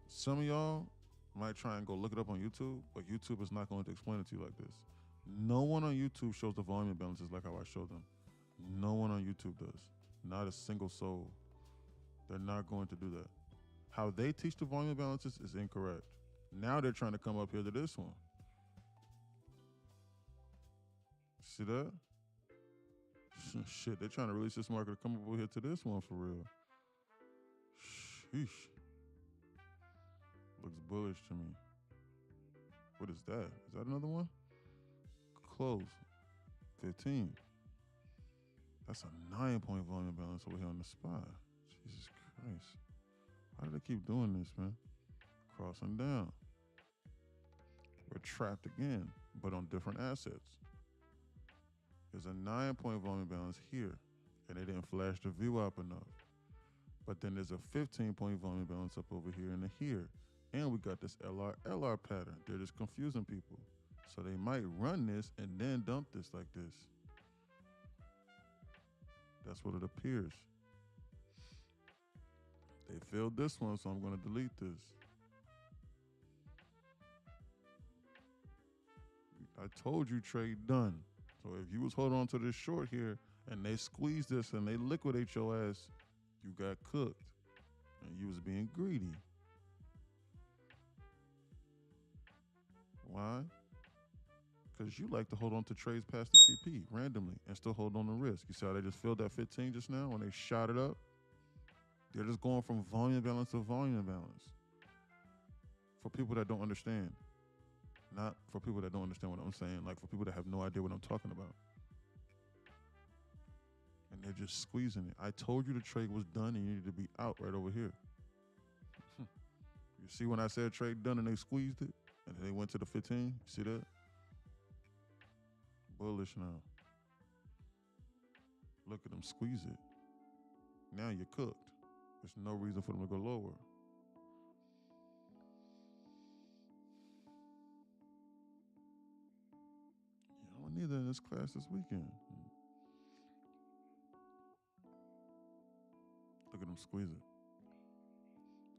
some of y'all might try and go look it up on YouTube, but YouTube is not going to explain it to you like this. No one on YouTube shows the volume imbalances like how I show them. No one on YouTube does. Not a single soul. They're not going to do that. How they teach the volume imbalances is incorrect. Now they're trying to come up here to this one. See that? Shit, they're trying to release this market to come up over here to this one for real. Sheesh. Looks bullish to me. What is that? Is that another one? Close. 15. That's a 9-point volume balance over here on the SPY. Jesus Christ. Why do they keep doing this, man? Crossing down. We're trapped again, but on different assets. There's a 9-point volume balance here, and they didn't flash the view up enough. But then there's a 15-point volume balance up over here and here. And we got this LR pattern. They're just confusing people. So they might run this and then dump this like this. That's what it appears. They failed this one, so I'm going to delete this. I told you trade done. So if you was holding on to this short here and they squeeze this and they liquidate your ass, you got cooked and you was being greedy. Why? Because you like to hold on to trades past the TP randomly and still hold on to risk. You see how they just filled that 15 just now when they shot it up? They're just going from volume balance to volume balance. For people that don't understand. Not for people that don't understand what I'm saying, like for people that have no idea what I'm talking about. And they're just squeezing it. I told you the trade was done and you needed to be out right over here. You see when I said trade done and they squeezed it and they went to the 15? You see that? Bullish now. Look at them squeeze it. Now you're cooked. There's no reason for them to go lower. Yeah, I don't need that in this class this weekend. Look at them squeeze it.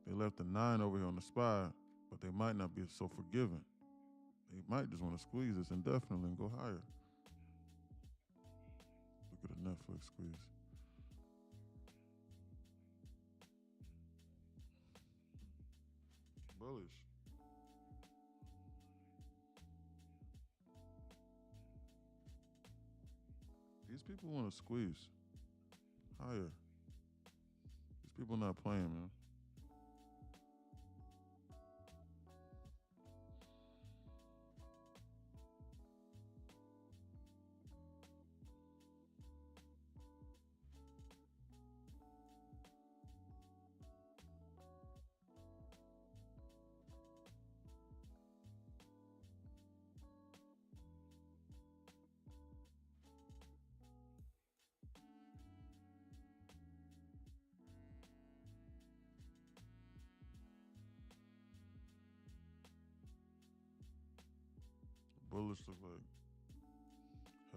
They left a 9 over here on the SPY, but they might not be so forgiving. They might just want to squeeze this indefinitely and go higher. Look at the Netflix squeeze. Bullish. These people want to squeeze higher. These people not playing, man. Bullish look like.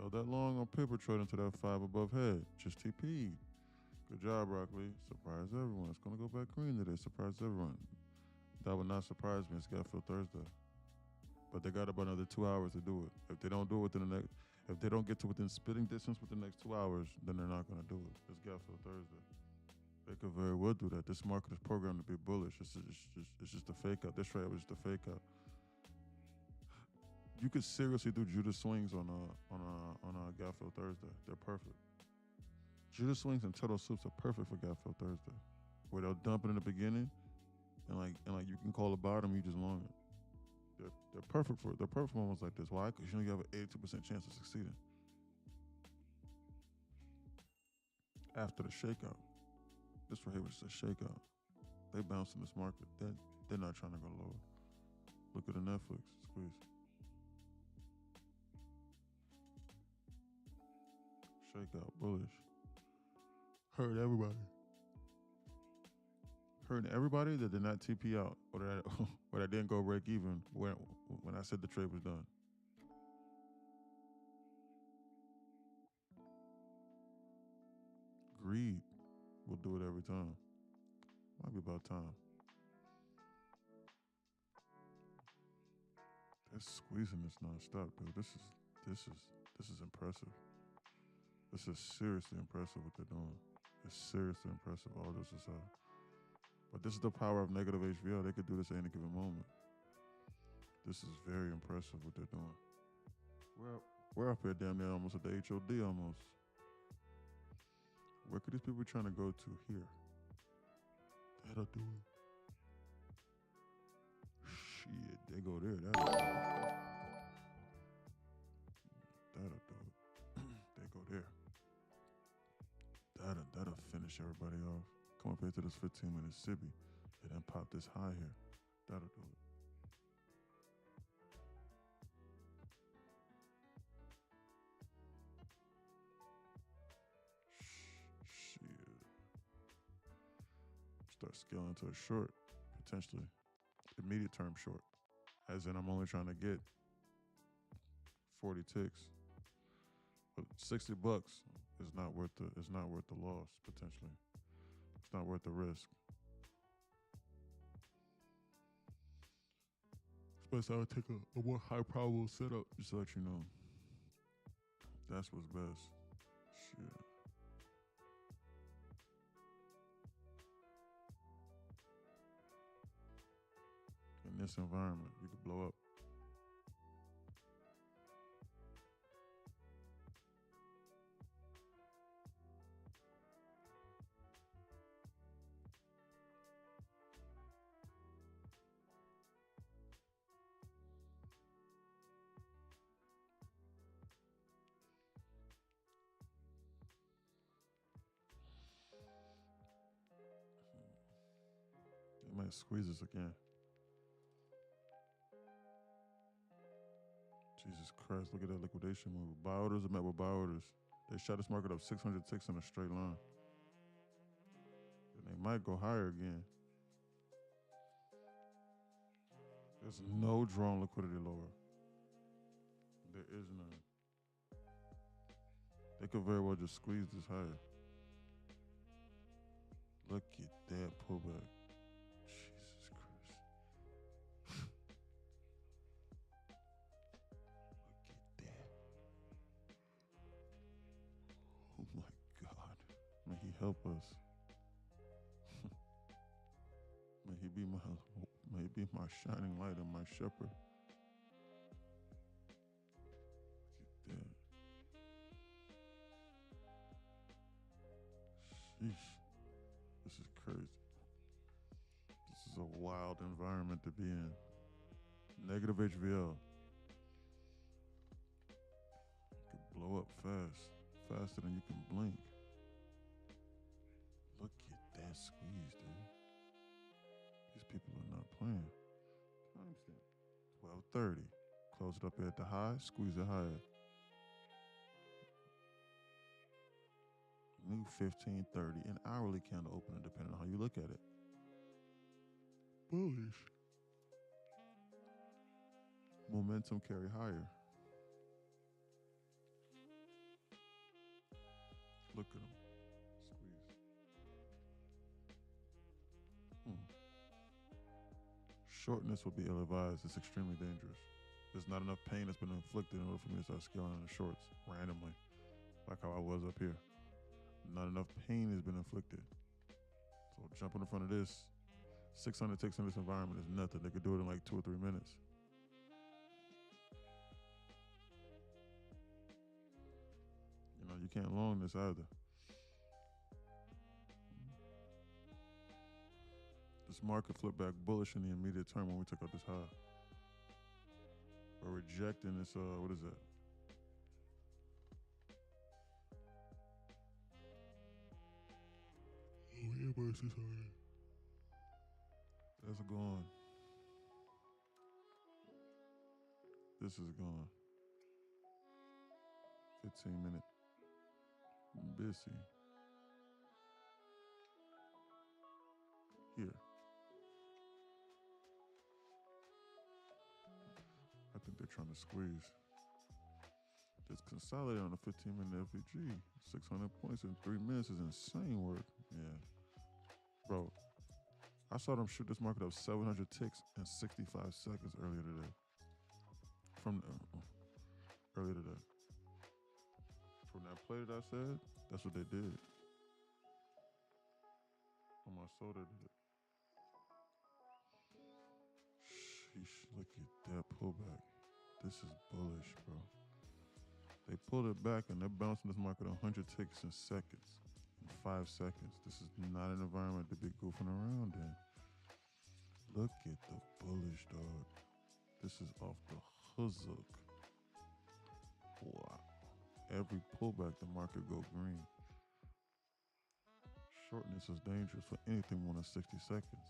Held that long on paper trade into that 5 above head. Just TP'd. Good job, Broccoli. Surprise everyone. It's going to go back green today. Surprise everyone. That would not surprise me. It's Gap Fill Thursday. But they got about another 2 hours to do it. If they don't do it within the next, if they don't get to within spitting distance within the next 2 hours, then they're not going to do it. It's Gap Fill Thursday. They could very well do that. This market is programmed to be bullish. It's just a fake out. This trade was just a fake out. You could seriously do Judas swings on a Gap Fill Thursday. They're perfect. Judas swings and turtle soups are perfect for Gap Fill Thursday, where they'll dump it in the beginning, and like you can call the bottom, you just long it. They're perfect for moments like this. Why? Because you only have an 82% chance of succeeding after the shakeout. This right here was just a shakeout. They bounced in this market. They're not trying to go lower. Look at the Netflix squeeze. Shakeout, bullish. Hurt everybody. Hurting everybody that did not TP out or that didn't go break even when I said the trade was done. Greed will do it every time. Might be about time. They're squeezing this nonstop, dude. This is impressive. This is seriously impressive what they're doing. It's seriously impressive. All this is but this is the power of negative HVL. They could do this at any given moment. This is very impressive what they're doing. We're up here damn near almost at the HOD almost. Where could these people be trying to go to here? That'll do it. Shit, they go there. That'll do it. They go there. That'll finish everybody off. Come up here to this 15-minute Sibby. and pop this high here. That'll do it. Shit. Start scaling to a short, potentially. Immediate term short. As in, I'm only trying to get 40 ticks. But $60 is not worth the loss, potentially. It's not worth the risk. Especially I would take a more high probable setup, just to let you know. That's what's best. Shit. In this environment, you could blow up. They might squeeze us again. Jesus Christ, look at that liquidation move. Buy orders are met with buy orders. They shot this market up 600 ticks in a straight line. And they might go higher again. There's no drawn liquidity lower. There is none. They could very well just squeeze this higher. Look at that pullback. Jesus Christ. Look at that. Oh my God. May he help us. May he be my shining light and my shepherd. Look at that. Sheesh. This is crazy. This is a wild environment to be in. Negative HVL. You can blow up fast. Faster than you can blink. Look at that squeeze, dude. These people are not playing. Timestamp. 12:30. Close it up at the high, squeeze it higher. New 15:30, an hourly candle opening, depending on how you look at it. Bullish. Momentum carry higher. Look at them. Squeeze. Shortness will be ill-advised. It's extremely dangerous. There's not enough pain that's been inflicted in order for me to start scaling in the shorts randomly, like how I was up here. Not enough pain has been inflicted. So jumping in front of this, 600 ticks in this environment is nothing. They could do it in like 2 or 3 minutes. You know, you can't long this either. This market flipped back bullish in the immediate term when we took out this high. We're rejecting this, what is that? Oh, yeah, versus already. That's gone. This is gone. 15-minute. Busy. Here. I think they're trying to squeeze. Just consolidate on a 15-minute FVG. 600 points in 3 minutes is insane work. Yeah. Bro, I saw them shoot this market up 700 ticks in 65 seconds earlier today. Earlier today. From that play that I said, that's what they did. On my soul, they did. Sheesh, look at that pullback. This is bullish, bro. They pulled it back and they're bouncing this market 100 ticks in seconds. In 5 seconds. This is not an environment to be goofing around in. Look at the bullish, dog. This is off the hook. Wow. Every pullback, the market go green. Shortness is dangerous for anything more than 60 seconds.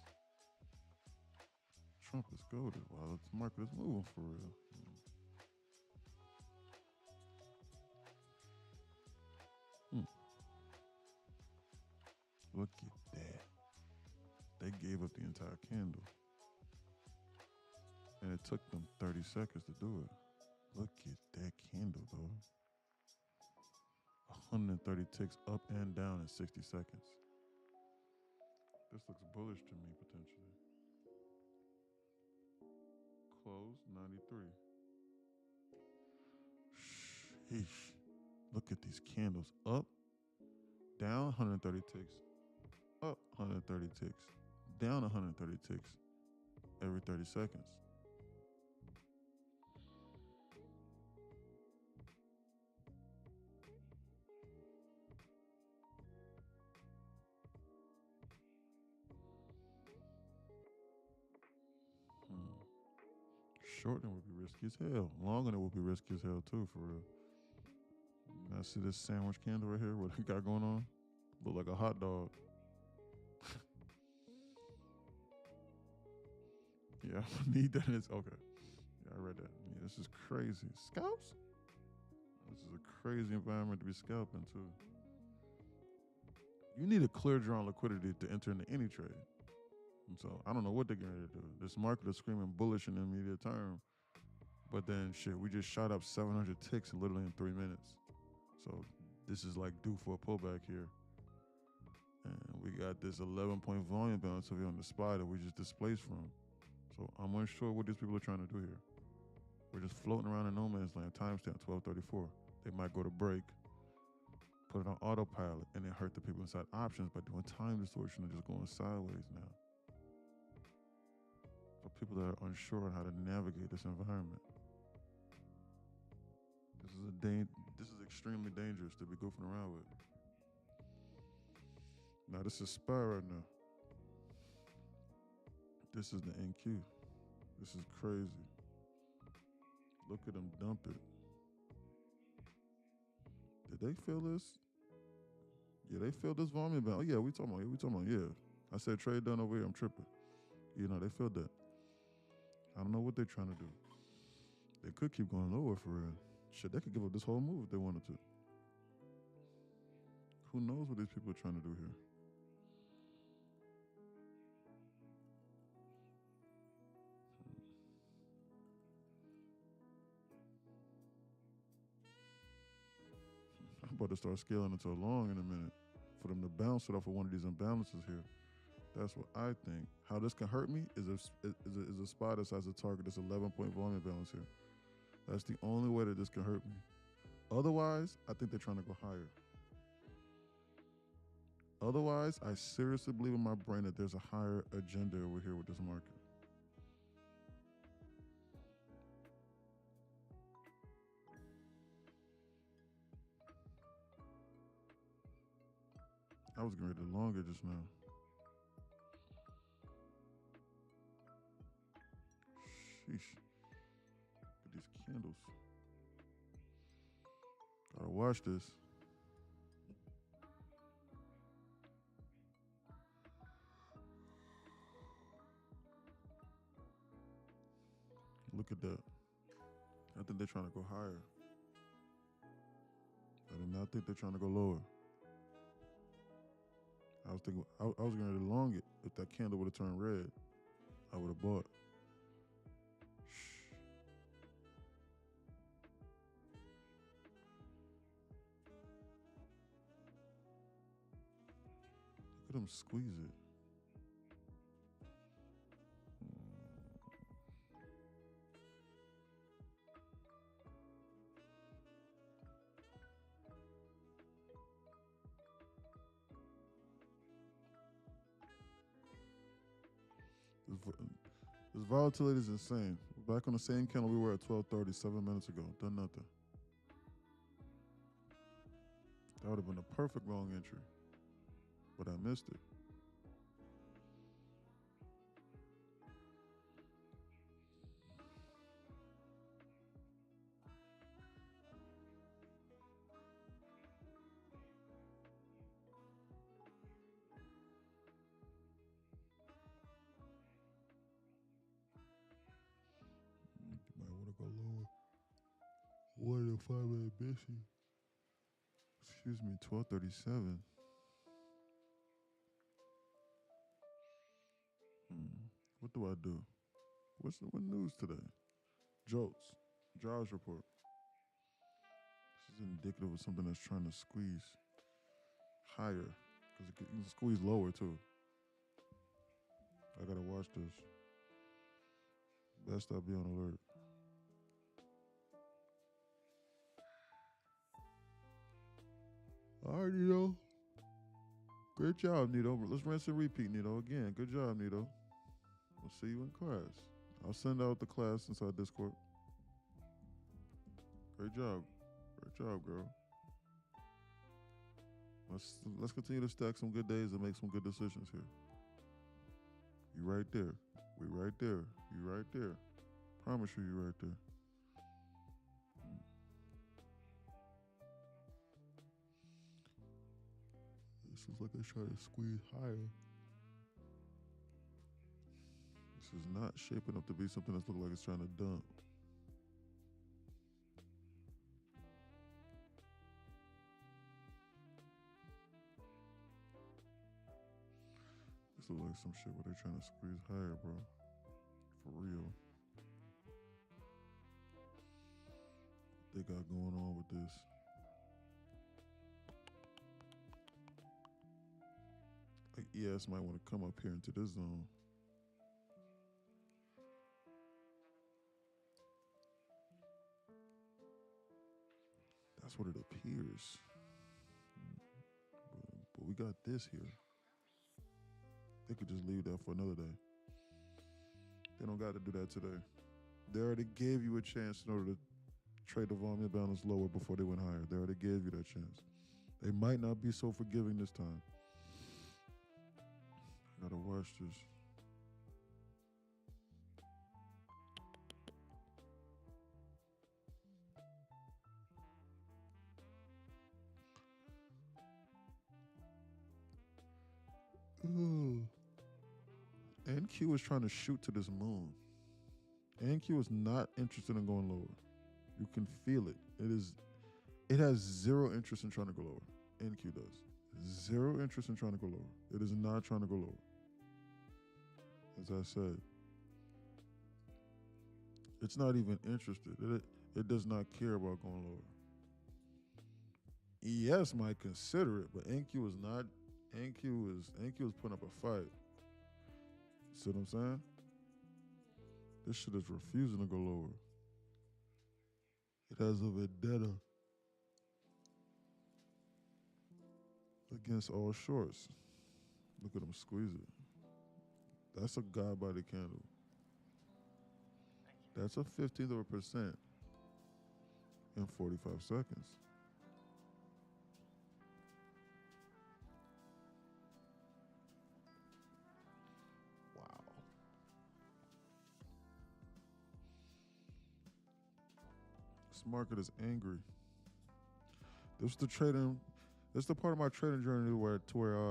Trump is goaded while the market is moving for real. Look at that. They gave up the entire candle. And it took them 30 seconds to do it. Look at that candle, though. 130 ticks up and down in 60 seconds. This looks bullish to me, potentially. Close 93. Sheesh. Look at these candles. Up, down 130 ticks. Up 130 ticks. Down 130 ticks every 30 seconds. Shorting would be risky as hell. Longing it would be risky as hell too, for real. Now see this sandwich candle right here, what it got going on? Look like a hot dog. Yeah, I need that. It's okay. Yeah, I read that. Yeah, this is crazy. Scalps? This is a crazy environment to be scalping too. You need a clear drawn liquidity to enter into any trade. And so I don't know what they're going to do. This market is screaming bullish in the immediate term. But then shit, we just shot up 700 ticks literally in 3 minutes. So this is like due for a pullback here. And we got this 11-point volume balance over here on the SPY that we just displaced from. So I'm unsure what these people are trying to do here. We're just floating around in no man's land. Timestamp 12:34. They might go to break, put it on autopilot, and then hurt the people inside options by doing time distortion and just going sideways now. For people that are unsure on how to navigate this environment. This is extremely dangerous to be goofing around with. Now this is SPY right now. This is the NQ. This is crazy. Look at them dump it. Did they feel this? Yeah, they feel this volume bound. Oh yeah, we talking about. Yeah. I said trade done over here, I'm tripping. You know, they feel that. I don't know what they're trying to do. They could keep going lower for real. Shit, they could give up this whole move if they wanted to. Who knows what these people are trying to do here? I'm about to start scaling into a long in a minute for them to bounce it off of one of these imbalances here. That's what I think. How this can hurt me is a spot that has a target that's 11-point volume balance here. That's the only way that this can hurt me. Otherwise, I think they're trying to go higher. Otherwise, I seriously believe in my brain that there's a higher agenda over here with this market. I was getting ready to long it just now. Sheesh. Look at these candles. Gotta watch this. Look at that. I think they're trying to go higher. I do not think they're trying to go lower. I was thinking I was going to long it. If that candle would have turned red, I would have bought. Shh. Look at them squeeze it. This volatility is insane. Back on the same candle we were at 12:30 7 minutes ago. Done nothing. That would have been a perfect long entry, but I missed it. go lower. 1 to 5 minute busy. Excuse me, 12:37. What do I do? What news today? Jobs report. This is indicative of something that's trying to squeeze higher, because it can squeeze lower too. I gotta watch this. Best I be on alert. All right, Nito. Great job, Nito. Let's rinse and repeat, Nito. Again, good job, Nito. We'll see you in class. I'll send out the class inside Discord. Great job. Great job, girl. Let's continue to stack some good days and make some good decisions here. You right there. We right there. You right there. Promise you right there. This is like it's trying to squeeze higher. This is not shaping up to be something that's looking like it's trying to dump. This looks like some shit where they're trying to squeeze higher, bro. For real. What they got going on with this? Like ES might want to come up here into this zone. That's what it appears. But we got this here. They could just leave that for another day. They don't got to do that today. They already gave you a chance in order to trade the volume balance lower before they went higher. They already gave you that chance. They might not be so forgiving this time. I gotta watch this. Ooh. NQ is trying to shoot to this moon. NQ is not interested in going lower. You can feel it. It has zero interest in trying to go lower. NQ does. Zero interest in trying to go lower. It is not trying to go lower. As I said, it's not even interested. It does not care about going lower. ES might consider it, but NQ is not. NQ is putting up a fight. See what I'm saying? This shit is refusing to go lower. It has a vendetta against all shorts. Look at him squeeze it. That's a god body candle. That's a 15th of a percent in 45 seconds. Wow. This market is angry. This is the trading. This is the part of my trading journey where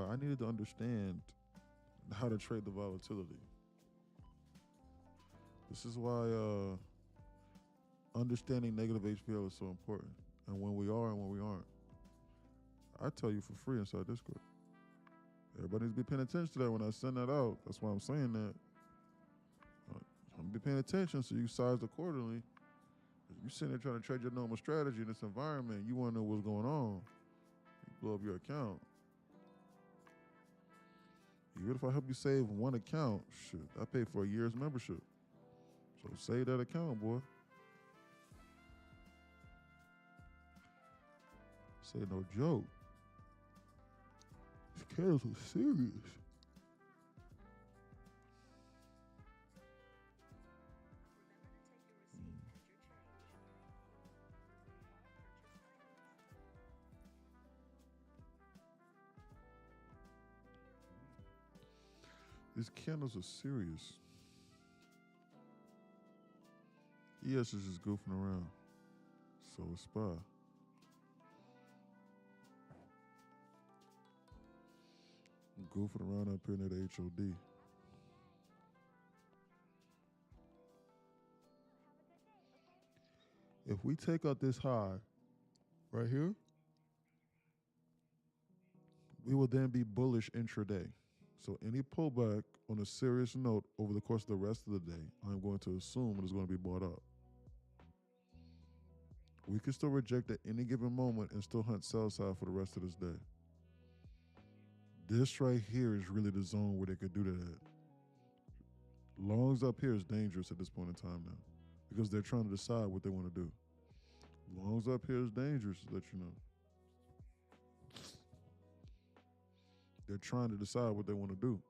I needed to understand how to trade the volatility. This is why understanding negative HPL is so important, and when we are and when we aren't. I tell you for free inside Discord. Everybody needs to be paying attention to that when I send that out. That's why I'm saying that. I'm gonna be paying attention so you size accordingly. If you sitting there trying to trade your normal strategy in this environment, you want to know what's going on. You blow up your account. Even if I help you save one account, shit, I paid for a year's membership. So save that account, boy. Say no joke. These candles are serious. These candles are serious. ES is just goofing around. So is SPY. Goofing around up here in that HOD. If we take out this high right here, we will then be bullish intraday. So any pullback on a serious note over the course of the rest of the day, I'm going to assume it is going to be bought up. We can still reject at any given moment and still hunt sell side for the rest of this day. This right here is really the zone where they could do that at. Longs up here is dangerous at this point in time now because they're trying to decide what they want to do. Longs up here is dangerous, to let you know. They're trying to decide what they want to do.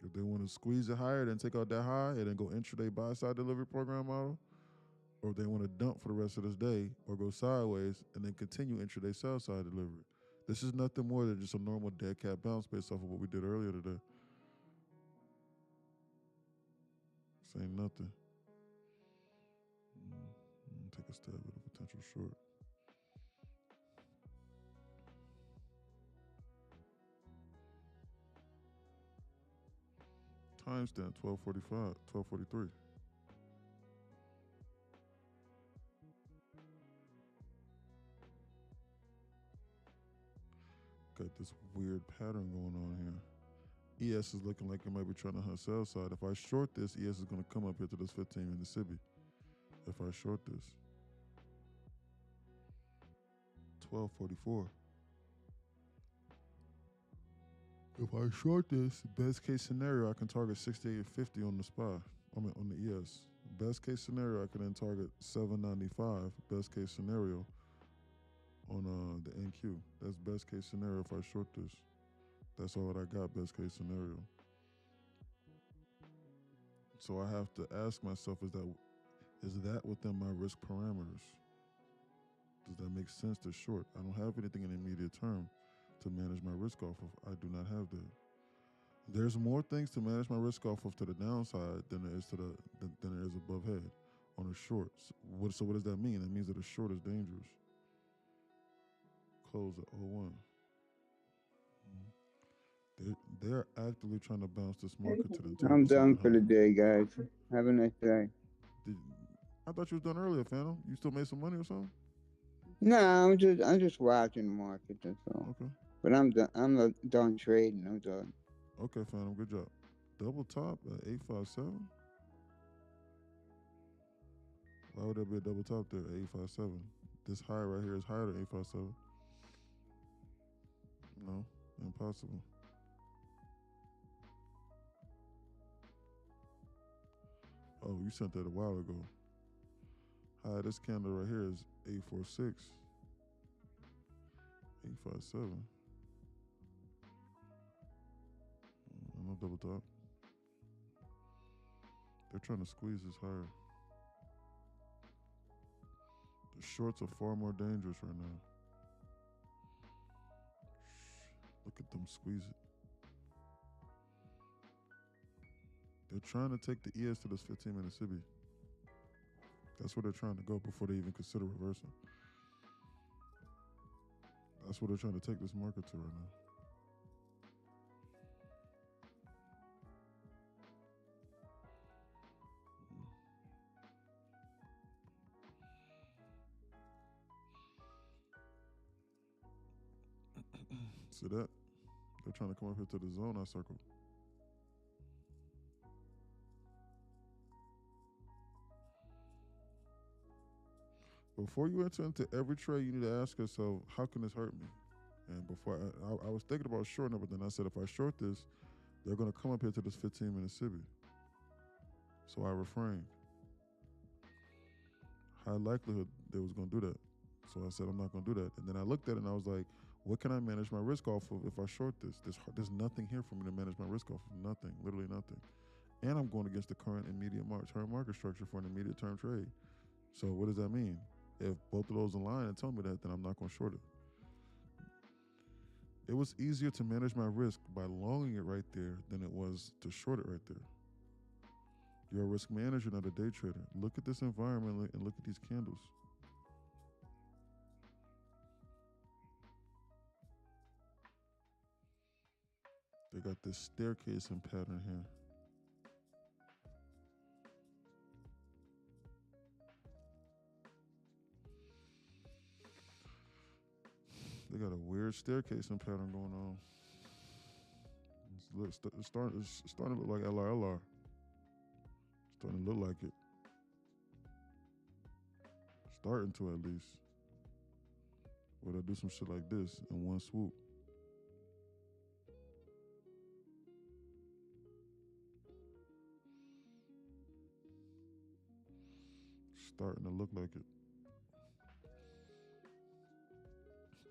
If they want to squeeze it higher, then take out that high and then go intraday buy side delivery program model, or if they want to dump for the rest of this day or go sideways and then continue intraday sell side delivery. This is nothing more than just a normal dead cat bounce based off of what we did earlier today. This ain't nothing. Take a stab at a potential short. Timestamp 12:45, 12:43. Got this weird pattern going on here. ES is looking like it might be trying to hunt sell side. If I short this, ES is going to come up here to this 15-minute SIBI. If I short this. 12:44. If I short this, best case scenario, I can target 68.50 on the SPY. I mean, on the ES. Best case scenario, I can then target 795. Best case scenario on the NQ. That's best case scenario if I short this. That's all that I got, best case scenario. So I have to ask myself, is that within my risk parameters? Does that make sense to short? I don't have anything in the immediate term to manage my risk off of. I do not have that. There's more things to manage my risk off of to the downside than there is than there is above head on a short. So what does that mean? That means that a short is dangerous. Close at 01. They're actively trying to bounce this market to the I'm done 2% for the high. day, guys. Have a nice day. I thought you was done earlier, Phantom. You still made some money or something? No, I'm just watching the market. That's all. Okay. But I'm done. I'm done trading. I'm done. Okay, Phantom. Good job. Double top at 857. Why would there be a double top there at 857? This high right here is higher than 857. No, impossible. Oh, you sent that a while ago. High, this candle right here is 846. 857. No double top. They're trying to squeeze this higher. The shorts are far more dangerous right now. Look at them squeeze it. They're trying to take the ES to this 15-minute SIBI. That's where they're trying to go before they even consider reversing. That's where they're trying to take this market to right now. See that? They're trying to come up here to the zone I circled. Before you enter into every trade, you need to ask yourself, how can this hurt me? And before I was thinking about shorting it, but then I said, if I short this, they're going to come up here to this 15-minute SIBI. So I refrained. High likelihood they was going to do that. So I said, I'm not going to do that. And then I looked at it and I was like, what can I manage my risk off of if I short this? There's nothing here for me to manage my risk off of. Nothing, literally nothing. And I'm going against the current immediate term market structure for an immediate term trade. So what does that mean? If both of those align and tell me that, then I'm not going to short it. It was easier to manage my risk by longing it right there than it was to short it right there. You're a risk manager, not a day trader. Look at this environment and look at these candles. They got this staircase and pattern here. They got a weird staircasing pattern going on. It's starting to look like LRLR. Starting to look like it. Starting to, at least. Where they do some shit like this in one swoop. Starting to look like it.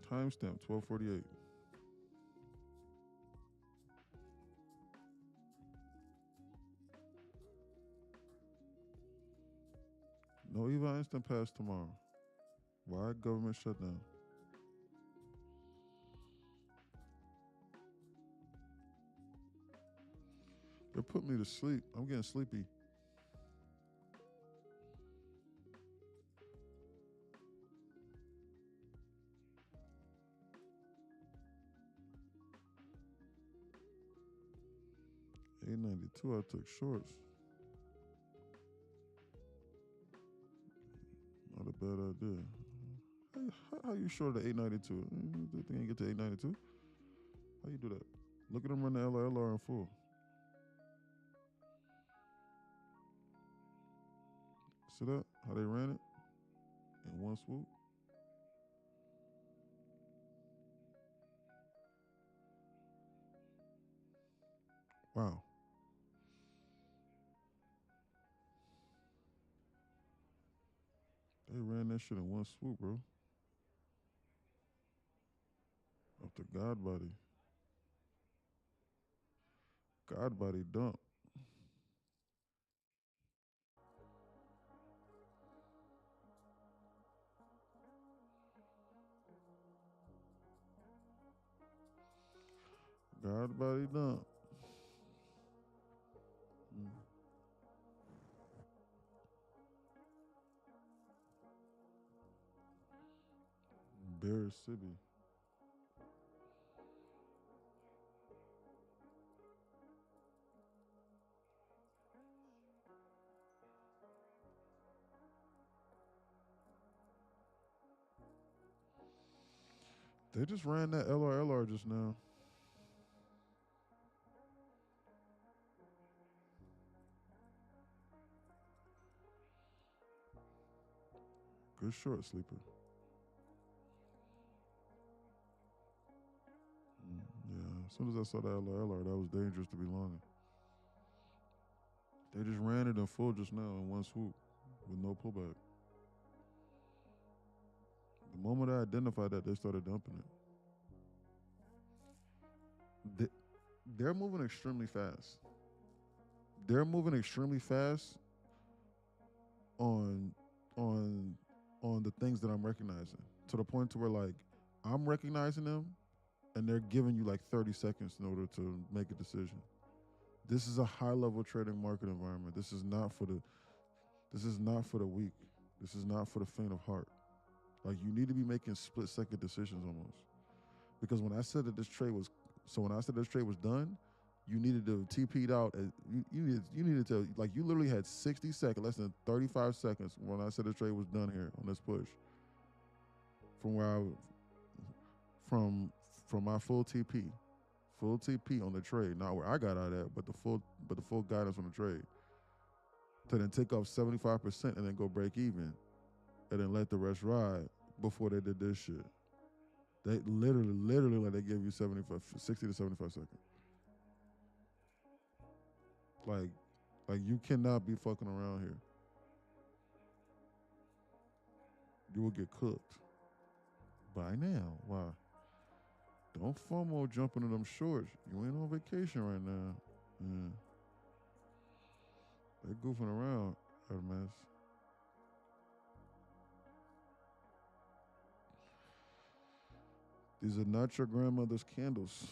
Timestamp 12:48. No Eva Einstein pass tomorrow. Why government shutdown? They put me to sleep. I'm getting sleepy. $8.92. I took shorts. Not a bad idea. How you short at $8.92? The thing ain't get to $8.92. How you do that? Look at them run the LRLR in full. See that? How they ran it in one swoop. Wow. They ran that shit in one swoop, bro. Up to God body. God body dump. God body dump. Bear City. They just ran that LRLR just now. Good short sleeper. Yeah, as soon as I saw the LRLR, that was dangerous to be long. They just ran it in full just now in one swoop with no pullback. The moment I identified that, they started dumping it. They're moving extremely fast. They're moving extremely fast on the things that I'm recognizing, to the point to where, like, I'm recognizing them and they're giving you like 30 seconds in order to make a decision. This is a high level trading market environment. This is not for the weak. This is not for the faint of heart. Like, you need to be making split second decisions almost. Because when I said that this trade was done, you needed to TP'd out. You needed to, like, you literally had 60 seconds, less than 35 seconds when I said this trade was done here on this push. From my full TP on the trade, not where I got out at, but the full guidance on the trade. To then take off 75% and then go break even, and then let the rest ride before they did this shit. They literally like they give you 60 to 75 seconds. Like you cannot be fucking around here. You will get cooked. By now. Why? Don't FOMO jumping into them shorts. You ain't on vacation right now. Yeah. They're goofing around, Hermes. These are not your grandmother's candles.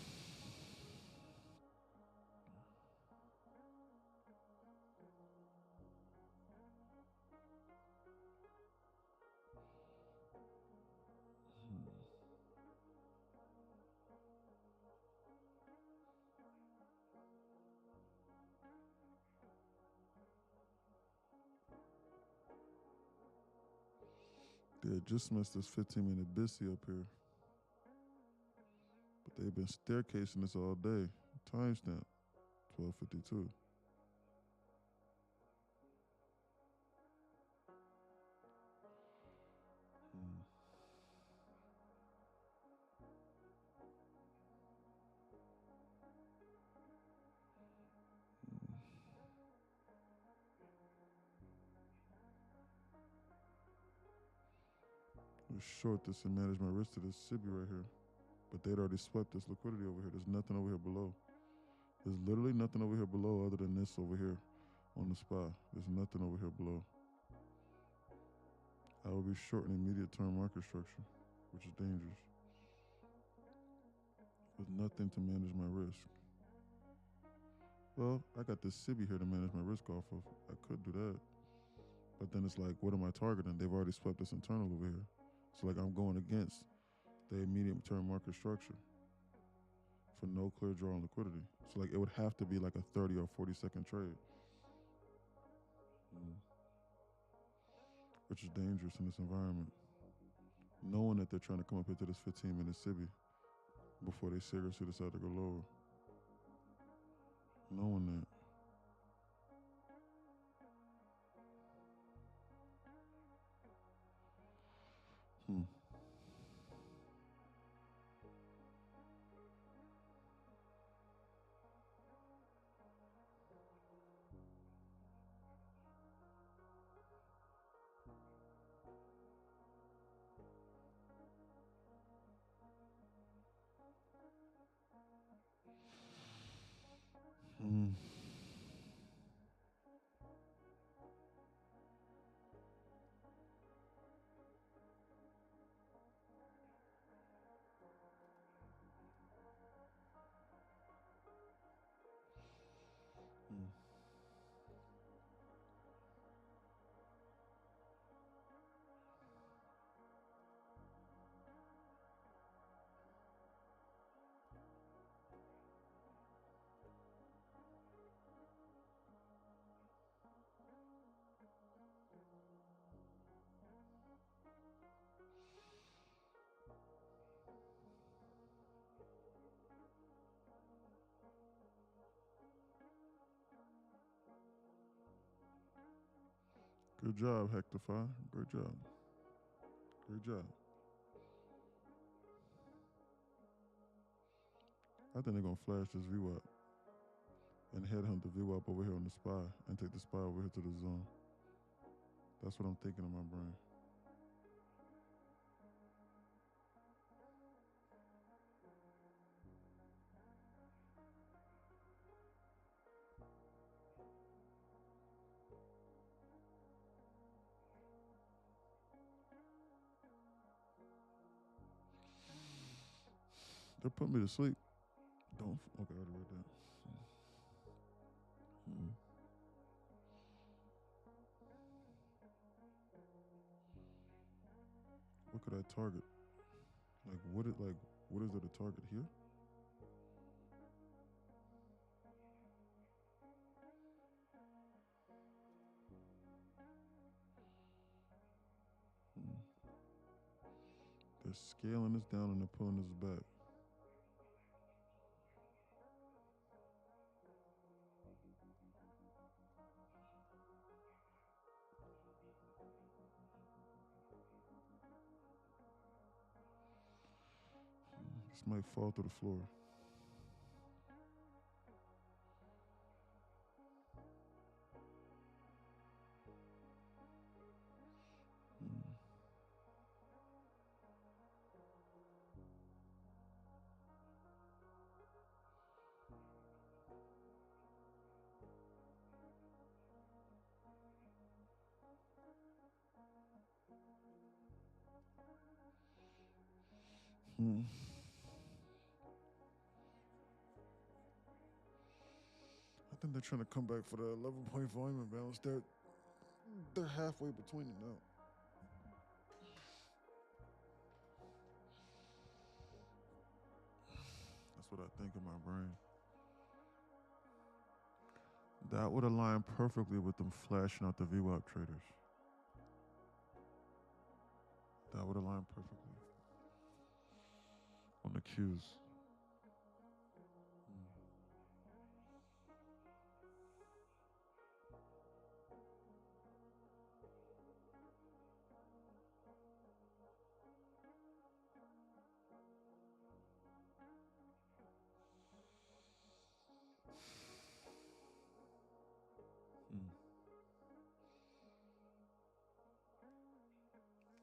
Yeah, just missed this 15-minute busy up here. They've been staircasing this all day. Timestamp 12:52. Let's short this and manage my risk to this SIBI right here. But they'd already swept this liquidity over here. There's nothing over here below. There's literally nothing over here below other than this over here on the SPY. There's nothing over here below. I will be short an immediate term market structure, which is dangerous. With nothing to manage my risk. Well, I got this SIBI here to manage my risk off of. I could do that. But then it's like, what am I targeting? They've already swept this internal over here. So like I'm going against the immediate term market structure for no clear draw on liquidity. So like it would have to be like a 30 or 40-second trade. Which is dangerous in this environment. Knowing that they're trying to come up into this 15-minute SIBI before they seriously decide to go lower. Knowing that. Good job, Hectify. Great job. Great job. I think they're going to flash this VWAP and headhunt the VWAP over here on the SPY and take the SPY over here to the zone. That's what I'm thinking in my brain. They're putting me to sleep. Don't. Okay, I already read that. What could I target? What is there to target here? They're scaling this down and they're pulling this back. This might fall through the floor. I think they're trying to come back for the 11-point volume imbalance. They're halfway between it now. That's what I think in my brain. That would align perfectly with them flashing out the VWAP traders. That would align perfectly on the cues.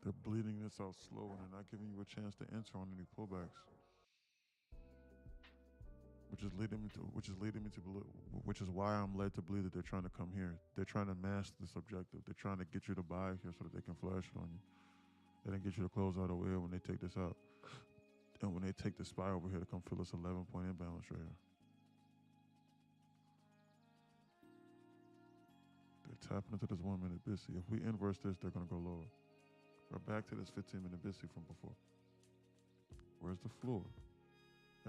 They're bleeding this out slow and they're not giving you a chance to enter on any pullbacks, which is why I'm led to believe that they're trying to come here. They're trying to mask this objective. They're trying to get you to buy here so that they can flash it on you. They didn't get you to close out away when they take this out. And when they take the SPY over here to come fill this 11-point imbalance right here. They're tapping into this 1-minute BISI. If we inverse this, they're going to go lower. We're back to this 15-minute BISI from before. Where's the floor?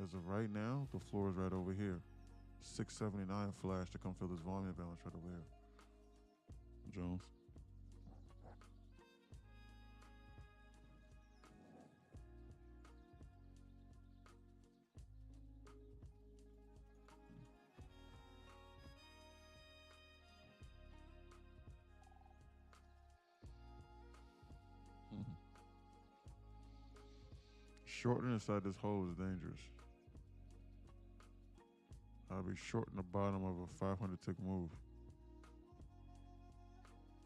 As of right now, the floor is right over here. 679 flash to come fill this volume imbalance right over here. Jones. Shorting inside this hole is dangerous. I'll be shorting the bottom of a 500 tick move.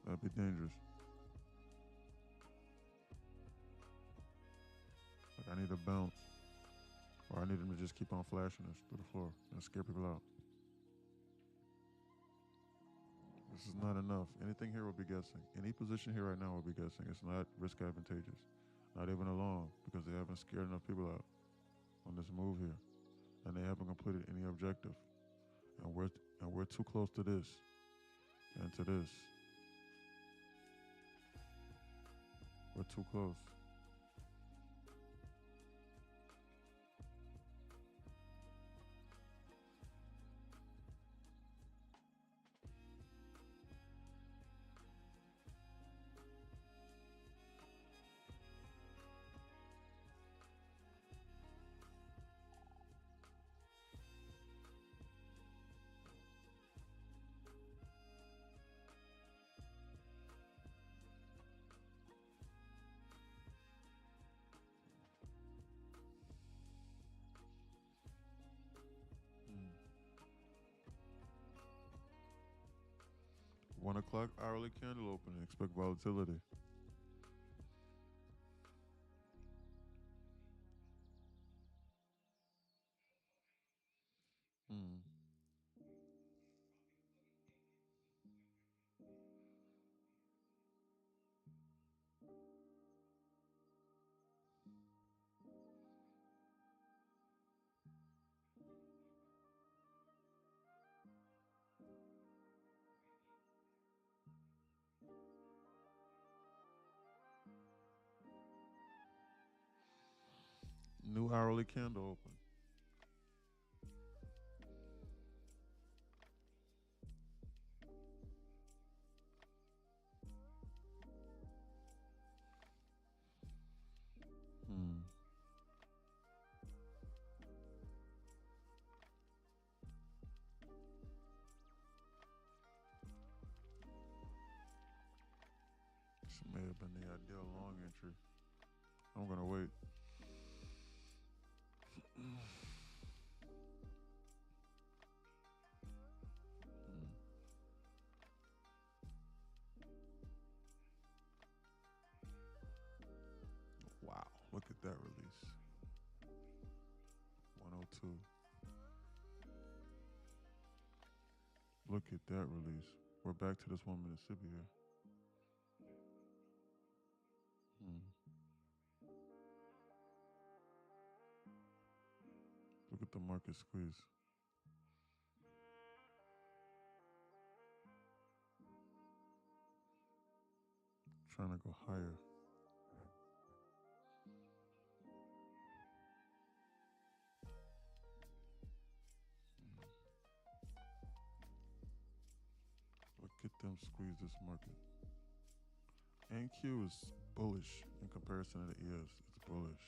That'd be dangerous. Like I need a bounce. Or I need them to just keep on flashing this through the floor and scare people out. This is not enough. Anything here will be guessing. Any position here right now will be guessing. It's not risk advantageous. Not even alone, because they haven't scared enough people out on this move here. And they haven't completed any objective. And we're too close to this and to this. We're too close. Mm. 1 o'clock hourly candle opening. Expect volatility. Mm. New hourly candle open. Hmm. This may have been the ideal long entry. I'm gonna wait. Wow, look at that release. 102. Look at that release. We're back to this 1-minute SIBI here. Look at the market squeeze. Trying to go higher. Look at them squeeze this market. NQ is bullish in comparison to the ES. It's bullish.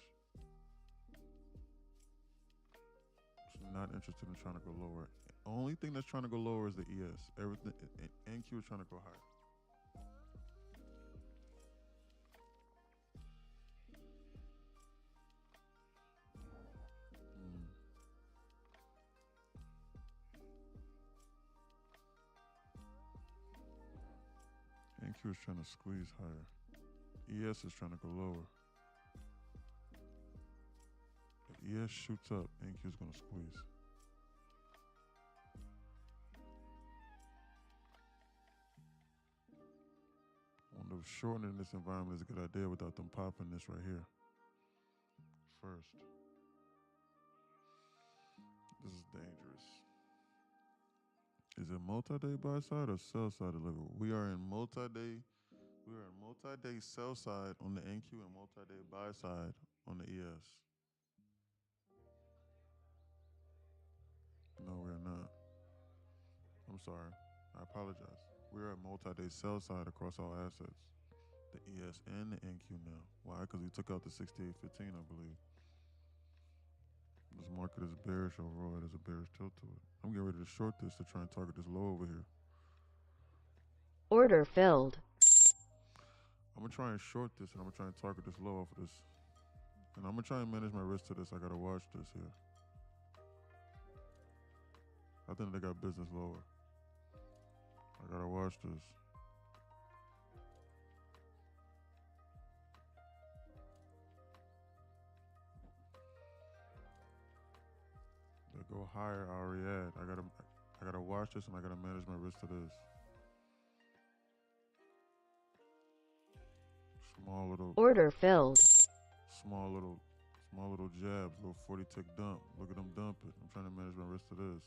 It's not interested in trying to go lower. Only thing that's trying to go lower is the ES. Everything NQ is trying to go higher. NQ is trying to squeeze higher. ES is trying to go lower. If ES shoots up, NQ is going to squeeze. On the shortening this environment is a good idea without them popping this right here. First. This is dangerous. Is it multi-day buy side or sell side delivery? We are in multi-day. We are in multi-day sell side on the NQ and multi-day buy side on the ES. No, we are not. I'm sorry. I apologize. We are at multi-day sell side across all assets. The ES and the NQ now. Why? Because we took out the 68.15, I believe. This market is bearish overall. It has a bearish tilt to it. I'm getting ready to short this to try and target this low over here. Order filled. I'm going to try and short this, and I'm going to try and target this low off of this. And I'm going to try and manage my risk to this. I got to watch this here. I think they got business lower. I got to watch this. They go higher, I already had. I gotta watch this and I gotta manage my risk to this. Small little Order filled. small little jabs, little 40 tick dump. Look at them dump it. I'm trying to manage my risk to this.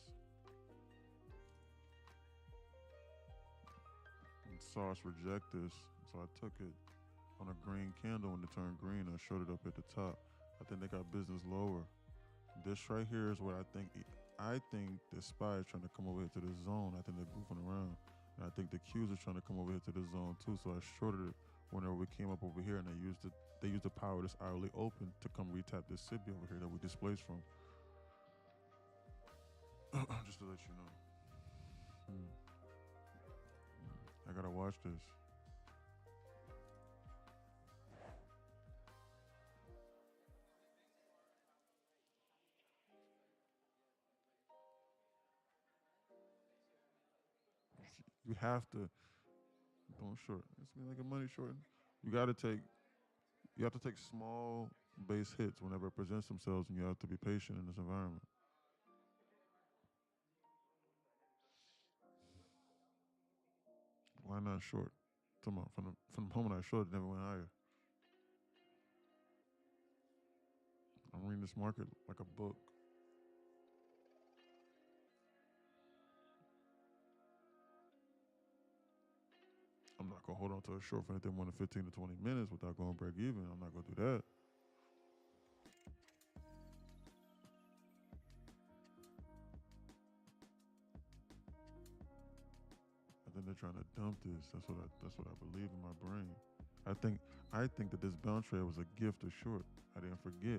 And Sauce reject this, so I took it on a green candle. When it turned green, I shorted up at the top. I think they got business lower. This right here is what I think the SPY is trying to come over here to this zone. I think they're goofing around. And I think the Qs are trying to come over here to this zone too. So I shorted it whenever we came up over here, and they used the power of this hourly open to come retap this SIBI over here that we displaced from. Just to let you know. I gotta watch this. You have to don't short. It's like a money short. You have to take small base hits whenever it presents themselves, and you have to be patient in this environment. Why not short? From the moment I short, it never went higher. I'm reading this market like a book. I'm not gonna hold on to a short for anything more than 15 to 20 minutes without going break even. I'm not gonna do that. I think they're trying to dump this. That's what I believe in my brain. I think that this bounce trade was a gift of short. I didn't forget.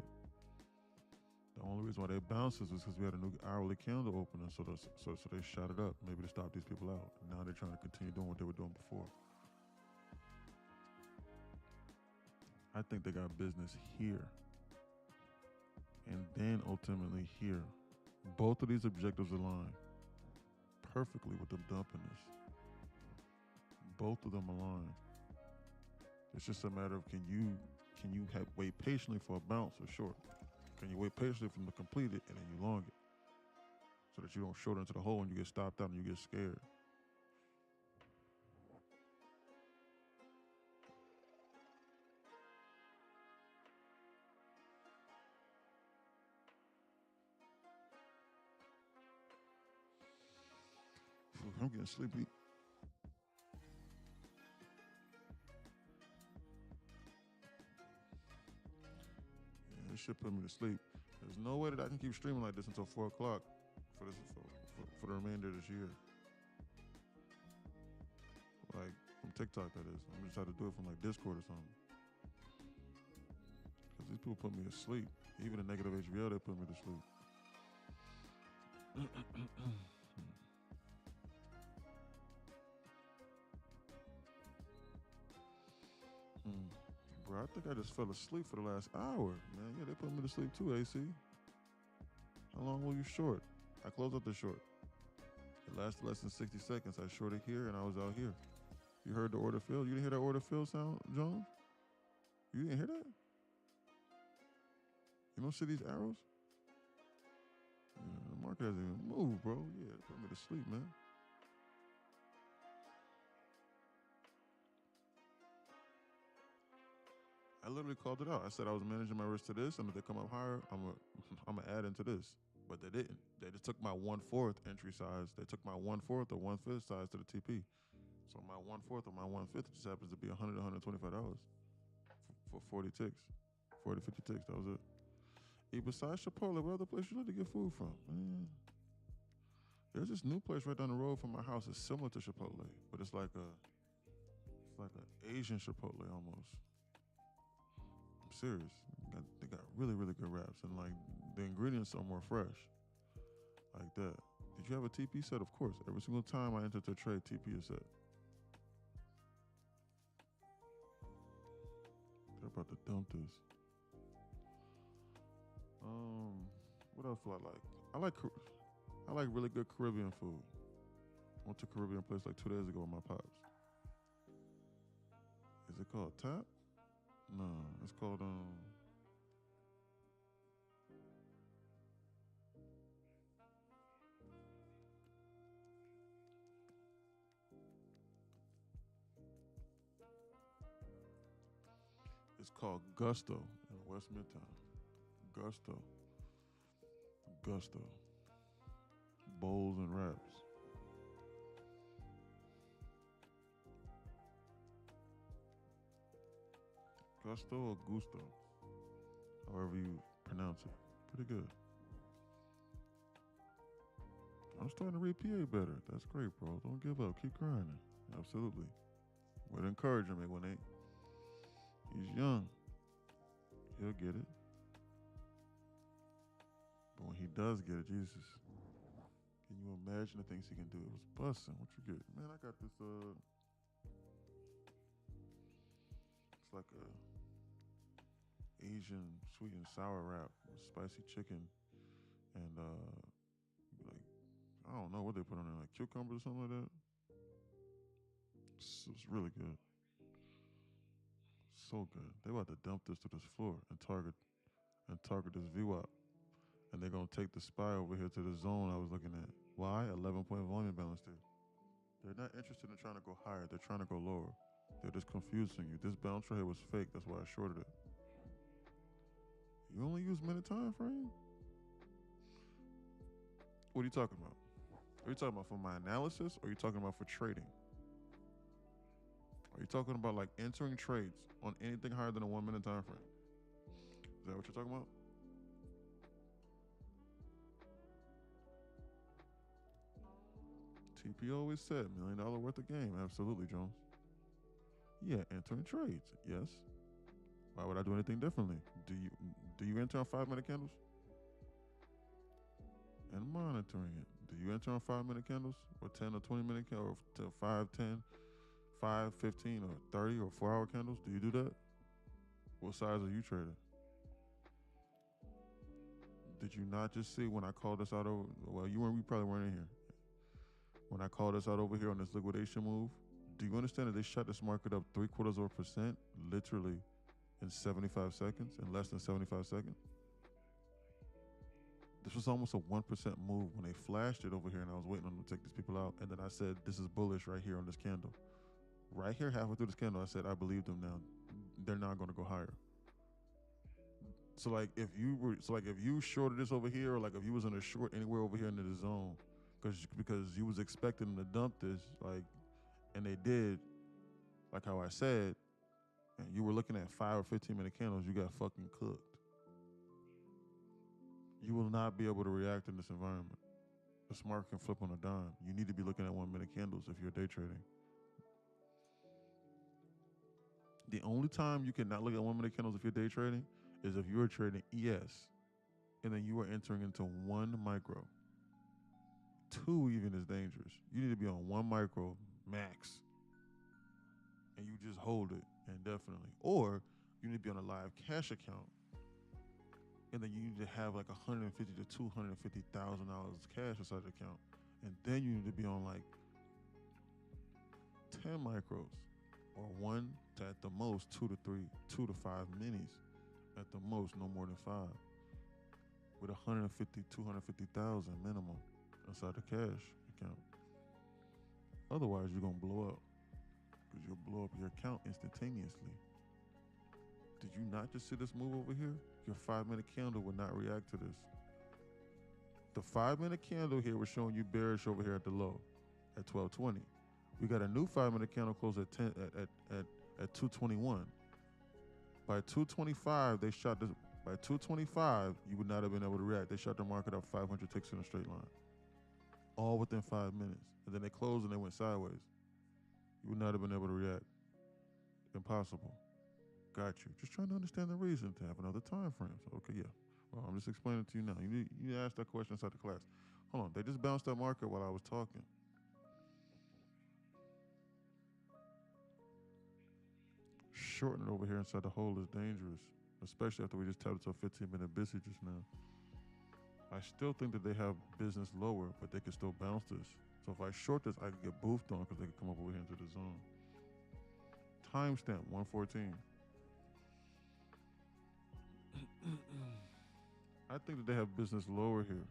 The only reason why they bounced was because we had a new hourly candle opening, so they shot it up, maybe to stop these people out. And now they're trying to continue doing what they were doing before. I think they got business here, and then ultimately here. Both of these objectives align perfectly with them dumping this. Both of them align. It's just a matter of can you wait patiently for a bounce or short? Can you wait patiently for them to complete it and then you long it, so that you don't short into the hole and you get stopped out and you get scared? I'm getting sleepy. Yeah, this shit put me to sleep. There's no way that I can keep streaming like this until 4 o'clock for the remainder of this year. Like from TikTok, that is. I'm just trying to do it from like Discord or something. Because these people put me to sleep. Even the negative HBO, they put me to sleep. Bro, I think I just fell asleep for the last hour, man. Yeah, they put me to sleep too, AC. How long were you short? I closed up the short. It lasted less than 60 seconds. I shorted here and I was out here. You heard the order fill? You didn't hear that order fill sound, Jones? You didn't hear that? You don't see these arrows? Yeah, the market hasn't even moved, bro. Yeah, put me to sleep, man. I literally called it out. I said I was managing my risk to this, and if they come up higher, I'm gonna add into this. But they didn't. They just took my 1/4 entry size. They took my 1/4 or 1/5 size to the TP. So my 1/4 or my 1/5 just happens to be $100, $125 for 40 ticks, 40, 50 ticks. That was it. Besides Chipotle, what other place you like to get food from? Man, there's this new place right down the road from my house. It's similar to Chipotle, but it's like an Asian Chipotle almost. I'm serious. They got really, really good wraps, and like the ingredients are more fresh, like that. Did you have a TP set? Of course. Every single time I entered the trade, TP is set. They're about to dump this. What else do I like? I like really good Caribbean food. I went to a Caribbean place like 2 days ago with my pops. Is it called Tap? No, it's called it's called Gusto in West Midtown. Gusto. Bowls and wraps. Gusto or Gusto, however you pronounce it. Pretty good. I'm starting to read PA better. That's great, bro. Don't give up. Keep grinding. Absolutely. Way to encourage him, when he's young. He'll get it. But when he does get it, Jesus, can you imagine the things he can do? It was busting. What you get? Man, I got this, it's like a Asian sweet and sour wrap with spicy chicken and, like, I don't know what they put on there, like cucumbers or something like that. It's really good. So good. They about to dump this to this floor and target this VWAP. And they're going to take the SPY over here to the zone I was looking at. Why? 11-point volume balance there. They're not interested in trying to go higher. They're trying to go lower. They're just confusing you. This bounce right here was fake. That's why I shorted it. You only use minute time frame? What are you talking about? Are you talking about for my analysis, or are you talking about for trading? Are you talking about like entering trades on anything higher than a 1 minute time frame? Is that what you're talking about? TP always said $1 million worth of game. Absolutely, Jones. Yeah, entering trades. Yes. Why would I do anything differently? Do you enter on 5 minute candles? And monitoring it. Do you enter on 5 minute candles or 10 or 20 minute candles or 5, 10, 5, 15 or 30 or 4 hour candles? Do you do that? What size are you trading? Did you not just see when I called us out over? Well, you probably weren't in here. When I called us out over here on this liquidation move, do you understand that they shut this market up 0.75% literally in 75 seconds, in less than 75 seconds? This was almost a 1% move when they flashed it over here, and I was waiting on them to take these people out. And then I said, this is bullish right here on this candle. Right here, halfway through this candle, I said, I believe them now. They're not going to go higher. So like if you shorted this over here, or like if you was in a short anywhere over here into the zone, because you was expecting them to dump this, like, and they did, like how I said, and you were looking at 5 or 15 minute candles, you got fucking cooked. You will not be able to react in this environment. The market can flip on a dime. You need to be looking at 1 minute candles if you're day trading. The only time you cannot look at 1 minute candles if you're day trading is if you're trading ES and then you are entering into 1 micro. 2 even is dangerous. You need to be on 1 micro max and you just hold it indefinitely. Or you need to be on a live cash account and then you need to have like $150,000 to $250,000 cash inside the account. And then you need to be on like 10 micros or 1 to at the most 2 to 5 minis. At the most, no more than 5. With 150, 250,000 minimum inside the cash account. Otherwise, you're gonna blow up because you'll blow up your account instantaneously. Did you not just see this move over here? Your 5-minute candle would not react to this. The 5-minute candle here was showing you bearish over here at the low, at 1220. We got a new 5-minute candle close at 221. By 225, they shot this. By 225, you would not have been able to react. They shot the market up 500 ticks in a straight line, all within 5 minutes. And then they closed and they went sideways. You would not have been able to react. Impossible. Got you. Just trying to understand the reason to have another time frame. So, okay, yeah. Well, I'm just explaining to you now. You asked that question inside the class. Hold on. They just bounced that market while I was talking. Shorting it over here inside the hole is dangerous, especially after we just tapped into a 15-minute busy just now. I still think that they have business lower, but they can still bounce this. So if I short this, I could get boofed on because they could come up over here into the zone. Timestamp 114. I think that they have business lower here.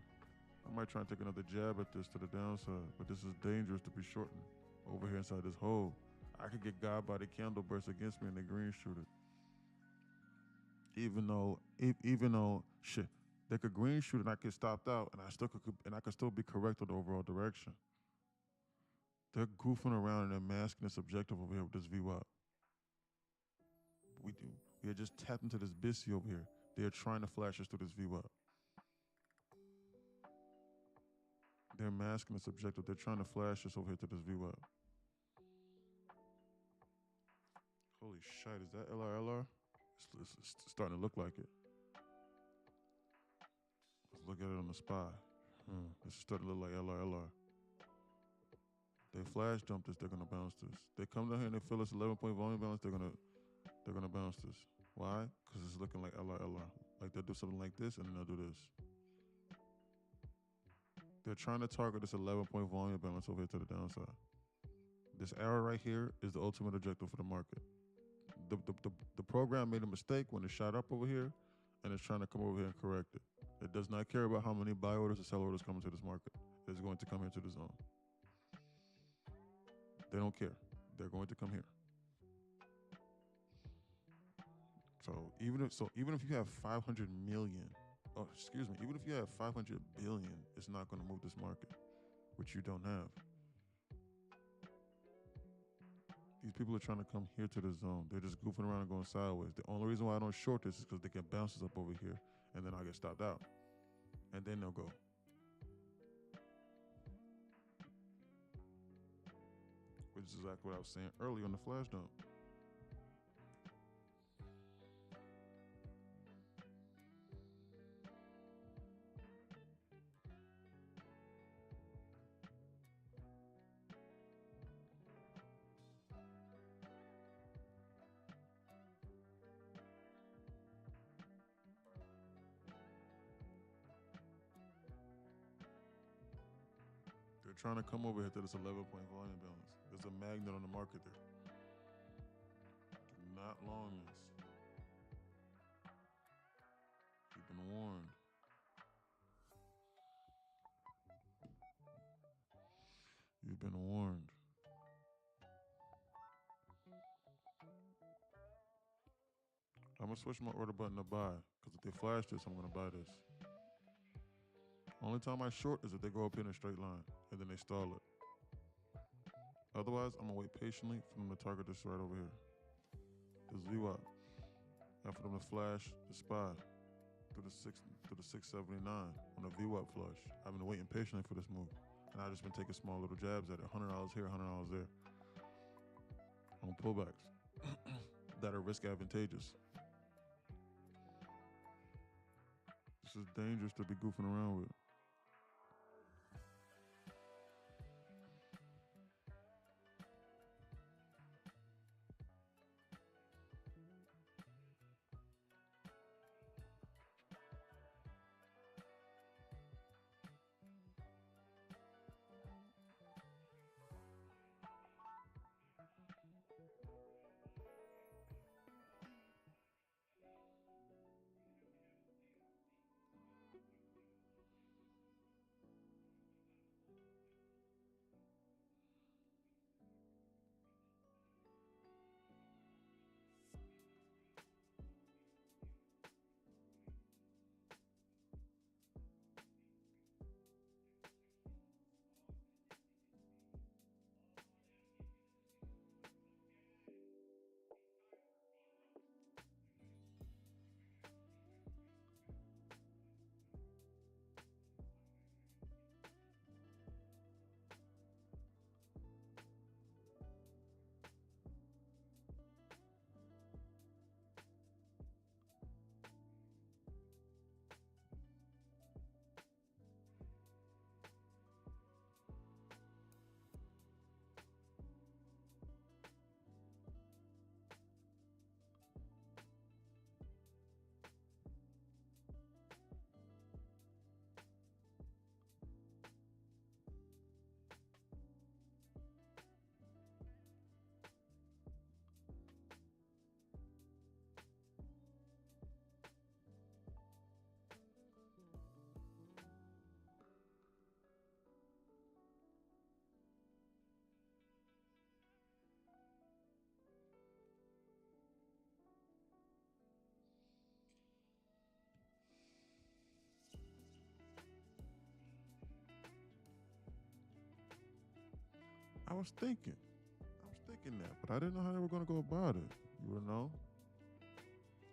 I might try and take another jab at this to the downside, but this is dangerous to be shorting over here inside this hole. I could get got by the candle burst against me and the green shooter. Even though shit, they could green shoot and I get stopped out, and I could still be correct on the overall direction. They're goofing around and they're masking this objective over here with this VWAP. We are just tapped into this BISI over here. They are trying to flash us through this VWAP. They're masking this objective. They're trying to flash us over here to this VWAP. Holy shit, is that LR? It's starting to look like it. Let's look at it on the SPY. This is starting to look like LR. They flash jump this, they're gonna bounce this. They come down here and they fill this 11-point volume balance, they're gonna bounce this. Why? Because it's looking like LR. Like they'll do something like this and then they'll do this. They're trying to target this 11-point volume balance over here to the downside. This arrow right here is the ultimate objective for the market. The program made a mistake when it shot up over here, and it's trying to come over here and correct it. It does not care about how many buy orders or sell orders come into this market. It's going to come into the zone. They don't care. They're going to come here. So even if you have 500 million, even if you have 500 billion, it's not going to move this market, which you don't have. These people are trying to come here to the zone. They're just goofing around and going sideways. The only reason why I don't short this is because they can bounce this up over here, and then I'll get stopped out. And then they'll go. Which is exactly what I was saying earlier on the flash dump. They're trying to come over here to this 11-point volume balance. There's a magnet on the market there. Do not long this. You've been warned. You've been warned. I'm going to switch my order button to buy, because if they flash this, I'm going to buy this. Only time I short is if they go up in a straight line and then they stall it. Otherwise, I'm gonna wait patiently for them to target this right over here. This VWAP. And for them to flash the SPY through the 679 on a VWAP flush. I've been waiting patiently for this move. And I've just been taking small little jabs at it. $100 here, $100 there. On pullbacks that are risk advantageous. This is dangerous to be goofing around with. I was thinking that, but I didn't know how they were going to go about it. You would know.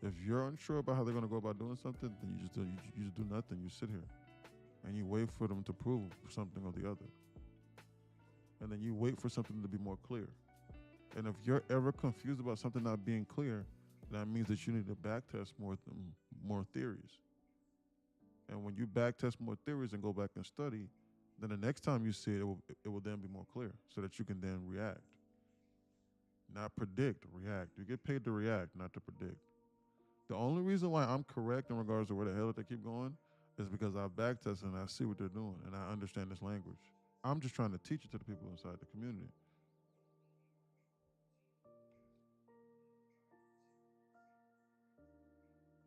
If you're unsure about how they're going to go about doing something, then you just do nothing. You sit here and you wait for them to prove something or the other. And then you wait for something to be more clear. And if you're ever confused about something not being clear, that means that you need to backtest more theories. And when you backtest more theories and go back and study, then the next time you see it, it will then be more clear so that you can then react. Not predict, react. You get paid to react, not to predict. The only reason why I'm correct in regards to where the hell they keep going is because I've backtested and I see what they're doing and I understand this language. I'm just trying to teach it to the people inside the community.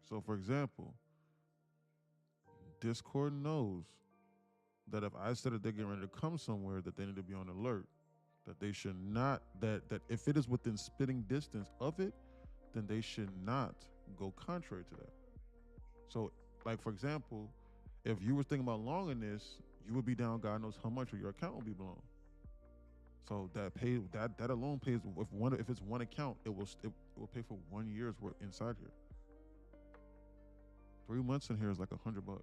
So, for example, Discord knows that if I said that they're getting ready to come somewhere, that they need to be on alert, that they should not, that if it is within spitting distance of it, then they should not go contrary to that. So, like, for example, if you were thinking about longing this, you would be down God knows how much, or your account will be blown. So that alone pays. If it's one account, it will pay for 1 year's worth inside here. 3 months in here is like $100.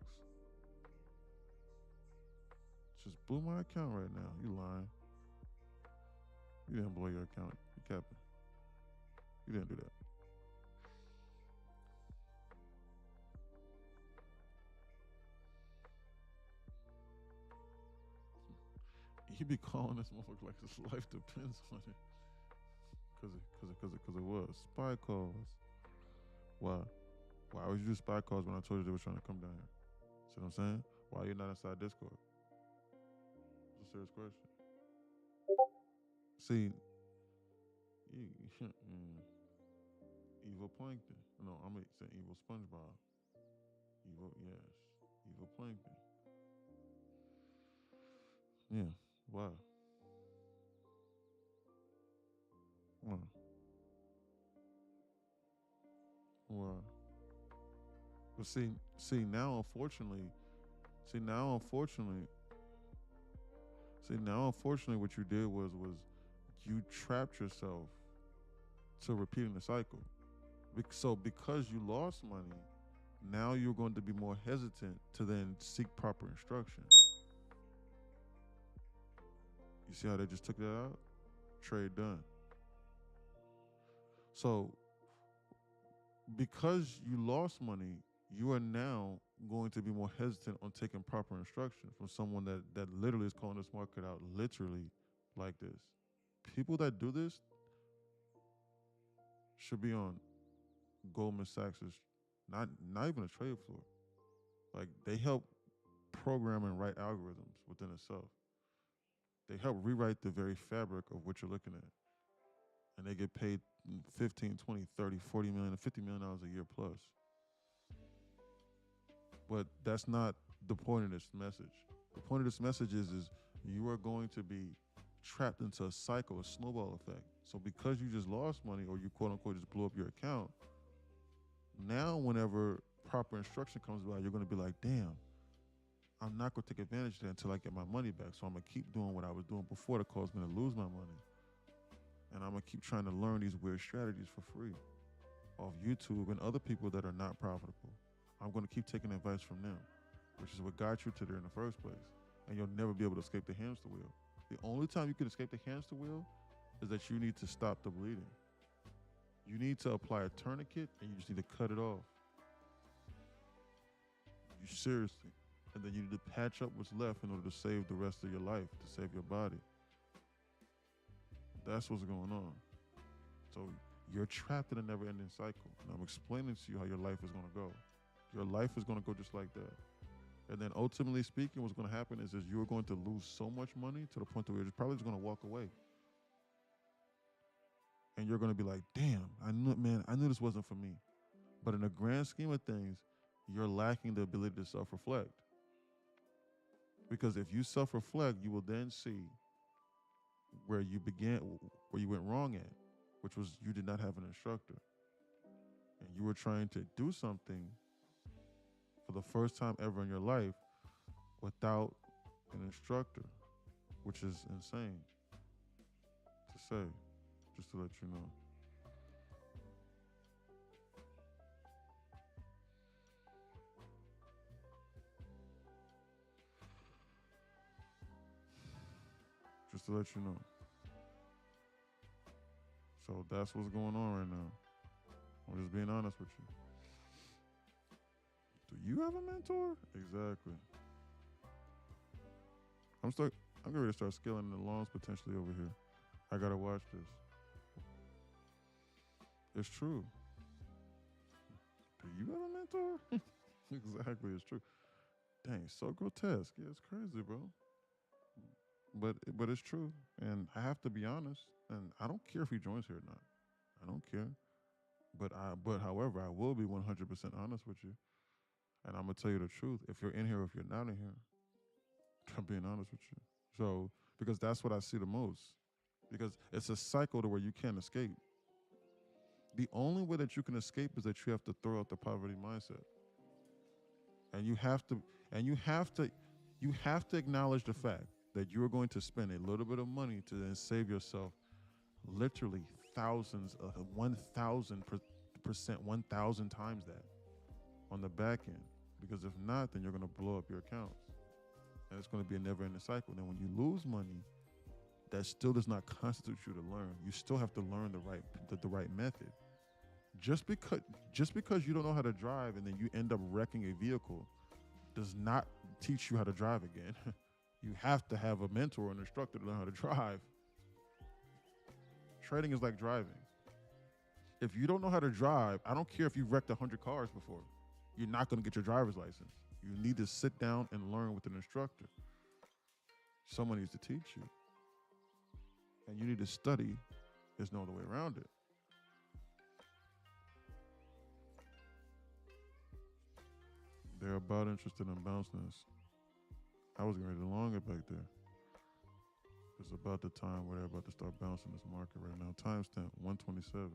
Just blew my account right now. You lying? You didn't blow your account. You capping. You didn't do that. He be calling this motherfucker like his life depends on it. Cause it was spy calls. Why? Why would you do spy calls when I told you they were trying to come down here? See what I'm saying? Why are you not inside Discord? It's a serious question. See, Evil Plankton. No, I'm saying Evil SpongeBob. Evil Plankton. Yeah. Why? Why? Why? But see now, unfortunately, what you did was you trapped yourself to repeating the cycle. So because you lost money, now you're going to be more hesitant to then seek proper instruction. You see how they just took that out? Trade done. So because you lost money, you are now going to be more hesitant on taking proper instruction from someone that literally is calling this market out literally like this. People that do this should be on Goldman Sachs', not even a trade floor. Like, they help program and write algorithms within itself. They help rewrite the very fabric of what you're looking at. And they get paid 15, 20, 30, 40 million, $50 million a year plus. But that's not the point of this message. The point of this message is you are going to be trapped into a cycle, a snowball effect. So because you just lost money, or you quote unquote just blew up your account, now whenever proper instruction comes about, you're going to be like, damn, I'm not going to take advantage of that until I get my money back. So I'm going to keep doing what I was doing before that caused me to lose my money. And I'm going to keep trying to learn these weird strategies for free off YouTube and other people that are not profitable. I'm going to keep taking advice from them, which is what got you to there in the first place. And you'll never be able to escape the hamster wheel. The only time you can escape the hamster wheel is that you need to stop the bleeding. You need to apply a tourniquet, and you just need to cut it off. You seriously. And then you need to patch up what's left in order to save the rest of your life, to save your body. That's what's going on. So you're trapped in a never-ending cycle. And I'm explaining to you how your life is going to go. Your life is going to go just like that. And then ultimately speaking, what's going to happen is you're going to lose so much money to the point where you're probably just going to walk away. And you're going to be like, damn, I knew this wasn't for me. But in the grand scheme of things, you're lacking the ability to self-reflect. Because if you self-reflect, you will then see where you went wrong at, which was you did not have an instructor. And you were trying to do something for the first time ever in your life without an instructor, which is insane. say, just to let you know. Just to let you know. So that's what's going on right now. I'm just being honest with you. Do you have a mentor? Exactly. I'm getting ready to start scaling the lawns potentially over here. I gotta watch this. It's true. Do you have a mentor? Exactly, it's true. Dang, so grotesque. Yeah, it's crazy, bro. But it's true, and I have to be honest. And I don't care if he joins here or not. I don't care. But however, I will be 100% honest with you, and I'm gonna tell you the truth. If you're in here, or if you're not in here, I'm being honest with you. So because that's what I see the most. Because it's a cycle to where you can't escape. The only way that you can escape is that you have to throw out the poverty mindset. And you have to acknowledge the fact that you are going to spend a little bit of money to then save yourself literally thousands of 1,000%, 1,000 times that on the back end. Because if not, then you're going to blow up your accounts. And it's going to be a never-ending cycle. Then when you lose money, that still does not constitute you to learn. You still have to learn the right method. Just because you don't know how to drive and then you end up wrecking a vehicle does not teach you how to drive again. You have to have a mentor or an instructor to learn how to drive. Trading is like driving. If you don't know how to drive, I don't care if you've wrecked 100 cars before, you're not going to get your driver's license. You need to sit down and learn with an instructor. Someone needs to teach you. And you need to study. There's no other way around it. They're about interested in bouncing this. I was getting ready to long it back there. It's about the time where they're about to start bouncing this market right now. Timestamp 127.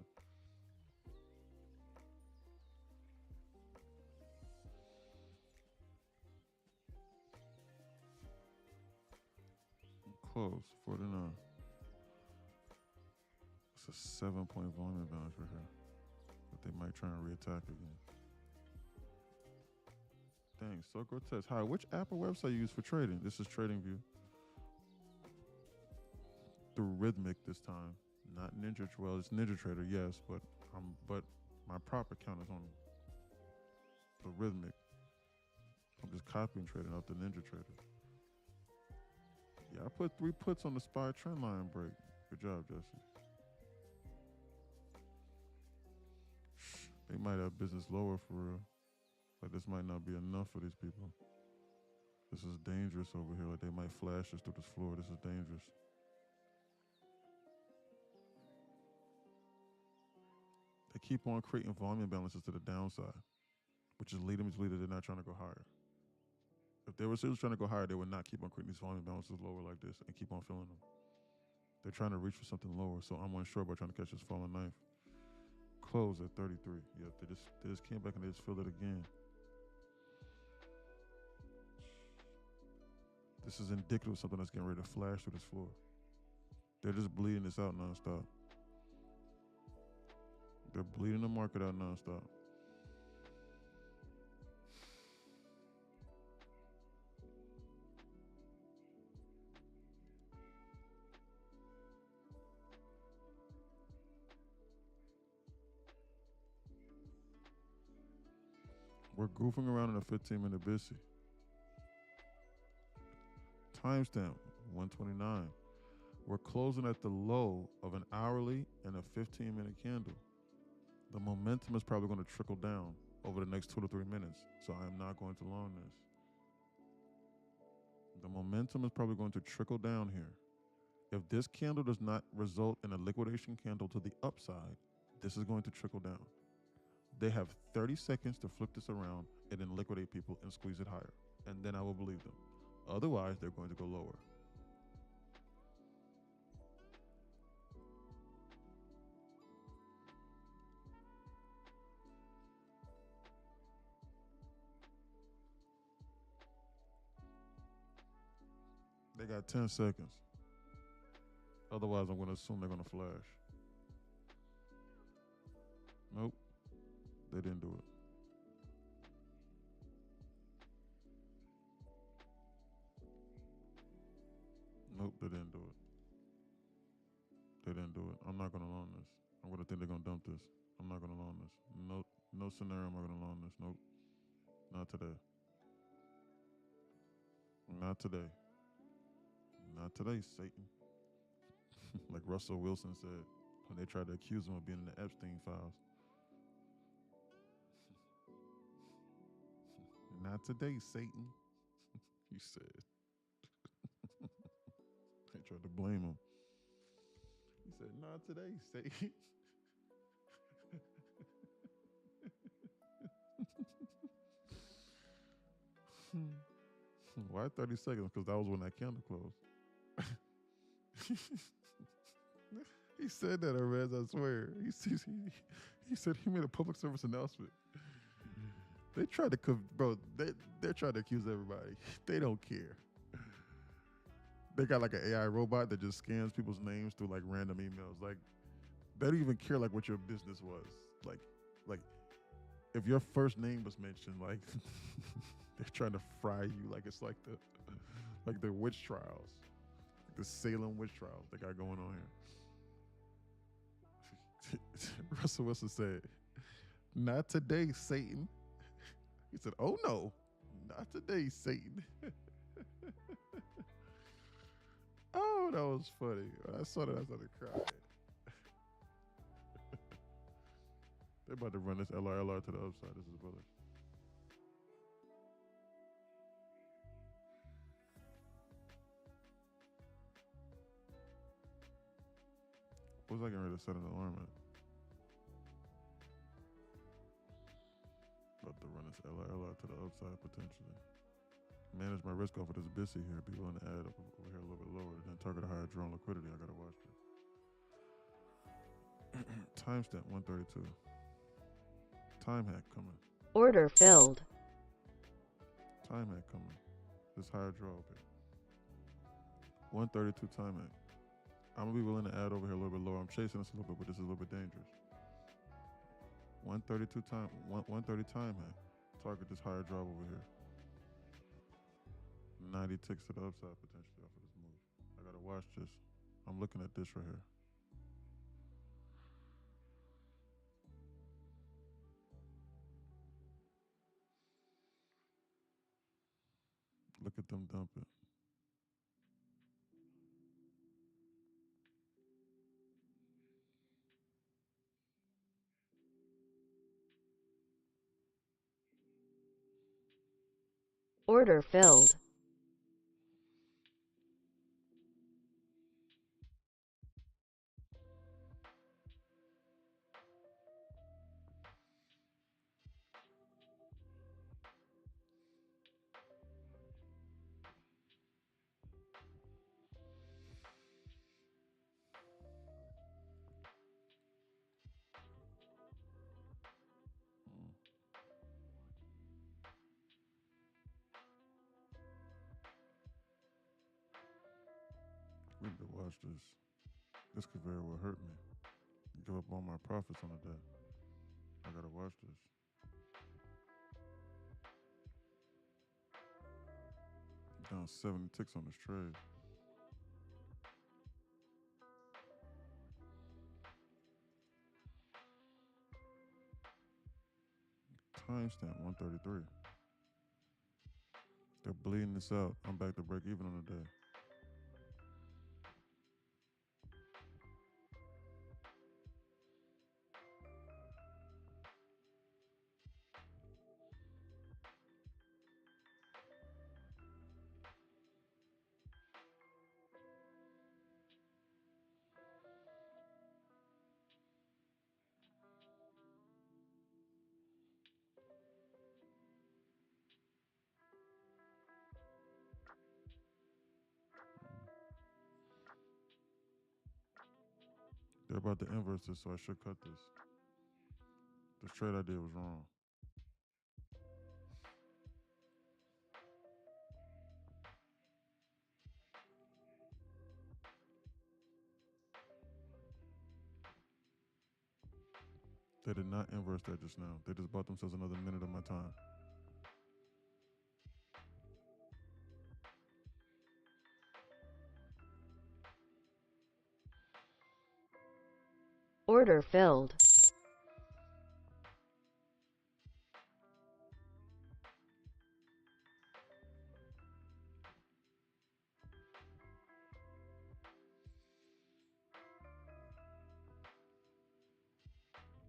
Close, 49. It's a 7-point volume balance right here. But they might try and reattack again. Dang, so grotesque. Hi, which app or website you use for trading? This is TradingView. Through Rhythmic this time, not Ninja. Well, it's Ninja Trader, yes, but my prop account is on the Rhythmic. I'm just copying trading off the Ninja Trader. Yeah, I put 3 puts on the SPY trend line break. Good job, Jesse. They might have business lower for real. Like this might not be enough for these people. This is dangerous over here. Like they might flash us through this floor. This is dangerous. They keep on creating volume imbalances to the downside, which is leading me to believe that they're not trying to go higher. If they were seriously trying to go higher, they would not keep on creating these volume imbalances lower like this and keep on filling them. They're trying to reach for something lower, so I'm unsure about trying to catch this falling knife. Close at 33. Yep, they just came back and they just filled it again. This is indicative of something that's getting ready to flash through this floor. They're just bleeding this out nonstop. They're bleeding the market out nonstop. We're goofing around in a 15-minute BISI. Timestamp 129. We're closing at the low of an hourly and a 15-minute candle. The momentum is probably going to trickle down over the next 2 to 3 minutes, so I am not going to long this. The momentum is probably going to trickle down here. If this candle does not result in a liquidation candle to the upside, this is going to trickle down. They have 30 seconds to flip this around and then liquidate people and squeeze it higher, and then I will believe them. Otherwise, they're going to go lower. They got 10 seconds. Otherwise, I'm going to assume they're going to flash. Nope, they didn't do it. Nope, they didn't do it. They didn't do it. I'm not going to loan this. I'm going to think they're going to dump this. I'm not going to loan this. No scenario am I going to loan this. Nope. Not today. Not today. Not today, Satan. Like Russell Wilson said when they tried to accuse him of being in the Epstein files. Not today, Satan. He said. They tried to blame him. He said, not today, Satan. Why 30 seconds? Because that was when that candle closed. He said that, Rez, I swear. He said he made a public service announcement. They tried to, bro, they're trying to accuse everybody. They don't care. They got like an AI robot that just scans people's names through like random emails. Like, they don't even care like what your business was. Like if your first name was mentioned, like they're trying to fry you like it's like the witch trials. Like the Salem witch trials they got going on here. Russell Wilson said, not today, Satan. He said, oh no, not today, Satan. Oh, that was funny. When I saw that, I started crying. They're about to run this LRLR to the upside. This is bullish. What was I getting ready to set an alarm at? About to run this LRLR to the upside potentially. Manage my risk off of this busy here. Be willing to add up over here a little bit lower. Then target a higher drawn liquidity. I gotta watch this. Timestamp 132. Time hack coming. Order filled. Time hack coming. This higher draw up here. 132 time hack. I'm gonna be willing to add over here a little bit lower. I'm chasing this a little bit, but this is a little bit dangerous. 132 time, 130 time hack. Target this higher draw over here. 90 ticks to the upside potentially off of this move. I gotta watch this. I'm looking at this right here. Look at them dump it. Order filled. We need to watch this. This could very well hurt me. Give up all my profits on the day. I gotta watch this. Down 70 ticks on this trade. Timestamp 133. They're bleeding this out. I'm back to break even on the day. They're about to inverse this, so I should cut this. This trade I did was wrong. They did not inverse that just now. They just bought themselves another minute of my time. Order filled.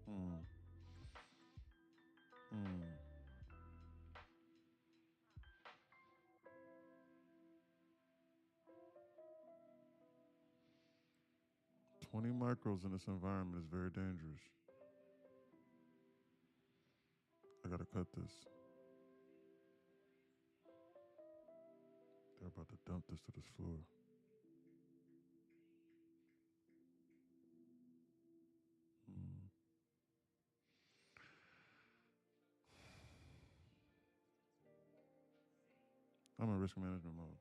Hmm. Hmm. $20 micros in this environment is very dangerous. I gotta cut this. They're about to dump this to this floor. Hmm. I'm in risk management mode.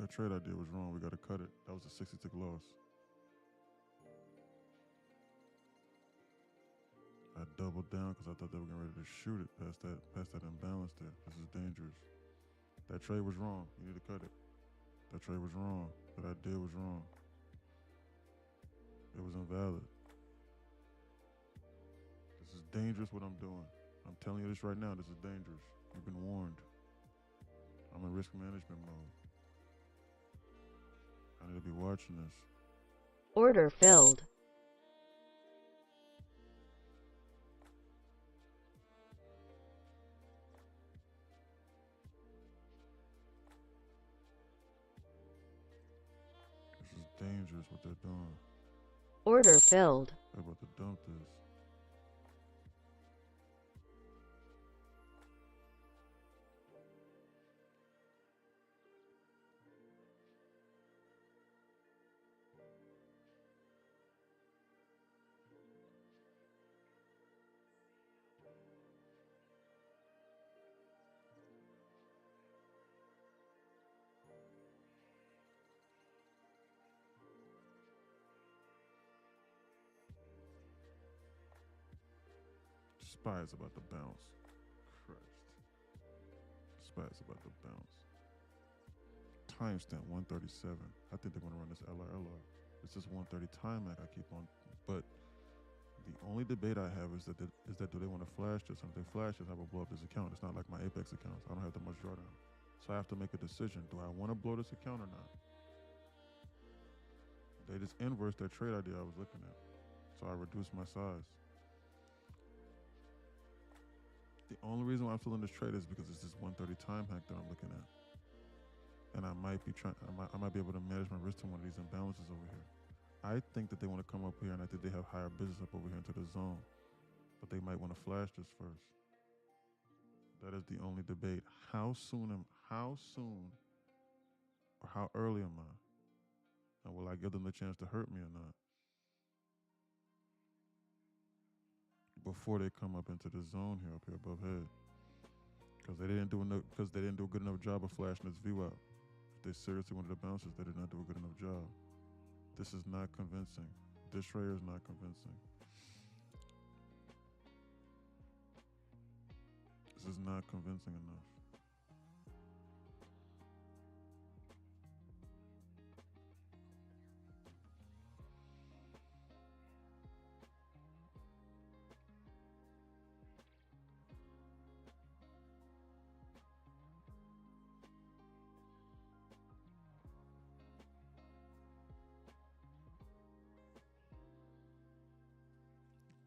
That trade I did was wrong. We gotta cut it. That was a 60-tick loss. I doubled down because I thought they were getting ready to shoot it past that imbalance there. This is dangerous. That trade was wrong. You need to cut it. That trade was wrong. What I did was wrong. It was invalid. This is dangerous what I'm doing. I'm telling you this right now. This is dangerous. You've been warned. I'm in risk management mode. I need to be watching this. Order filled. This is dangerous what they're doing. Order filled. They're about to dump this. SPY is about to bounce. Christ. SPY is about to bounce. Timestamp 137. I think they're going to run this LR. It's just 130 time lag I keep on. But the only debate I have is that do they want to flash this? And if they flash this, I will blow up this account. It's not like my Apex accounts. I don't have that much drawdown. So I have to make a decision. Do I want to blow this account or not? They just inversed that trade idea I was looking at. So I reduced my size. The only reason why I'm still in this trade is because it's this 130 time hack that I'm looking at. And I might be I might be able to manage my risk to one of these imbalances over here. I think that they want to come up here, and I think they have higher business up over here into the zone. But they might want to flash this first. That is the only debate. How soon or how early am I? And will I give them the chance to hurt me or not? Before they come up into the zone here, up here above head. Because they didn't do a good enough job of flashing this view out. If they seriously wanted to bounce this, they did not do a good enough job. This is not convincing. This trade is not convincing. This is not convincing enough.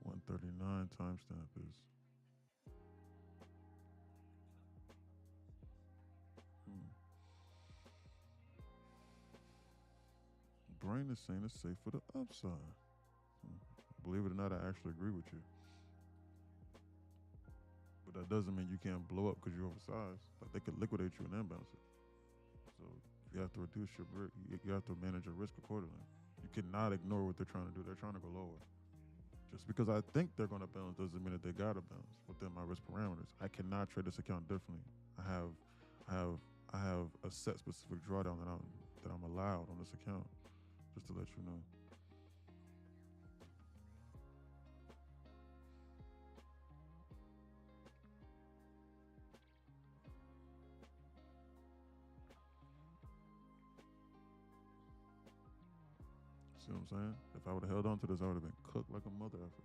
$139 timestamp is. Brain is saying it's safe for the upside. Believe it or not, I actually agree with you. But that doesn't mean you can't blow up because you're oversized. Like they could liquidate you and then bounce it. So you have to reduce your risk. You have to manage your risk accordingly. You cannot ignore what they're trying to do. They're trying to go lower. Just because I think they're going to bounce doesn't mean that they got to bounce within my risk parameters. I cannot trade this account differently. I have a set specific drawdown that I'm allowed on this account. Just to let you know. See what I'm saying? If I would have held on to this, I would have been cooked like a mother effer.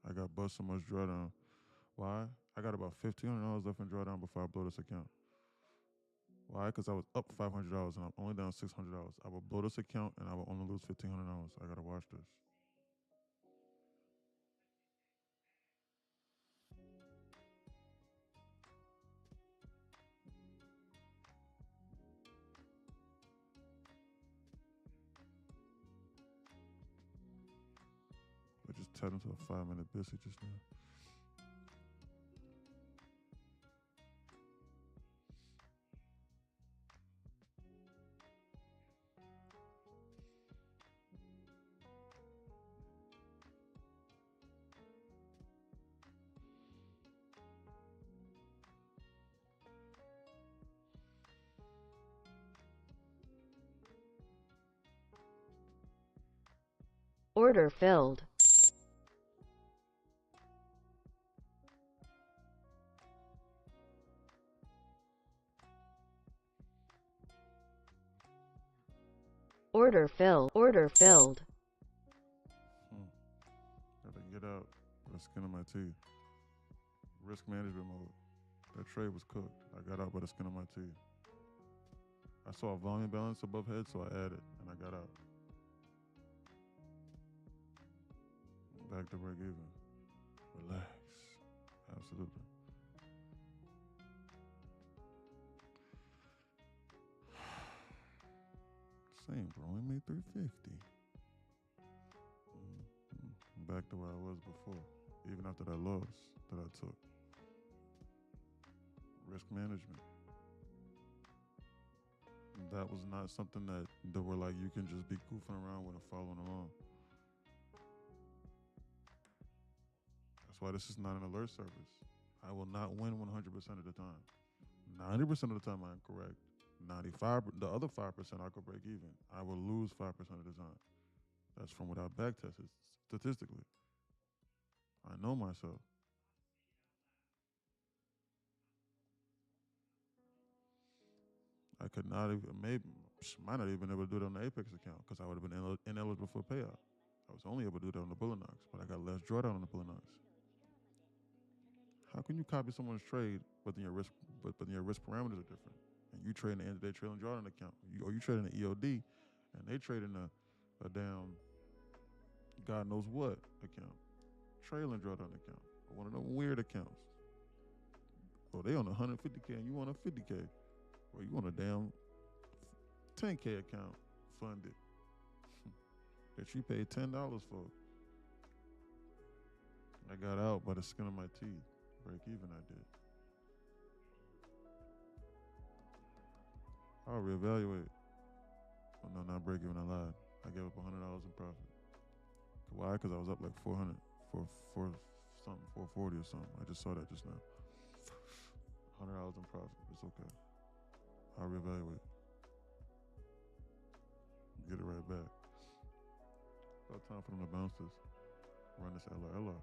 I got bust so much drawdown. Why? I got about $1,500 left in drawdown before I blow this account. Why? Because I was up $500 and I'm only down $600. I will blow this account and I will only lose $1,500. I gotta watch this. I just tapped into a 5-minute biscuit just now. Order filled. Order filled. Order filled. Gotta get out with the skin of my teeth. Risk management mode. That trade was cooked. I got out by the skin of my teeth. I saw a volume balance above head, so I added, and I got out. Back to break even. Relax. Absolutely. Same, bro. Only made $350. Back to where I was before, even after that loss that I took. Risk management. That was not something that were like you can just be goofing around with and following along. That's why this is not an alert service. I will not win 100% of the time. 90% of the time I am correct. 95, the other 5% I could break even. I will lose 5% of the time. That's from what I back tested statistically. I know myself. I could not even, might not even able to do it on the Apex account because I would have been ineligible for a payout. I was only able to do that on the Bullinox, but I got less drawdown on the Bullinox. How can you copy someone's trade, but then your risk parameters are different? And you trade in the end of the day trailing drawdown account, or you trade in the EOD, and they trade in a damn God knows what account, trailing drawdown account, or one of them weird accounts. Oh, they on 150K and you on a 50K, or you on a damn 10K account funded that you paid $10 for. I got out by the skin of my teeth. Break even, I did. I'll reevaluate. Oh, no, not break even, I lied. I gave up $100 in profit. Why? Because I was up like 400, for something, 440 or something. I just saw that just now. $100 in profit. It's okay. I'll reevaluate. Get it right back. About time for them to bounce this. Run this LR.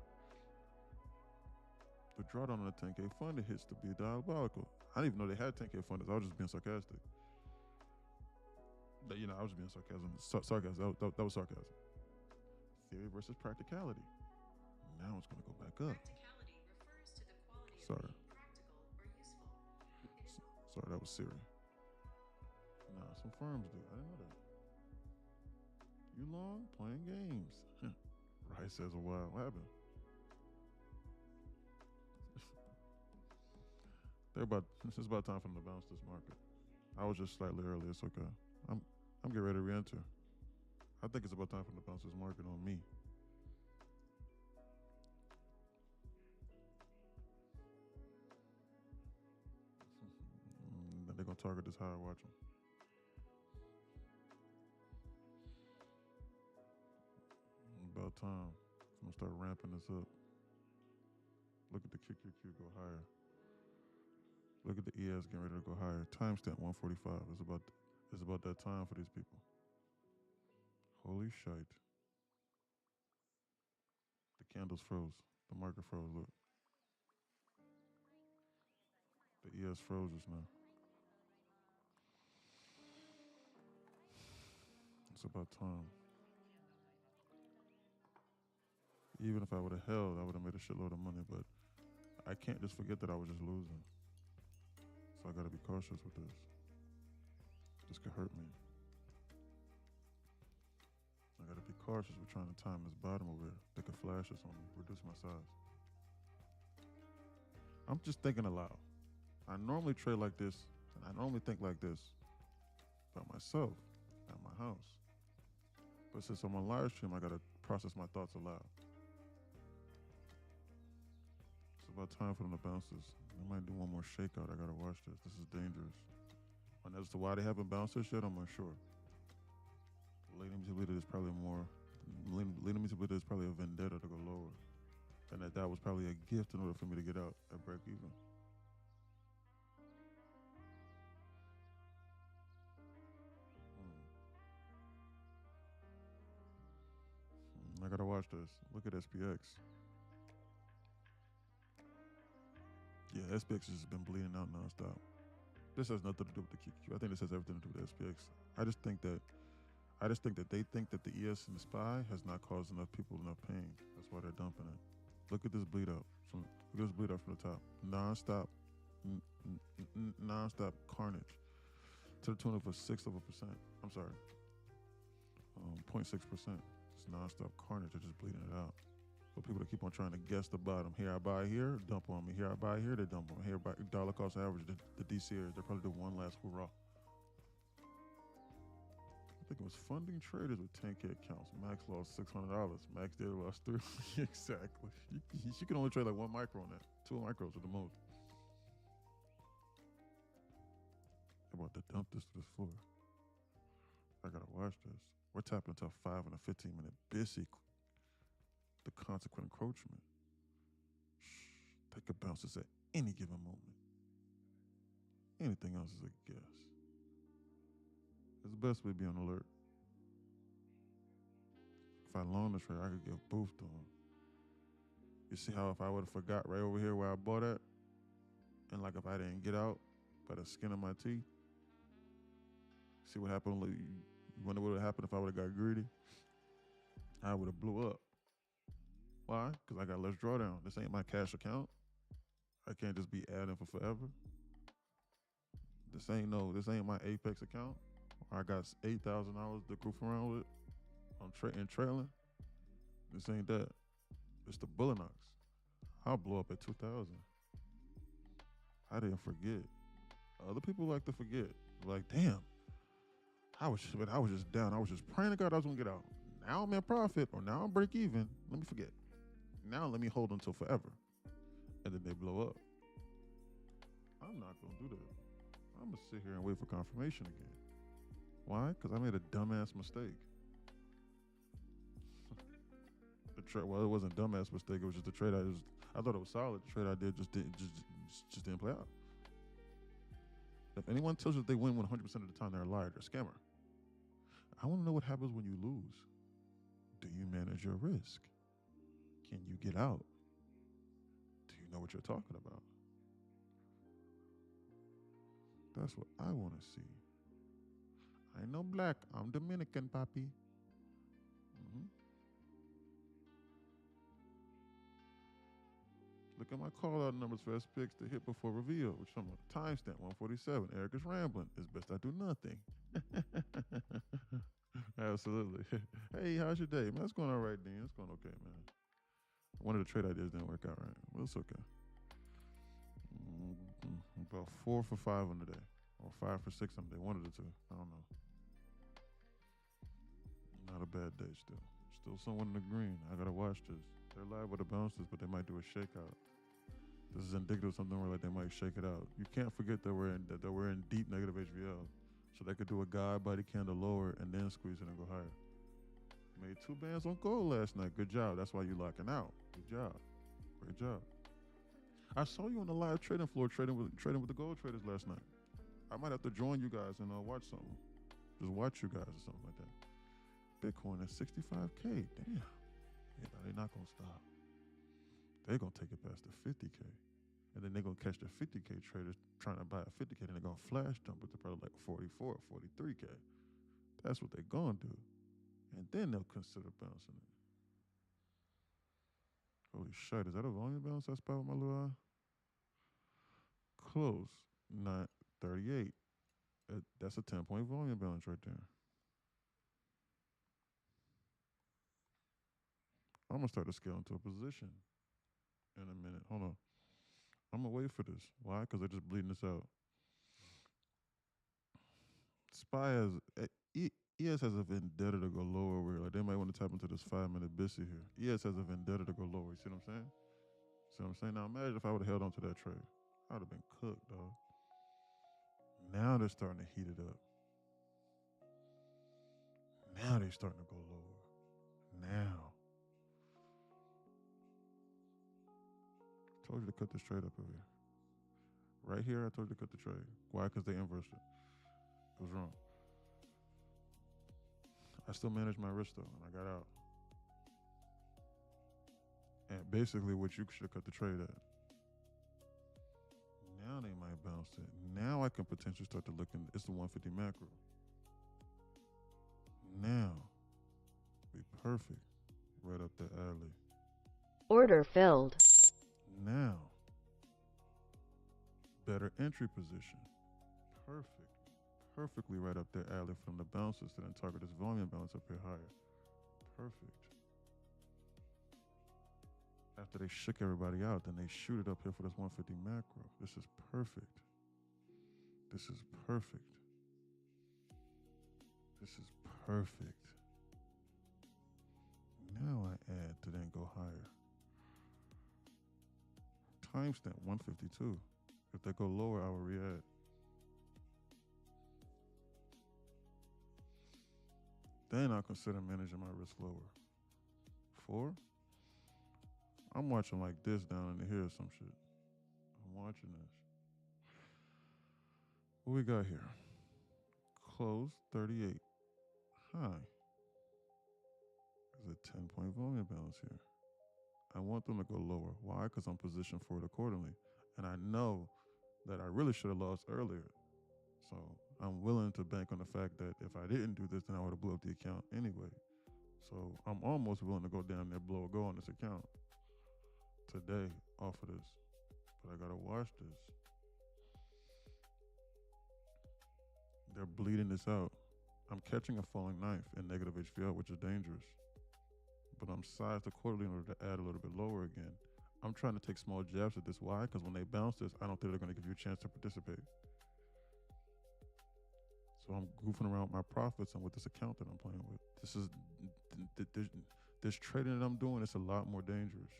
The drawdown on the 10K funded hits to be diabolical. I didn't even know they had 10K funders. I was just being sarcastic. I was just being sarcasm. That was sarcasm. Theory versus practicality. Now it's going to go back up. Practicality refers to the quality of Sorry. being practical or useful. Sorry, that was Siri. Nah, some firms do. I didn't know that. You long? Playing games. Rice says, oh, wow. What happened? It's about time for them to bounce this market. I was just slightly early. It's okay. I'm getting ready to re-enter. I think it's about time for them to bounce this market on me. They're gonna target this higher. Watch them. About about time. I'm gonna start ramping this up. Look at the QQQ go higher. Look at the ES getting ready to go higher. Timestamp 145. It's about that time for these people. Holy shite. The candles froze. The market froze. Look. The ES froze just now. It's about time. Even if I would have held, I would have made a shitload of money, but I can't just forget that I was just losing. So I gotta be cautious with this. This could hurt me. I gotta be cautious with trying to time this bottom over here. They could flash this on me, reduce my size. I'm just thinking aloud. I normally trade like this, and I normally think like this by myself at my house. But since I'm on live stream, I gotta process my thoughts aloud. It's about time for them to bounce this. They might do one more shakeout. I gotta watch this. This is dangerous. And as to why they haven't bounced this yet, I'm unsure. Leading me to believe that it's probably more. Leading me to believe that it's probably a vendetta to go lower, and that was probably a gift in order for me to get out at break even. I gotta watch this. Look at SPX. Yeah, SPX has been bleeding out nonstop. This has nothing to do with the QQ. I think this has everything to do with SPX. I just think that they think that the ES and the SPY has not caused enough people enough pain. That's why they're dumping it. Look at this bleed up. Look at this bleed up from the top. Non-stop carnage to the tune of 0.6%. I'm sorry, 0.6%. It's non-stop carnage. They're just bleeding it out. For people that keep on trying to guess the bottom. Here I buy here, dump on me. Here I buy here, they dump on me. Here I buy dollar cost average. The DCers, they probably do one last hoorah. I think it was funding traders with 10K accounts. Max lost $600. Max did lost $3. Exactly. You can only trade like 1 micro on that. 2 micros at the most. I'm about to dump this to this floor. I gotta watch this. We're tapping into a 5 and a 15-minute busy. The consequent encroachment. They could bounce this at any given moment. Anything else is a guess. It's the best way to be on alert. If I long the trade, I could get boofed on. You see how if I would have forgot right over here where I bought at, and like if I didn't get out by the skin of my teeth, see what happened? You wonder what would have happened if I would have got greedy? I would have blew up. Why? Because I got less drawdown. This ain't my cash account. I can't just be adding for forever. This ain't my Apex account. I got $8,000 to goof around with. I'm trailing. This ain't that. It's the Bullinox. I'll blow up at 2,000. I didn't forget. Other people like to forget. Like, damn. I was just down. I was just praying to God I was gonna get out. Now I'm in profit, or now I'm break even. Let me forget. Now let me hold until forever. And then they blow up. I'm not gonna do that. I'm gonna sit here and wait for confirmation again. Why? Because I made a dumbass mistake. Well, it wasn't a dumbass mistake. It was just a trade. I thought it was solid. The trade I did just didn't play out. If anyone tells you that they win 100% of the time, they're a liar. They're a scammer. I want to know what happens when you lose. Do you manage your risk? Can you get out? Do you know what you're talking about? That's what I want to see. I know black. I'm Dominican, papi. Look at my call-out numbers for SPX to hit before reveal, which I'm on timestamp 147. Eric is rambling. It's best I do nothing. Absolutely. Hey, how's your day? Man, it's going all right, Dean. It's going okay, man. One of the trade ideas didn't work out right. Well, it's okay. About 4 for 5 on the day. Or 5 for 6 on the day. One of the two. I don't know. Not a bad day still. Still someone in the green. I got to watch this. They're liable to bounce this, but they might do a shakeout. This is indicative of something where like they might shake it out. You can't forget that we're in deep negative HVL. So they could do a guide body candle lower and then squeeze it and go higher. Made 2 bands on gold last night. Good job. That's why you locking out. Good job. Great job. I saw you on the live trading floor trading with the gold traders last night. I might have to join you guys and watch something. Just watch you guys or something like that. Bitcoin at 65K. Damn. Yeah, they're not gonna stop. They're gonna take it past the 50K. And then they're gonna catch the 50K traders trying to buy a 50K, and they're gonna flash jump it to probably like 44, 43K. That's what they're gonna do. And then they'll consider bouncing it. Holy shit, is that a volume bounce I spot with my little eye? Close. 938. That's a 10-point volume balance right there. I'm gonna start to scale into a position in a minute. Hold on. I'm gonna wait for this. Why? Because they're just bleeding this out. SPY has ES has a vendetta to go lower. Where like they might want to tap into this 5-minute BISI here. ES has a vendetta to go lower. You see what I'm saying? See what I'm saying? Now imagine if I would have held on to that trade. I would have been cooked, dog. Now they're starting to heat it up. Now they're starting to go lower. Now. I told you to cut this trade up over here. Right here, I told you to cut the trade. Why? Because they inversed it. It was wrong. I still managed my risk though, and I got out. And basically what you should have cut the trade at. Now they might bounce it. Now I can potentially start to look in, it's the 150 macro. Now, be perfect. Right up the alley. Order filled. Now, better entry position. Perfect. Perfectly right up their alley from the bounces to then target this volume balance up here higher. Perfect. After they shook everybody out, then they shoot it up here for this 150 macro. This is perfect. This is perfect. This is perfect. Now I add to then go higher. Timestamp 152. If they go lower, I will re-add. Then I'll consider managing my risk lower. 4. I'm watching like this down in here or some shit. I'm watching this. What we got here? Close 38. High. There's a 10-point volume balance here. I want them to go lower. Why? Because I'm positioned for it accordingly. And I know that I really should have lost earlier. So I'm willing to bank on the fact that if I didn't do this, then I would have blew up the account anyway. So I'm almost willing to go down there, blow a go on this account today off of this. But I gotta watch this. They're bleeding this out. I'm catching a falling knife in negative HVL, which is dangerous. But I'm sized accordingly in order to add a little bit lower again. I'm trying to take small jabs at this. Why? Because when they bounce this, I don't think they're going to give you a chance to participate. So I'm goofing around with my profits and with this account that I'm playing with. This trading that I'm doing is a lot more dangerous.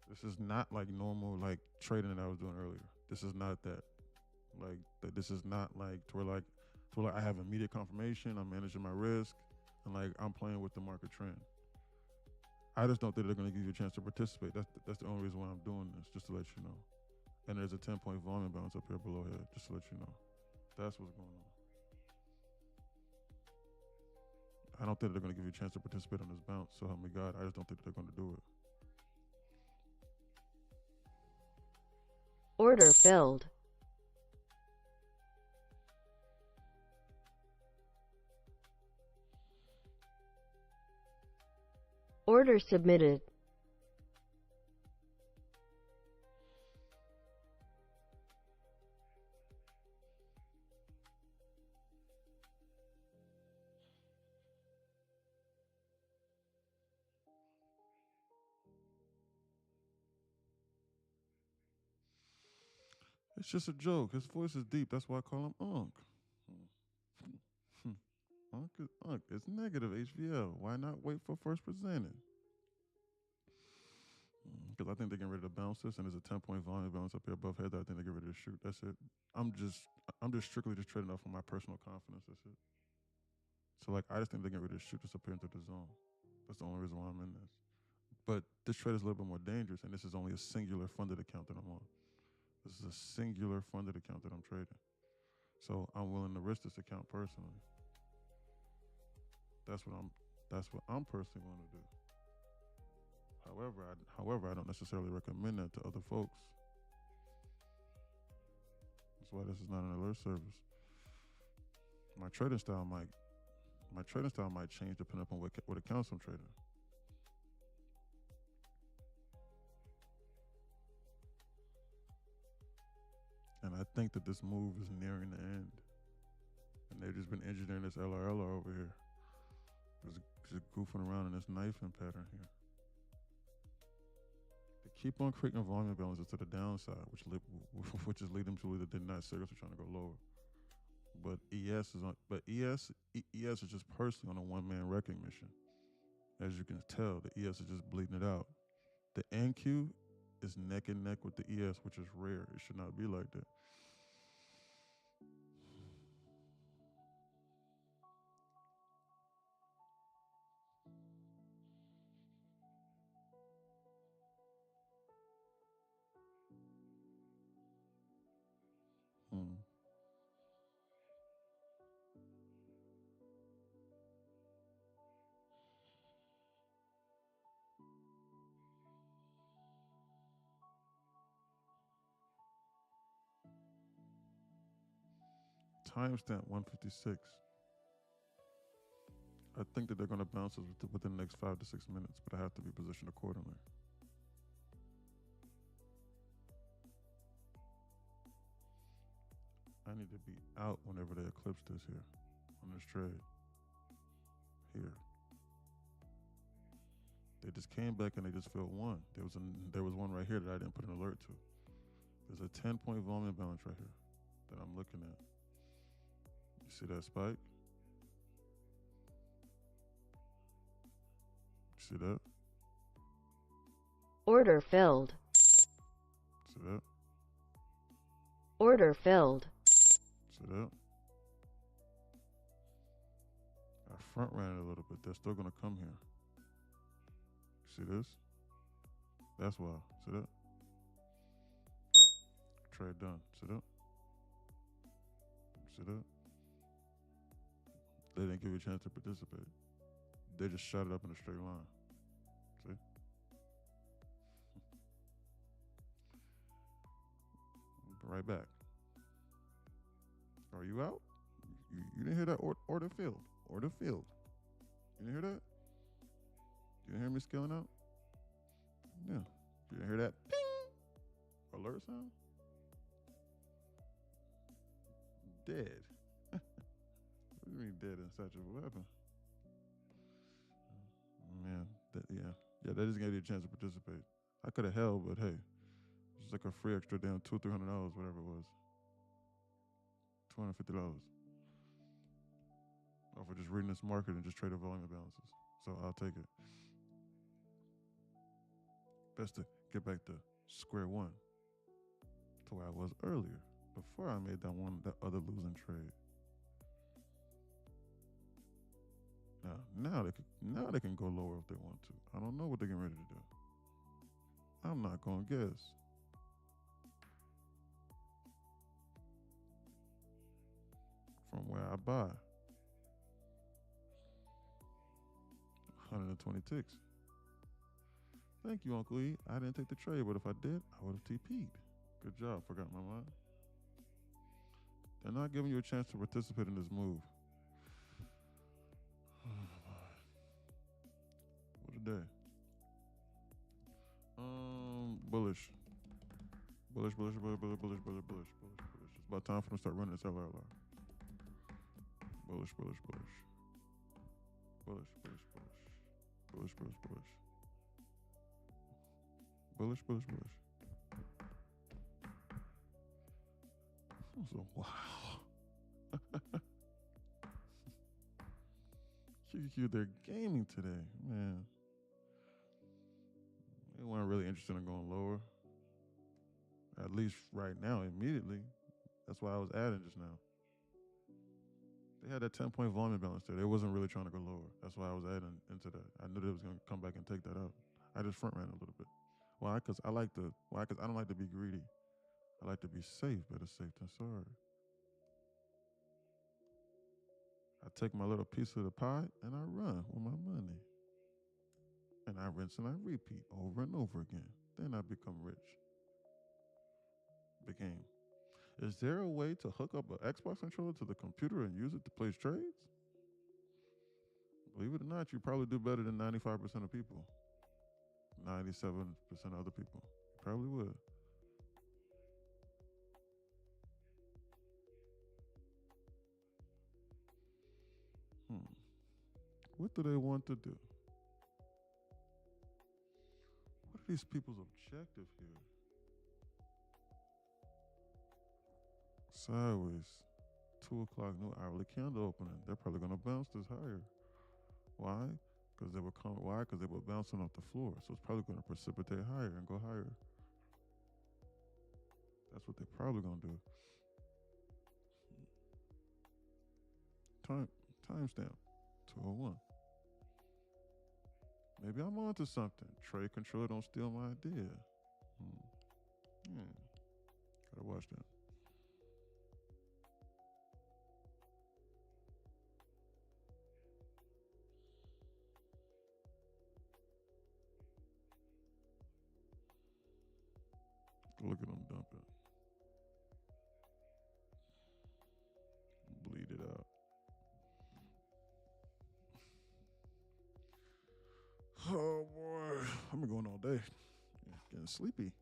This is not like normal like trading that I was doing earlier. This is not that. This is not like to where I have immediate confirmation. I'm managing my risk, and like I'm playing with the market trend. I just don't think they're going to give you a chance to participate. That's the only reason why I'm doing this, just to let you know. And there's a 10-point volume balance up here below here, just to let you know. That's what's going on. I don't think they're going to give you a chance to participate on this bounce. So help me God, I just don't think they're going to do it. Order filled. Order submitted. It's just a joke. His voice is deep. That's why I call him Unc. Unc is Unc. It's negative HVL. Why not wait for first presented? Because I think they're getting ready to bounce this, and there's a 10-point volume balance up here above head that I think they're getting ready to shoot. That's it. I'm just strictly just trading off of my personal confidence. That's it. So like, I just think they're getting ready to shoot disappear into the zone. That's the only reason why I'm in this. But this trade is a little bit more dangerous, and this is only a singular funded account that I'm on. This is a singular funded account that I'm trading. So I'm willing to risk this account personally. That's what I'm personally willing to do. However, I don't necessarily recommend that to other folks. That's why this is not an alert service. My trading style might change depending upon what accounts I'm trading. And I think that this move is nearing the end. And they've just been engineering this LRLR over here. Just goofing around in this knifing pattern here. They keep on creating volume balances to the downside, which is leading to that they're not seriously trying to go lower. But ES is just personally on a one-man wrecking mission. As you can tell, the ES is just bleeding it out. The NQ is neck and neck with the ES, which is rare. It should not be like that. Timestamp 156. I think that they're going to bounce us within the next 5 to 6 minutes, but I have to be positioned accordingly. I need to be out whenever they eclipse this here on this trade. Here. They just came back and they just filled one. There was one right here that I didn't put an alert to. There's a 10-point volume balance right here that I'm looking at. You see that spike? You see that? Order filled. See that? Order filled. See that? I front ran it a little bit. They're still gonna come here. See this? That's why. See that? Trade done. See that? See that? They didn't give you a chance to participate. They just shot it up in a straight line. See? Right back. Are you out? You didn't hear that? Order filled. Order filled. You didn't hear that? You didn't hear me scaling out? Yeah. You didn't hear that? Ping! Alert sound? Dead. What do you mean dead inside your weapon? Man, yeah, they just gave you a chance to participate. I could have held, but hey, it's like a free extra down $200-$300, whatever it was. $250. Or for just reading this market and just trading volume balances. So I'll take it. Best to get back to square one, to where I was earlier, before I made that other losing trade. Now they can go lower if they want to. I don't know what they're getting ready to do. I'm not gonna guess. From where I buy, 120 ticks. Thank you, Uncle E. I didn't take the trade, but if I did, I would have TP'd. Good job. Forgot my mind. They're not giving you a chance to participate in this move. What a day. Bullish. Bullish. It's about time for them to start running this LRLR. Bullish. So, wow. QQQ, they're gaming today, man. They weren't really interested in going lower. At least right now, immediately. That's why I was adding just now. They had that 10-point volume balance there. They wasn't really trying to go lower. That's why I was adding into that. I knew they was gonna come back and take that out. I just front ran a little bit. Why? Because I like to. Why? Because I don't like to be greedy. I like to be safe. Better safe than sorry. I take my little piece of the pie and I run with my money. And I rinse and I repeat over and over again. Then I become rich. Became. Is there a way to hook up an Xbox controller to the computer and use it to place trades? Believe it or not, you probably do better than 95% of people. 97% of other people. You probably would. What do they want to do? What are these people's objective here? Sideways. 2 o'clock, new hourly candle opening. They're probably going to bounce this higher. Why? Because they were why? Because they were bouncing off the floor. So it's probably going to precipitate higher and go higher. That's what they're probably going to do. Timestamp 201. Maybe I'm onto something. Trade control, don't steal my idea. Gotta watch that. Look at them dumping. Bleed it out. Oh boy, I've been going all day. Getting sleepy.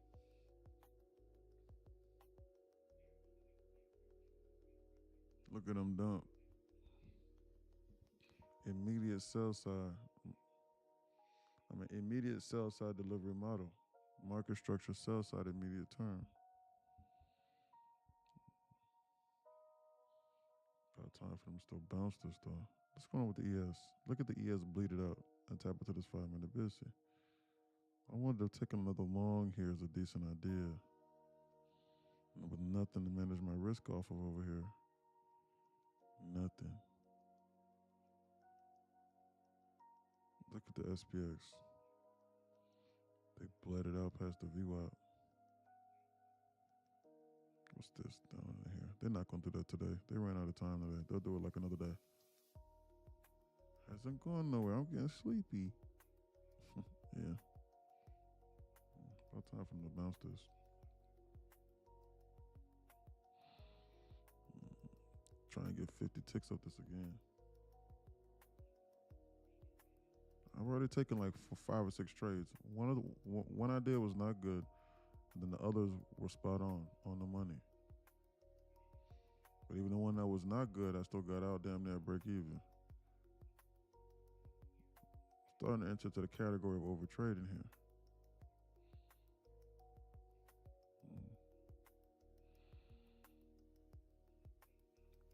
Look at them dump. Immediate sell side. Immediate sell side delivery model. Market structure sell side immediate term. About time for them to still bounce this though. What's going on with the ES? Look at the ES bleed it out and tap into this 5-minute busy. I wanted to take another long here is a decent idea. With nothing to manage my risk off of over here. Nothing. Look at the SPX. They bled it out past the VWAP. What's this down in here? They're not going to do that today. They ran out of time today. They'll do it like another day. Hasn't gone nowhere. I'm getting sleepy. Yeah. About time for them to bounce this. Try and get 50 ticks up this again. I've already taken like 5 or 6 trades. One idea was not good, and then the others were spot on the money. But even the one that was not good, I still got out damn near break even. Starting to enter to the category of overtrading here.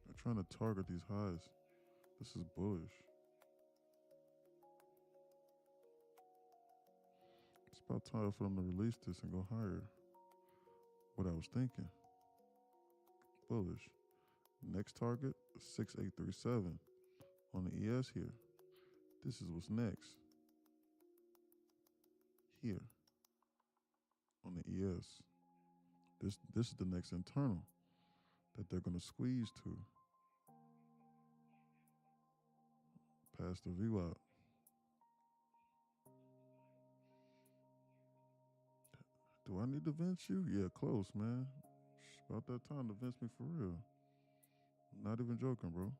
I'm trying to target these highs. This is bullish. It's about time for them to release this and go higher. What I was thinking. Bullish. Next target, 6837 on the ES here. This is what's next. Here on the ES. This is the next internal that they're going to squeeze to. Past the VWAP. Do I need to vent you? Yeah, close, man. It's about that time to vent me for real. I'm not even joking, bro.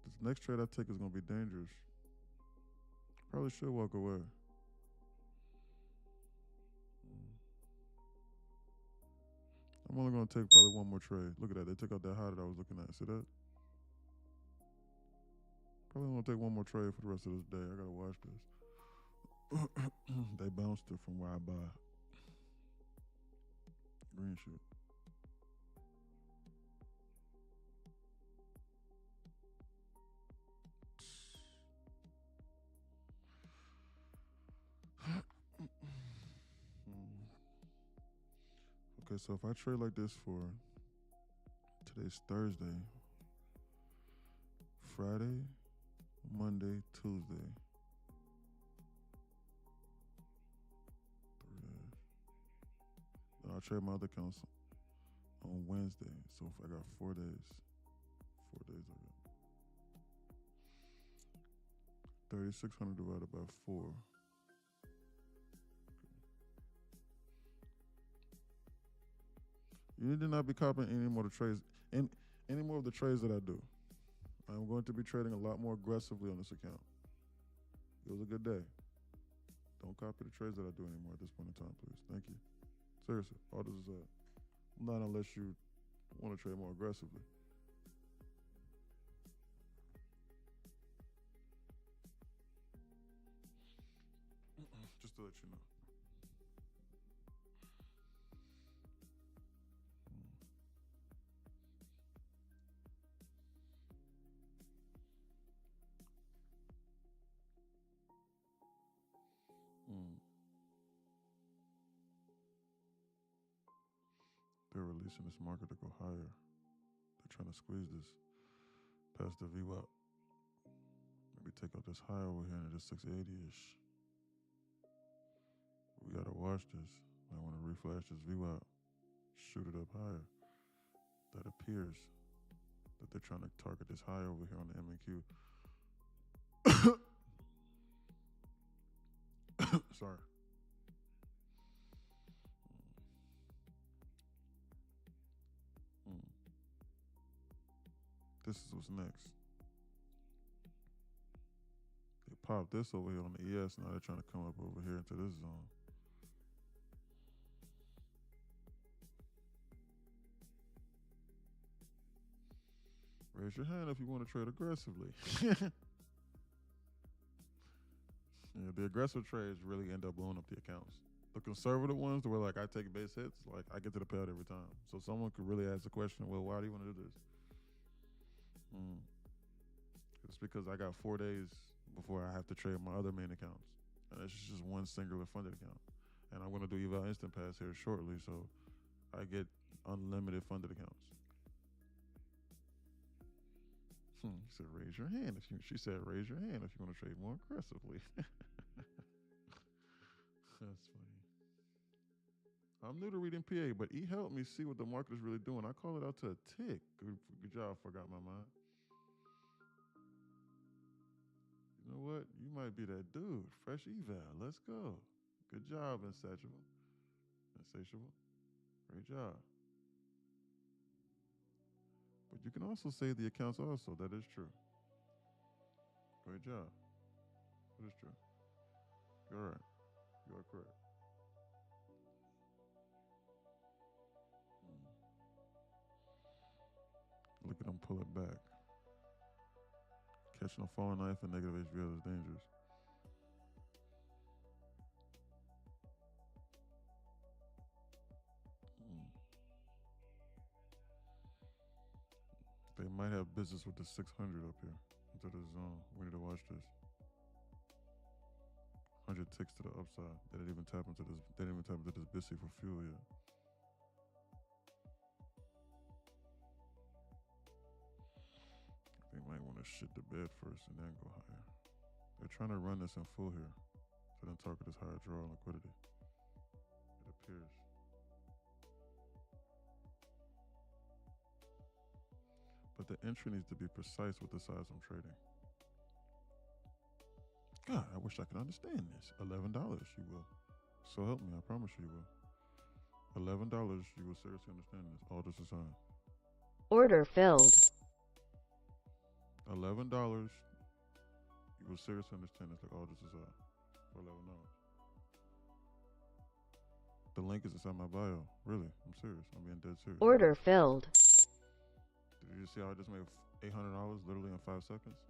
This next trade I take is going to be dangerous. Probably should walk away. I'm only going to take probably one more trade. Look at that. They took out that high that I was looking at. See that? Probably going to take one more trade for the rest of this day. I got to watch this. They bounced it from where I buy. Green shit. Okay, so if I trade like this for Today's Thursday. Friday, Monday, Tuesday. 3 days. Then I'll trade my other accounts on Wednesday. So if I got 4 days. 4 days I got. 3,600 divided by 4. You need to not be copying any more of the trades that I do. I'm going to be trading a lot more aggressively on this account. It was a good day. Don't copy the trades that I do anymore at this point in time, please. Thank you. Seriously, all this is not unless you want to trade more aggressively. Just to let you know. They're releasing this market to go higher. They're trying to squeeze this past the VWAP. Maybe take out this high over here into this 680-ish. We gotta watch this. I want to reflash this VWAP, shoot it up higher. That appears that they're trying to target this high over here on the MQ. Sorry. This is what's next. They popped this over here on the ES. Now they're trying to come up over here into this zone. Raise your hand if you want to trade aggressively. Yeah, the aggressive trades really end up blowing up the accounts. The conservative ones, where like I take base hits, like I get to the payout every time. So someone could really ask the question, well, why do you want to do this? It's because I got 4 days before I have to trade my other main accounts. And it's just one singular funded account. And I'm going to do eval instant pass here shortly, so I get unlimited funded accounts. He said, raise your hand. She said, raise your hand if you want to trade more aggressively. That's funny. I'm new to reading PA, but he helped me see what the market is really doing. I call it out to a tick. Good job, forgot my mind. You know what? You might be that dude. Fresh eval. Let's go. Good job, Insatiable. Great job. But you can also save the accounts also. That is true. Great job. That is true. You're all right. You are correct. Look at them pull it back. Catching a falling knife and negative HVL is dangerous. They might have business with the 600 up here into the zone. We need to watch this. 100 ticks to the upside. They didn't even tap into this. They didn't even tap into this BISI for fuel yet. They might want to shit the bed first and then go higher. They're trying to run this in full here, so then target this higher draw on liquidity. It appears. But the entry needs to be precise with the size I'm trading. God, I wish I could understand this. $11, you will. So help me, I promise you will. $11, you will seriously understand this. All this is on. Order filled. $11, you will seriously understand this. Like all this is on for $11. The link is inside my bio. Really, I'm serious. I'm being dead serious. Order filled. Did you see how I just made $800 literally in 5 seconds?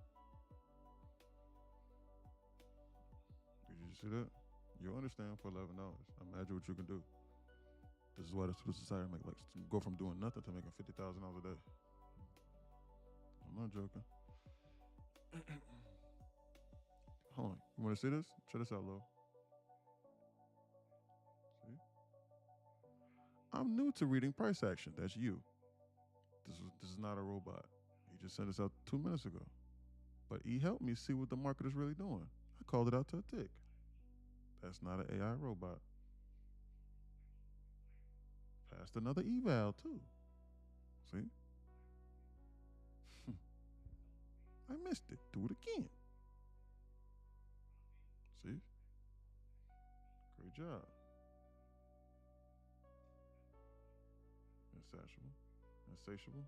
Did you see that? You'll understand for $11. Imagine what you can do. This is why the Student Society make like go from doing nothing to making $50,000 a day. I'm not joking. Hold on. You want to see this? Check this out, Lo. See? I'm new to reading price action. That's you. This is not a robot. He just sent this out 2 minutes ago. But he helped me see what the market is really doing. I called it out to a tick. That's not an AI robot. Passed another eval too. See? I missed it. Do it again. See? Great job. Insatiable. Insatiable.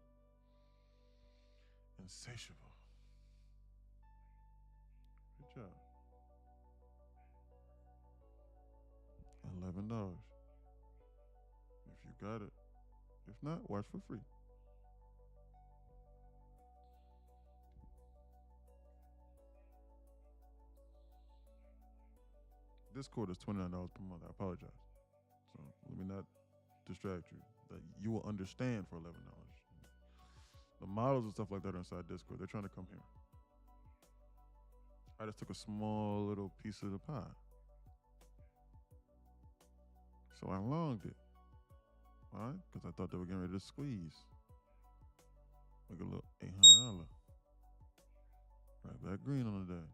Insatiable. Good job. $11. If you got it. If not, watch for free. Discord is $29 per month. I apologize. So let me not distract you. That you will understand for $11. The models and stuff like that are inside Discord. They're trying to come here. I just took a small little piece of the pie. So I longed it. Why? Because I thought they were getting ready to squeeze. Like a little $800. Right back green on the day.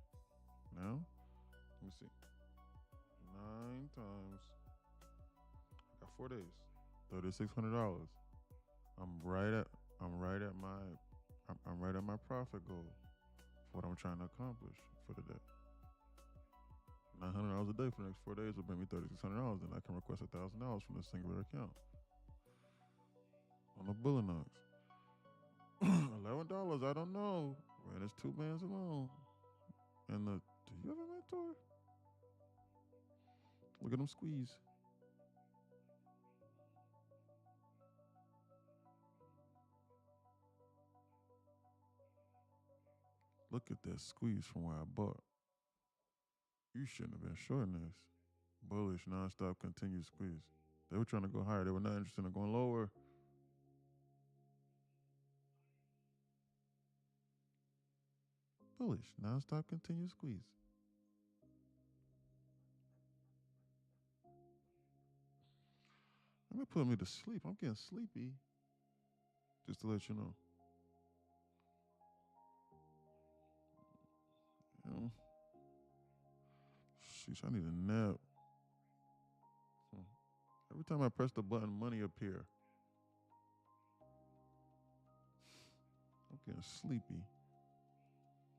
Now, let me see. 9 times. I got 4 days. $3,600. I'm right at my profit goal for what I'm trying to accomplish for the day. $900 a day for the next 4 days will bring me $3,600, and I can request $1,000 from this singular account on the Millionaire. $11, I don't know. Ran his 2 bands alone. And do you have a mentor? Look at him squeeze. Look at that squeeze from where I bought. You shouldn't have been shorting this. Bullish, nonstop, continuous squeeze. They were trying to go higher. They were not interested in going lower. Bullish, nonstop, continuous squeeze. Let me put me to sleep. I'm getting sleepy. Just to let you know. Sheesh, I need a nap. Every time I press the button, money appear. I'm getting sleepy.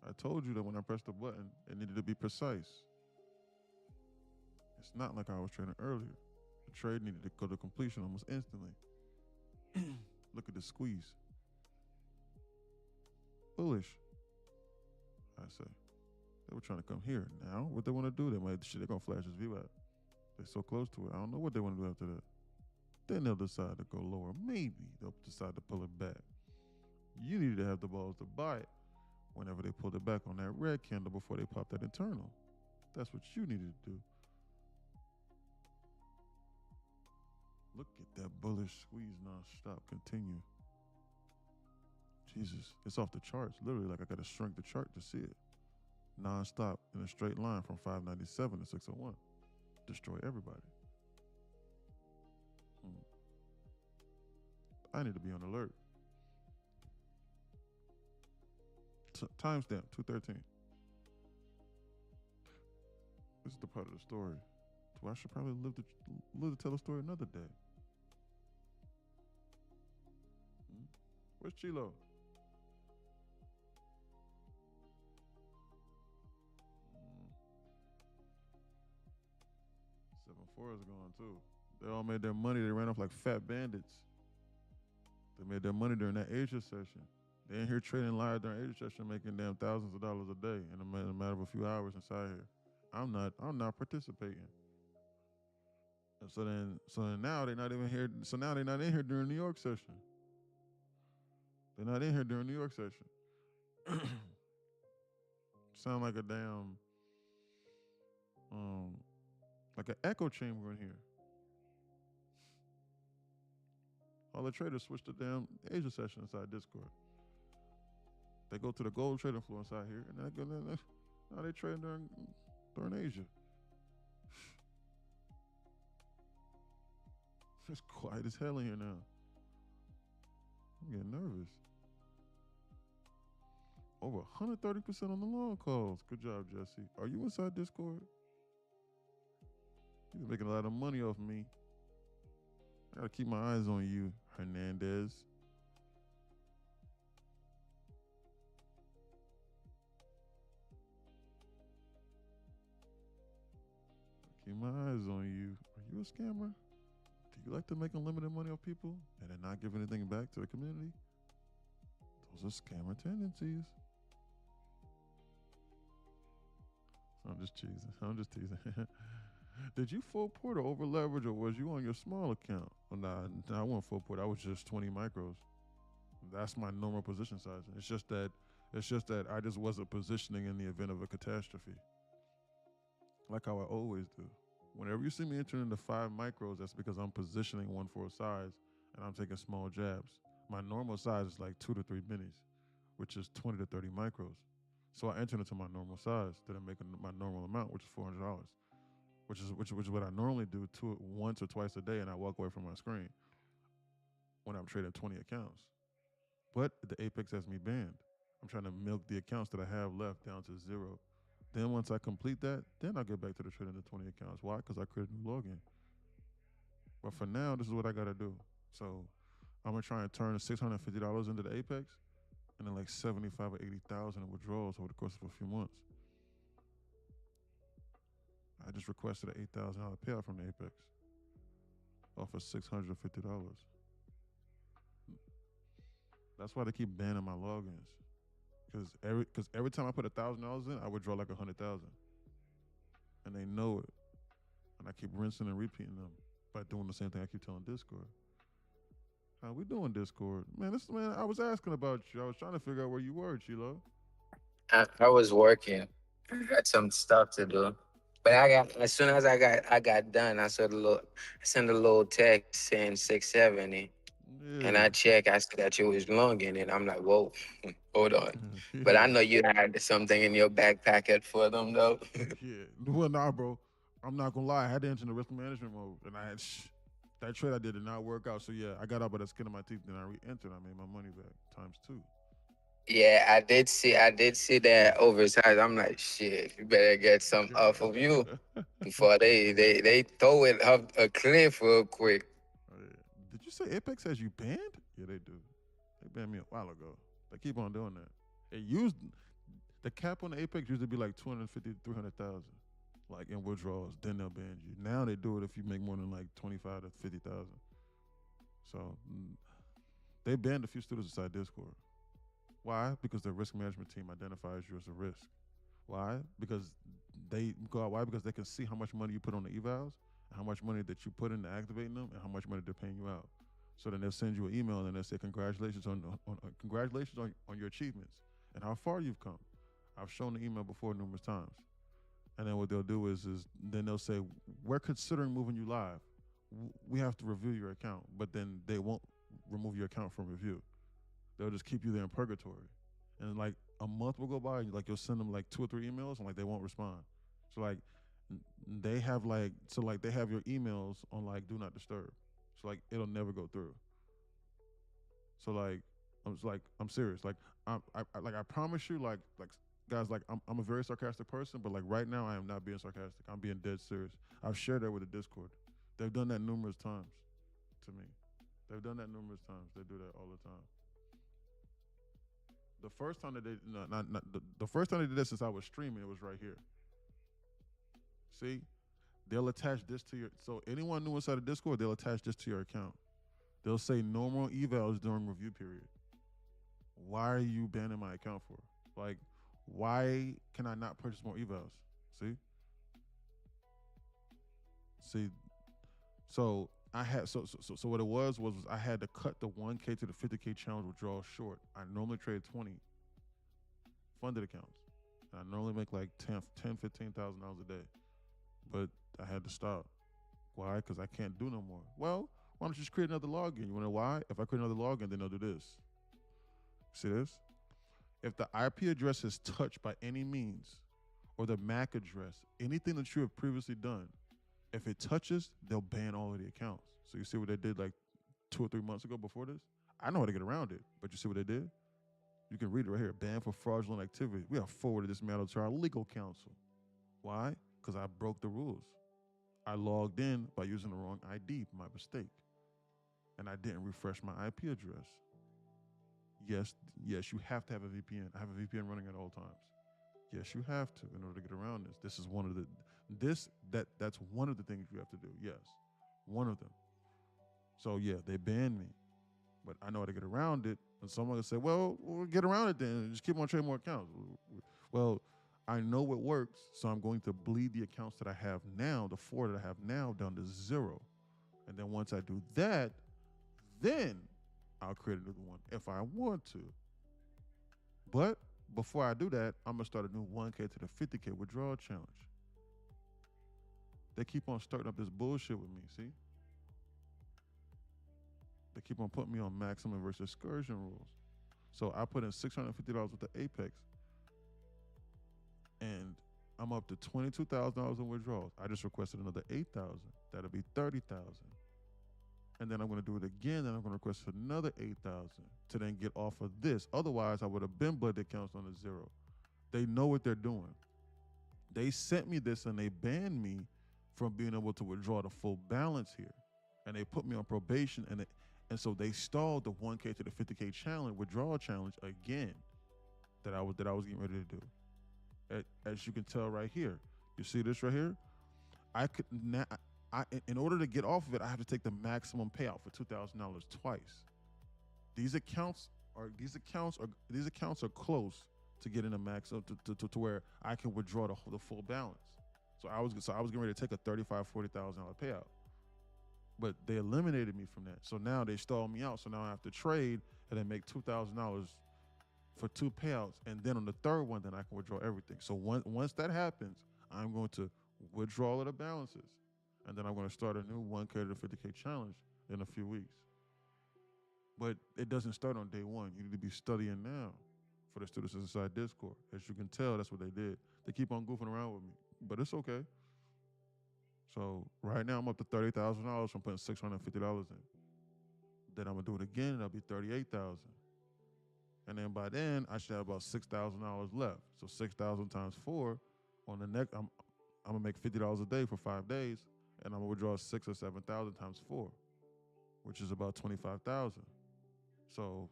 I told you that when I pressed the button, it needed to be precise. It's not like I was trading earlier. The trade needed to go to completion almost instantly. Look at the squeeze. Bullish, I say. They were trying to come here. Now, what they want to do, they're going to flash this view out. They're so close to it. I don't know what they want to do after that. Then they'll decide to go lower. Maybe they'll decide to pull it back. You need to have the balls to buy it whenever they pulled it back on that red candle before they pop that internal. That's what you needed to do. Look at that bullish squeeze non-stop continue. Jesus, it's off the charts. Literally, like I got to shrink the chart to see it. Non-stop in a straight line from 597 to 601. Destroy everybody. I need to be on alert. Timestamp 213. This is the part of the story. So I should probably live to tell the story another day. Where's Chilo? 7-4 is gone too. They all made their money. They ran off like fat bandits. They made their money during that Asia session. They in here trading live during Asia session, making damn thousands of dollars a day in a matter of a few hours inside here. I'm not participating. And so then now they're not even here. So now they're not in here during New York session. They're not in here during New York session. Sound like a damn like an echo chamber in here. All the traders switch to damn Asia session inside Discord. They go to the gold trading floor inside here, and now they trade during Asia. It's quiet as hell in here now. I'm getting nervous. Over 130% on the long calls. Good job, Jesse. Are you inside Discord? You're making a lot of money off me. I gotta keep my eyes on you, Hernandez. Keep my eyes on you. Are you a scammer? Do you like to make unlimited money off people and then not give anything back to the community? Those are scammer tendencies. I'm just teasing. I'm just teasing. Did you full port or over leverage, or was you on your small account? Oh, nah, I wasn't full port. I was just 20 micros. That's my normal position size. It's just that I just wasn't positioning in the event of a catastrophe, like how I always do. Whenever you see me entering into 5 micros, that's because I'm positioning one for a size and I'm taking small jabs. My normal size is like 2 to 3 minis, which is 20 to 30 micros. So I enter into my normal size, then I make my normal amount, which is $400, which is what I normally do once or twice a day, and I walk away from my screen when I'm trading 20 accounts. But the Apex has me banned. I'm trying to milk the accounts that I have left down to zero. Then once I complete that, then I'll get back to the trading the 20 accounts. Why? Because I created a new login. But for now, this is what I gotta do. So I'm gonna try and turn $650 into the Apex, and then like 75 or 80,000 in withdrawals over the course of a few months. I just requested an $8,000 payout from the Apex off of $650. That's why they keep banning my logins. Because every time I put $1,000 in, I withdraw like 100,000, and they know it. And I keep rinsing and repeating them by doing the same thing I keep telling Discord. How we doing, Discord? Man, I was asking about you. I was trying to figure out where you were, Chilo. I was working. I had some stuff to do. But I got as soon as I got done, I sent a little text saying 670. And Yeah. I check, I see that you was longing, and I'm like, whoa, hold on. But I Yeah. know you had something in your back pocket for them though. Yeah. Well, nah, bro. I'm not gonna lie. I had to enter the risk management mode, and that trade I did not work out. So yeah, I got out by the skin of my teeth. Then I re-entered. I made my money back ×2. Yeah, I did see that oversized. I'm like, shit, you better get some off of you before they throw it up a cliff real quick. Oh, yeah. Did you say Apex has you banned? Yeah, they do. They banned me a while ago. They keep on doing that. It used the cap on the Apex used to be like 250, 300,000, like in withdrawals. Then they'll ban you. Now they do it if you make more than like 25 to 50,000. So they banned a few students inside Discord. Why? Because their risk management team identifies you as a risk. Why? Because why? Because they can see how much money you put on the evals, how much money that you put into activating them, and how much money they're paying you out. So then they'll send you an email and they'll say congratulations on your achievements and how far you've come. I've shown the email before numerous times. And then what they'll do is then they'll say, we're considering moving you live. We have to review your account, but then they won't remove your account from review. They'll just keep you there in purgatory. And like a month will go by, and like you'll send them like 2 or 3 emails, and like they won't respond. So like they have they have your emails on like do not disturb. So like it'll never go through. So like I'm serious. Like I promise you, like guys, like I'm a very sarcastic person, but like right now I am not being sarcastic. I'm being dead serious. I've shared that with the Discord. They've done that numerous times to me. They've done that numerous times. They do that all the time. The first time that they no, not the first time they did this since I was streaming, it was right here. See, they'll attach this to your. So anyone new inside of Discord, they'll attach this to your account. They'll say normal evals during review period. Why are you banning my account for? Like, why can I not purchase more evals? See. So I had so what it was I had to cut the 1K to the 50K challenge withdrawal short. I normally trade 20 funded accounts. And I normally make like $15,000 a day, but I had to stop. Why? Because I can't do no more. Well, why don't you just create another login? You wanna know why? If I create another login, then they'll do this. See this? If the IP address is touched by any means, or the MAC address, anything that you have previously done, if it touches, they'll ban all of the accounts. So you see what they did like 2 or 3 months ago before this? I know how to get around it, but you see what they did? You can read it right here. Banned for fraudulent activity. We have forwarded this matter to our legal counsel. Why? Because I broke the rules. I logged in by using the wrong ID, my mistake. And I didn't refresh my IP address. Yes, you have to have a VPN. I have a VPN running at all times. Yes, you have to in order to get around this. This is one of that's one of the things you have to do. Yes, one of them. So yeah, they banned me, but I know how to get around it. And someone will say, well, we'll get around it then. Just keep on trading more accounts. Well, I know it works, so I'm going to bleed the accounts that I have now, the 4 that I have now, down to 0. And then once I do that, then I'll create a new one if I want to. But before I do that, I'm going to start a new 1K to the 50K withdrawal challenge. They keep on starting up this bullshit with me, see? They keep on putting me on maximum versus excursion rules. So I put in $650 with the Apex, and I'm up to $22,000 in withdrawals. I just requested another $8,000. That'll be $30,000. And then I'm going to do it again, and I'm going to request another $8,000 to then get off of this. Otherwise, I would have been bled the accounts on a 0. They know what they're doing. They sent me this, and they banned me from being able to withdraw the full balance here. And they put me on probation, and so they stalled the 1K to the 50K challenge, withdrawal challenge again that I was getting ready to do. As you can tell right here, you see this right here? In order to get off of it, I have to take the maximum payout for $2,000 twice. These accounts are close to getting a max to where I can withdraw the full balance. So I was getting ready to take a $35,000-$40,000 payout. But they eliminated me from that. So now they stalled me out. So now I have to trade and then make $2,000 for 2 payouts. And then on the third one, then I can withdraw everything. So once that happens, I'm going to withdraw all of the balances. And then I'm going to start a new 1K to 50K challenge in a few weeks. But it doesn't start on day one. You need to be studying now for the students inside Discord. As you can tell, that's what they did. They keep on goofing around with me, but it's okay. So right now I'm up to $30,000 from putting $650 in. Then I'm gonna do it again, and that'll be $38,000. And then by then I should have about $6,000 left. So 6,000 times 4 on the next. I'm gonna make $50 a day for 5 days, and I'm gonna withdraw 6,000 or 7,000 times 4, which is about 25,000. So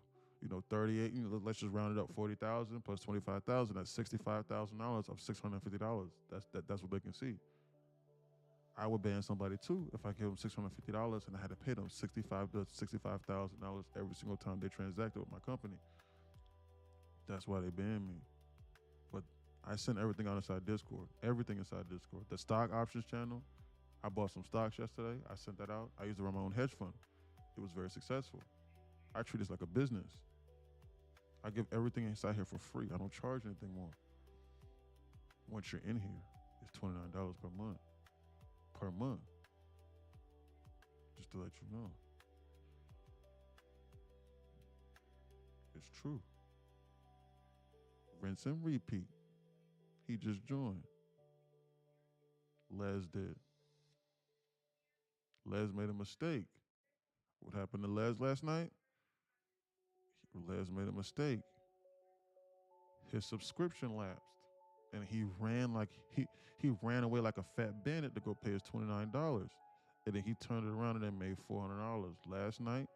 38. Let's just round it up. 40,000 plus 25,000. That's $65,000 of $650. That's what they can see. I would ban somebody too if I gave them $650 and I had to pay them $65,000 every single time they transacted with my company. That's why they banned me. But I sent everything out inside Discord. Everything inside Discord. The stock options channel, I bought some stocks yesterday. I sent that out. I used to run my own hedge fund. It was very successful. I treat this like a business. I give everything inside here for free. I don't charge anything more. Once you're in here, it's $29 per month. Per month. Just to let you know. It's true. Rinse and repeat. He just joined. Les did. Les made a mistake. What happened to Les last night? Les made a mistake. His subscription lapsed. And he ran away like a fat bandit to go pay his $29. And then he turned it around and then made $400 last night.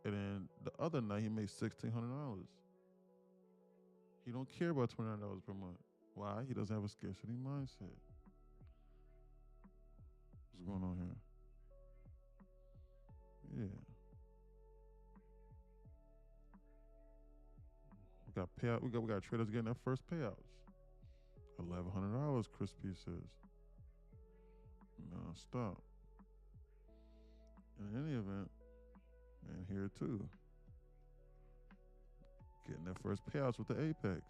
And then the other night he made $1,600. He don't care about $29 per month. Why? He doesn't have a scarcity mindset. What's going on here? Yeah. We got payout. We got traders getting their first payouts. $1,100, Chris P says. No, stop. In any event, and here too. Getting their first payouts with the Apex.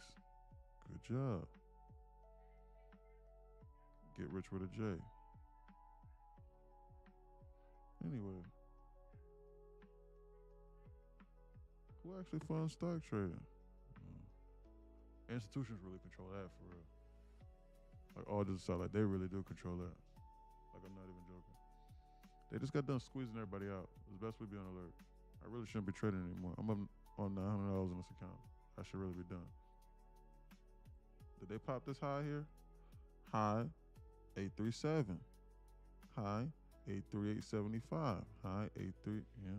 Good job. Get rich with a J. Anyway. Who actually funds stock trading? Institutions really control that for real. Like all this aside, like they really do control that. Like I'm not even joking. They just got done squeezing everybody out. It's best we be on alert. I really shouldn't be trading anymore. I'm up on $900 in this account. I should really be done. Did they pop this high here? High 837. High 83875. High 83. Yeah.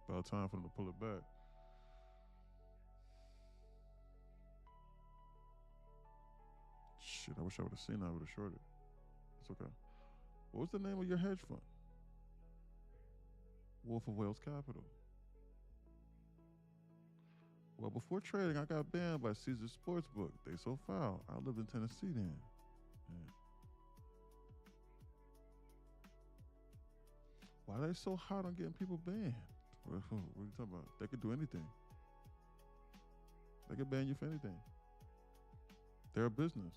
About time for them to pull it back. Shit, I wish I would have seen that. I would have shorted. It's okay. What was the name of your hedge fund? Wolf of Wales Capital. Well, before trading, I got banned by Caesar Sportsbook. They so foul. I lived in Tennessee then. Yeah. Why are they so hot on getting people banned? What are you talking about? They could do anything. They could ban you for anything. They're a business.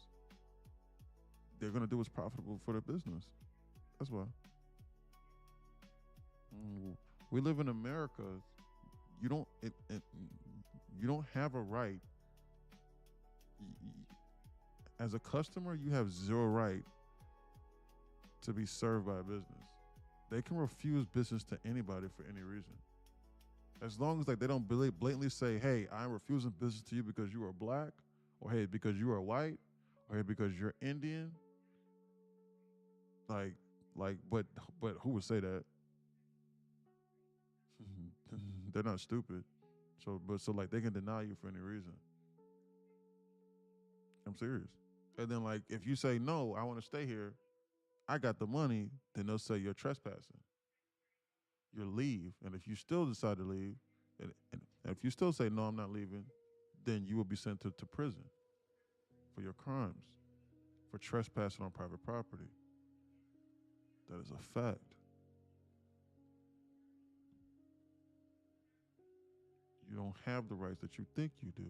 They're going to do what's profitable for their business. That's why. We live in America. You don't have a right. As a customer, you have zero right to be served by a business. They can refuse business to anybody for any reason. As long as like they don't blatantly say, hey, I'm refusing business to you because you are black, or hey, because you are white, or hey, because you're Indian. But who would say that? They're not stupid. So like they can deny you for any reason. I'm serious. And then like if you say no, I want to stay here, I got the money, then they'll say you're trespassing. You'll leave. And if you still decide to leave, and if you still say no, I'm not leaving, then you will be sent to prison for your crimes, for trespassing on private property. That is a fact. You don't have the rights that you think you do.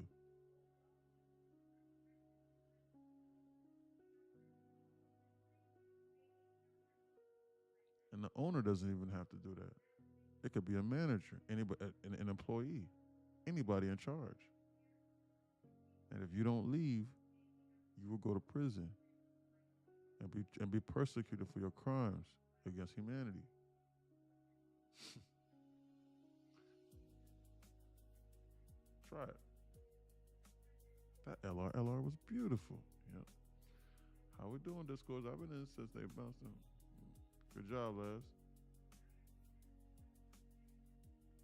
And the owner doesn't even have to do that. It could be a manager, anybody, an employee, anybody in charge. And if you don't leave, you will go to prison and be persecuted for your crimes against humanity. Try it. That LR was beautiful. Yep. How we doing, Discord? I've been in since they bounced them. Good job, Les.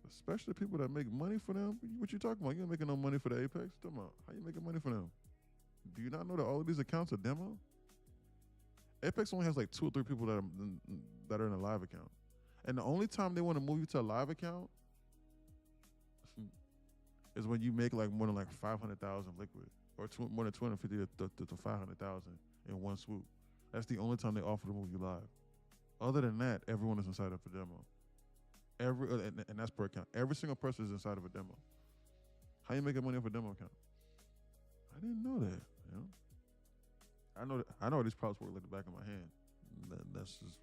Especially people that make money for them. What you talking about? You ain't making no money for the Apex? Talking about how you making money for them? Do you not know that all of these accounts are demo? Apex only has like 2 or 3 people that are in a live account, and the only time they want to move you to a live account is when you make like more than like 500,000 liquid, or more than 250 to 500,000 in one swoop. That's the only time they offer to move you live. Other than that, everyone is inside of a demo. And that's per account. Every single person is inside of a demo. How you making money off a demo account? I didn't know that. You know, I know these props work like the back of my hand. That's just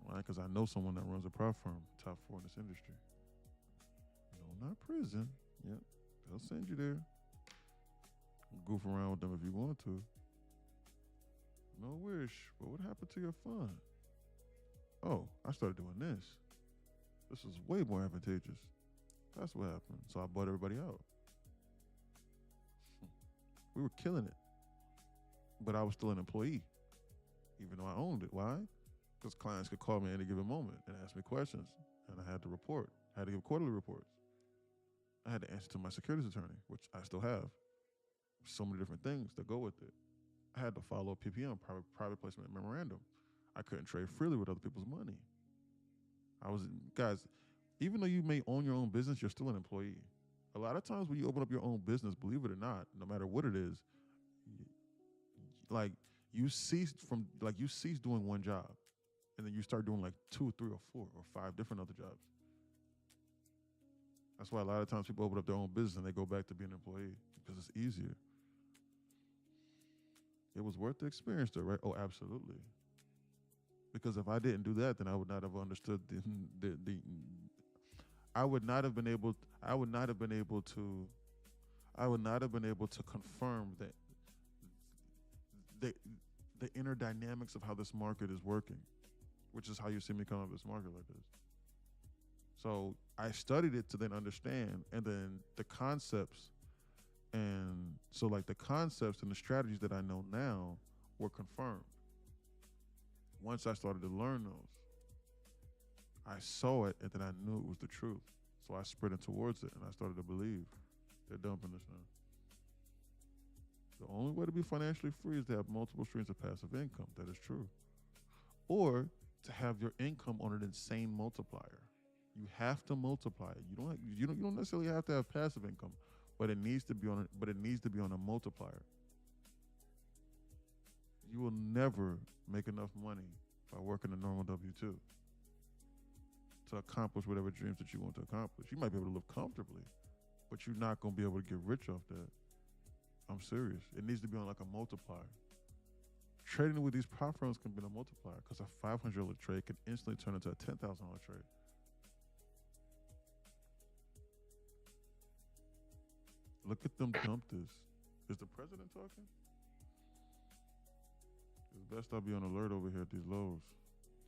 why, because I know someone that runs a prop firm, top 4 in this industry. No, not prison. Yep, they'll send you there. Goof around with them if you want to. No wish. But what happened to your fund? Oh, I started doing this. This is way more advantageous. That's what happened. So I bought everybody out. We were killing it. But I was still an employee, even though I owned it. Why? Because clients could call me at any given moment and ask me questions. And I had to report. I had to give quarterly reports. I had to answer to my securities attorney, which I still have. So many different things that go with it. I had to follow PPM, private placement memorandum. I couldn't trade freely with other people's money. Guys, even though you may own your own business, you're still an employee. A lot of times when you open up your own business, believe it or not, no matter what it is, like you cease doing one job, and then you start doing like 2, 3, or 4, or 5 different other jobs. That's why a lot of times people open up their own business and they go back to being an employee because it's easier. It was worth the experience though, right? Oh, absolutely. Because if I didn't do that, then I would not have understood I would not have been able to confirm that the inner dynamics of how this market is working. which is how you see me come up this market like this. So I studied it to then understand, and then the concepts, and so like the concepts and the strategies that I know now were confirmed. Once I started to learn those, I saw it, and then I knew it was the truth. So I sprinted towards it, and I started to believe they're dumping this now. The only way to be financially free is to have multiple streams of passive income. That is true. Or to have your income on an insane multiplier. You have to multiply it. You don't necessarily have to have passive income, but it needs to be on a multiplier. You will never make enough money by working a normal W-2 to accomplish whatever dreams that you want to accomplish. You might be able to live comfortably, but you're not going to be able to get rich off that. I'm serious. It needs to be on like a multiplier. Trading with these prop firms can be a multiplier because a $500 trade can instantly turn into a $10,000 trade. Look at them dump this. Is the president talking? It's best I be on alert over here at these lows.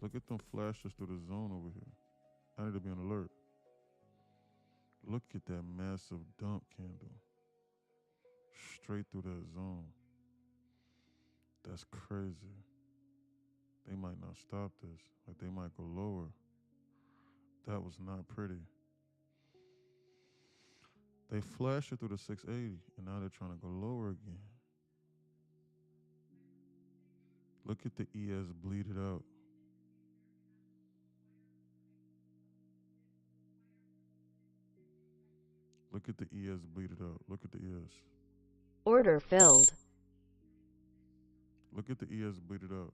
Look at them flash us through the zone over here. I need to be on alert. Look at that massive dump candle. Straight through that zone. That's crazy. They might not stop this. Like they might go lower. That was not pretty. They flashed it through the 680, and now they're trying to go lower again. Look at the ES bleed it out. Look at the ES bleed it out. Look at the ES. Order filled. Look at the ES bleed it out.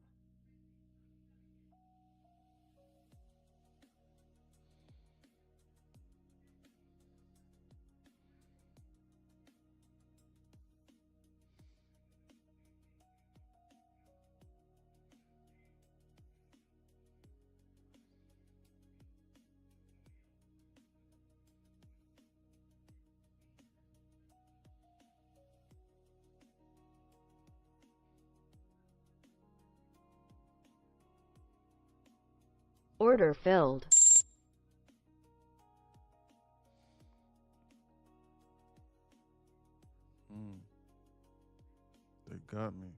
Order filled. They got me.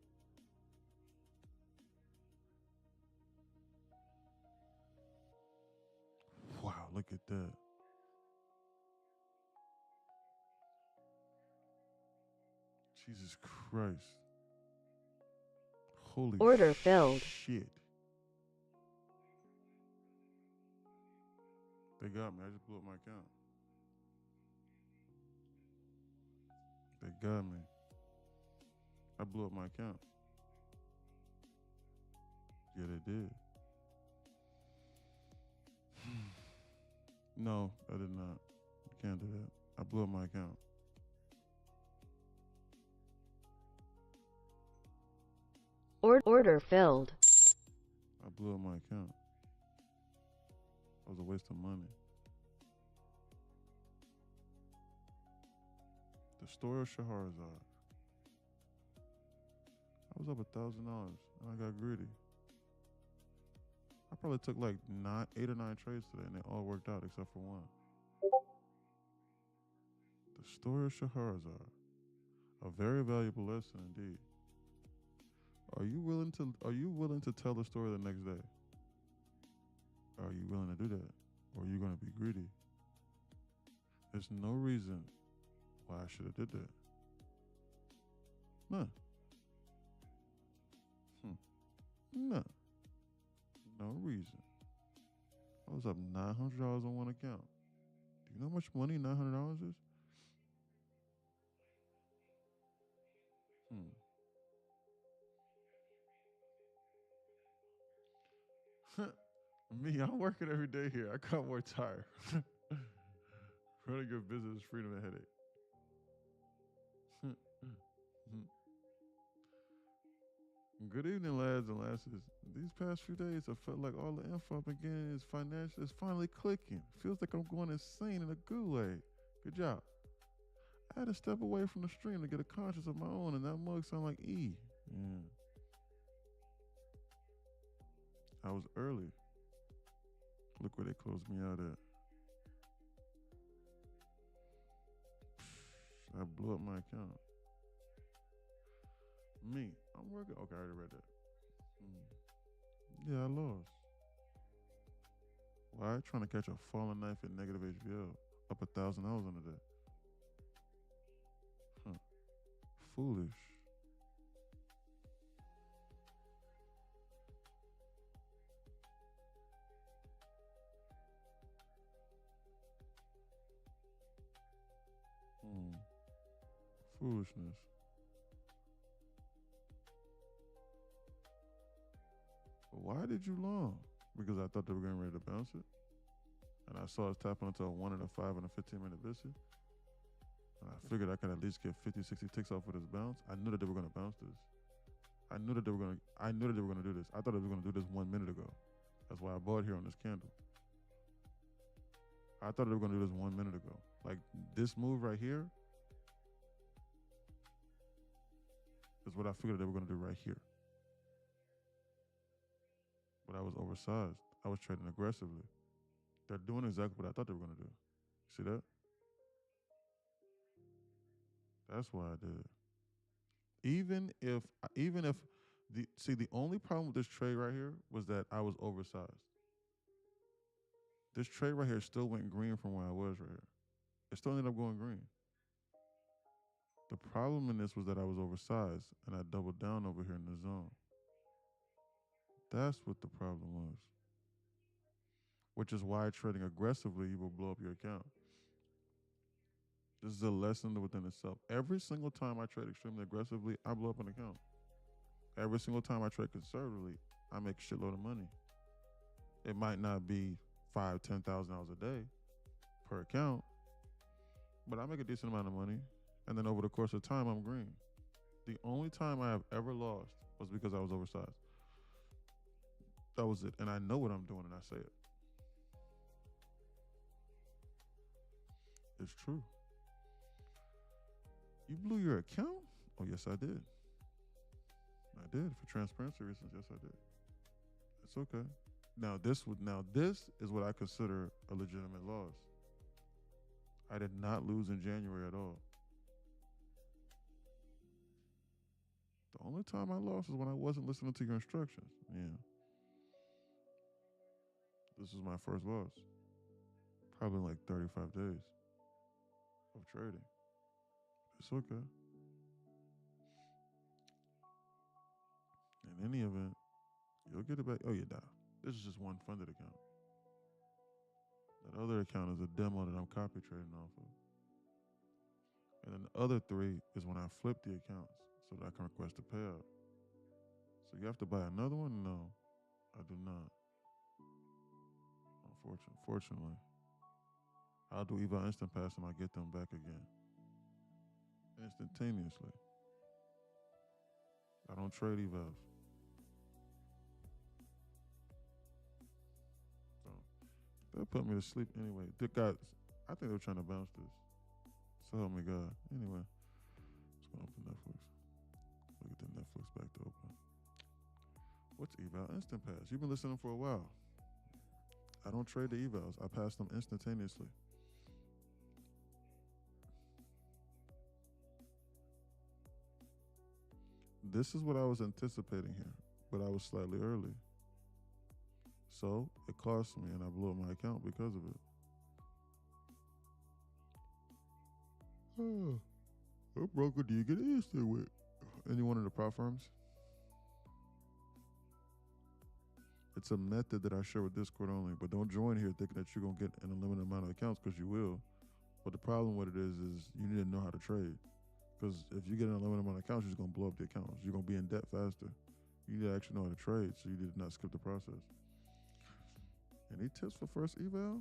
Wow, look at that. Jesus Christ. Holy Order filled. shit. They got me. I just blew up my account. They got me. I blew up my account. Yeah, they did. No, I did not. You can't do that. I blew up my account. Order filled. I blew up my account. That was a waste of money. The story of Shahrazad. I was up $1,000 and I got greedy. I probably took like 8 or 9 trades today and they all worked out except for one. The story of Shahrazad. A very valuable lesson indeed. Are you willing to tell the story the next day? Are you willing to do that? Or are you going to be greedy? There's no reason why I should have did that. None. None. No reason. I was up $900 on one account. Do you know how much money $900 is? Me, I'm working every day here. I got more tired. Running your business is freedom and headache. Good evening, lads and lasses. These past few days, I felt like all the info I've been getting is financial. It's finally clicking. Feels like I'm going insane in a good way. Good job. I had to step away from the stream to get a conscience of my own, and that mug sound like E. Yeah. I was early. Look where they closed me out at. I blew up my account. Me, I'm working. Okay, I already read that. Yeah, I lost. Why? Trying to catch a falling knife at negative HVL. Up $1,000 on the day. Huh. Foolish. Foolishness. But why did you long? Because I thought they were getting ready to bounce it. And I saw us tapping into a 1 and a 5 and a 15-minute visit. And I figured I could at least get 50, 60 ticks off with this bounce. I knew that they were going to bounce this. I knew that they were going to do this. I thought they were going to do this 1 minute ago. That's why I bought here on this candle. I thought they were going to do this 1 minute ago. Like this move right here is what I figured they were going to do right here. But I was oversized. I was trading aggressively. They're doing exactly what I thought they were going to do. See that? That's why I did it. Even if the only problem with this trade right here was that I was oversized. This trade right here still went green from where I was right here. It still ended up going green. The problem in this was that I was oversized and I doubled down over here in the zone. That's what the problem was. Which is why trading aggressively, you will blow up your account. This is a lesson within itself. Every single time I trade extremely aggressively, I blow up an account. Every single time I trade conservatively, I make a shitload of money. It might not be $5,000, $10,000 a day per account, but I make a decent amount of money. And then over the course of time, I'm green. The only time I have ever lost was because I was oversized. That was it. And I know what I'm doing and I say it. It's true. You blew your account? Oh, yes, I did. I did. For transparency reasons, yes, I did. It's okay. Now this is what I consider a legitimate loss. I did not lose in January at all. The only time I lost is when I wasn't listening to your instructions. Yeah. This is my first loss. Probably in like 35 days of trading. It's okay. In any event, you'll get it back. Oh, yeah, nah. This is just one funded account. That other account is a demo that I'm copy trading off of. And then the other 3 is when I flip the accounts so that I can request a payout. So you have to buy another one? No, I do not. Fortunately. I'll do eval instant pass and I'll get them back again. Instantaneously. I don't trade evals. So that put me to sleep anyway. I think they're trying to bounce this. So help me God. Anyway, let's go open Netflix. Look at the Netflix back to open. What's eval instant pass? You've been listening for a while. I don't trade the evals. I pass them instantaneously. This is what I was anticipating here, but I was slightly early. So it cost me and I blew up my account because of it. What broker do you get instant with? Any one of the prop firms? It's a method that I share with Discord only, but don't join here thinking that you're going to get an unlimited amount of accounts because you will. But the problem with it is you need to know how to trade. Because if you get an unlimited amount of accounts, you're just going to blow up the accounts. You're going to be in debt faster. You need to actually know how to trade so you did not skip the process. Any tips for first eval?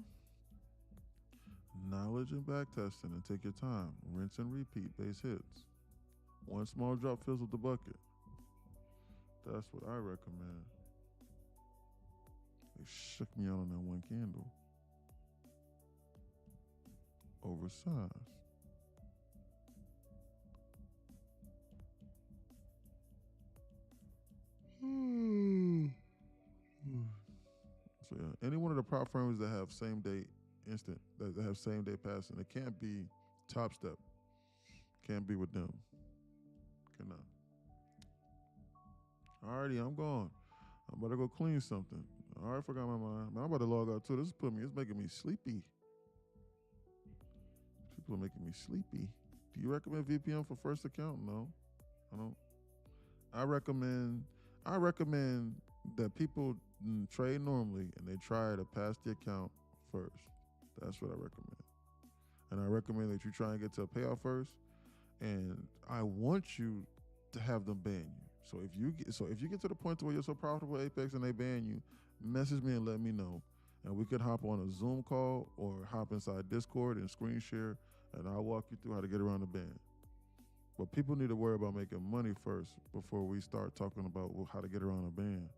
Knowledge and back testing and take your time. Rinse and repeat base hits. One small drop fills up the bucket. That's what I recommend. They shook me out on that one candle. Oversized. So yeah, any one of the prop firms that have same day instant, that have same day passing, it can't be Top Step. Can't be with them. Cannot. Alrighty, I'm gone. I'm about to go clean something. All right, forgot my mind. Man, I'm about to log out too. This is it's making me sleepy. People are making me sleepy. Do you recommend VPN for first account? No, I don't. I recommend that people trade normally and they try to pass the account first. That's what I recommend. And I recommend that you try and get to a payout first. And I want you to have them ban you. So if you get to the point to where you're so profitable at Apex and they ban you, message me and let me know. And we could hop on a Zoom call or hop inside Discord and screen share, and I'll walk you through how to get around the ban. But people need to worry about making money first before we start talking about how to get around a ban.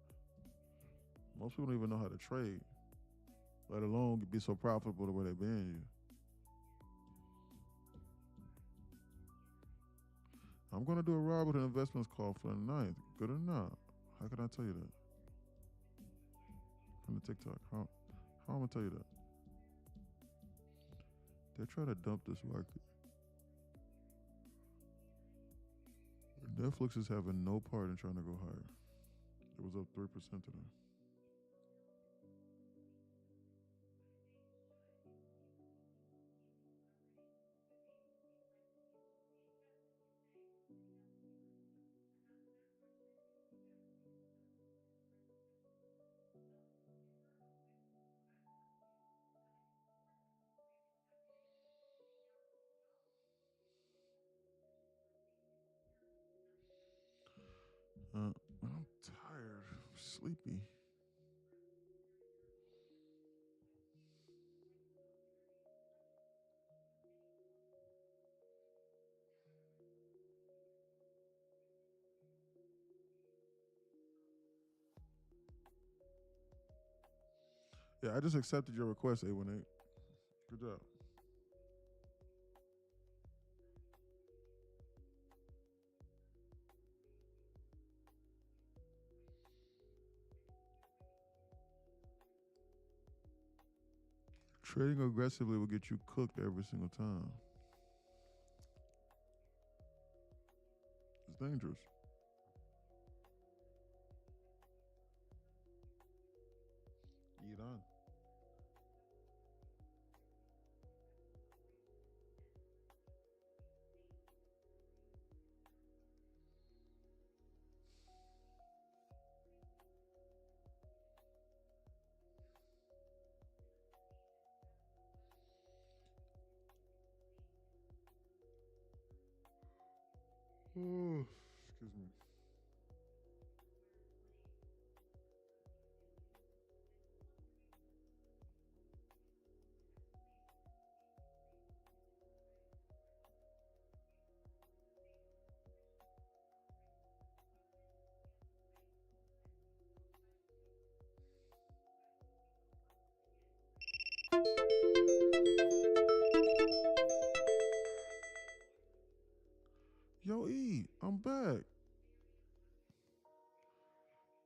Most people don't even know how to trade, let alone be so profitable the way they ban you. I'm going to do a Robert Investments call for the 9th. Good or not? How can I tell you that? From the TikTok. How am I going to tell you that? They're trying to dump this market. Netflix is having no part in trying to go higher. It was up 3% today. I'm tired, I'm sleepy. Yeah, I just accepted your request, A18. Good job. Trading aggressively will get you cooked every single time. It's dangerous. Eat on. Excuse me. Yo, E, I'm back.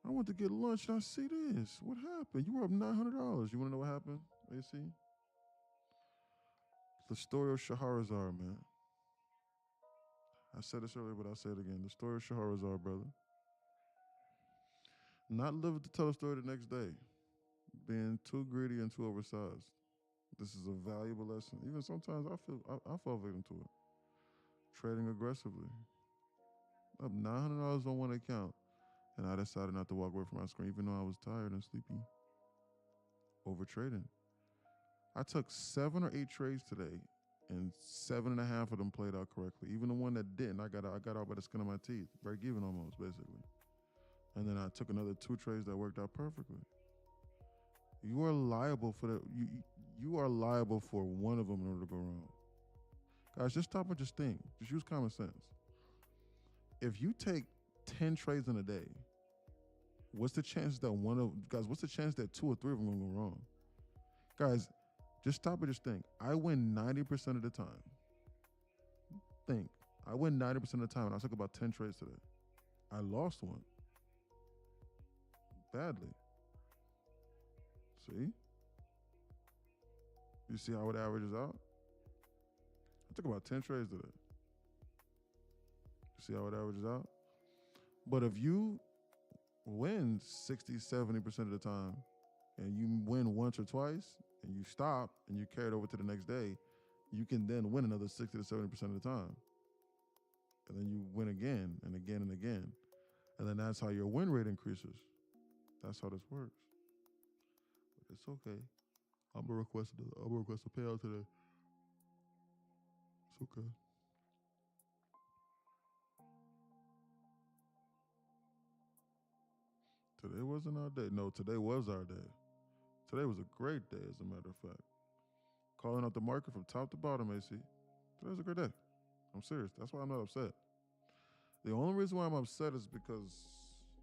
I went to get lunch and I see this. What happened? You were up $900. You want to know what happened, AC? The story of Shahrazar, man. I said this earlier, but I'll say it again. The story of Shahrazar, brother. Not living to tell the story the next day. Being too greedy and too oversized. This is a valuable lesson. Even sometimes I fall victim to it. Trading aggressively. Up $900 on one account. And I decided not to walk away from my screen, even though I was tired and sleepy. Over trading. I took 7 or 8 trades today, and 7.5 of them played out correctly. Even the one that didn't, I got out by the skin of my teeth. Break even almost, basically. And then I took another 2 trades that worked out perfectly. You are liable for you are liable for one of them in order to go wrong. Guys, just stop and just think. Just use common sense. If you take 10 trades in a day, what's the chance that what's the chance that 2 or 3 of them are gonna go wrong? Guys, just stop and just think. I win 90% of the time. Think. I win 90% of the time, and I took about 10 trades today. I lost one. Badly. See? You see how it averages out? I took about 10 trades today. You see how it averages out? But if you win 60, 70% of the time, and you win once or twice, and you stop and you carry it over to the next day, you can then win another 60 to 70% of the time. And then you win again and again and again. And then that's how your win rate increases. That's how this works. But it's okay. I'm gonna request a payout today. It's okay. Today wasn't our day. No, today was our day. Today was a great day, as a matter of fact. Calling out the market from top to bottom, AC. Today was a great day. I'm serious. That's why I'm not upset. The only reason why I'm upset is because,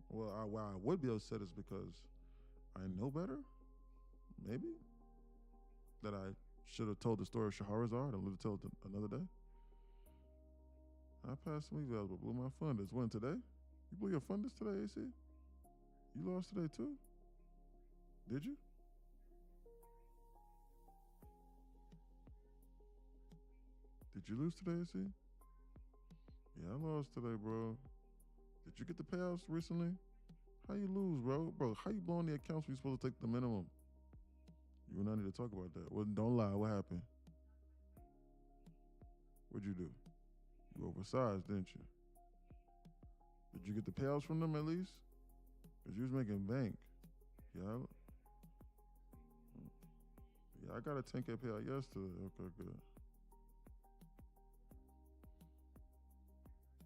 why I would be upset is because I know better, maybe, that I should have told the story of Shahrazad and lived to tell it another day. I passed some evals, but blew my funders. When today? You blew your funders today, AC? You lost today too? Did you? Did you lose today, AC? Yeah, I lost today, bro. Did you get the payouts recently? How you lose, bro? Bro, how you blowing the accounts when you supposed to take the minimum? You and I need to talk about that. Well, don't lie. What happened? What'd you do? You oversized, didn't you? Did you get the payouts from them at least? Because you was making bank. Yeah. Yeah, I got a 10K payout yesterday. Okay, good.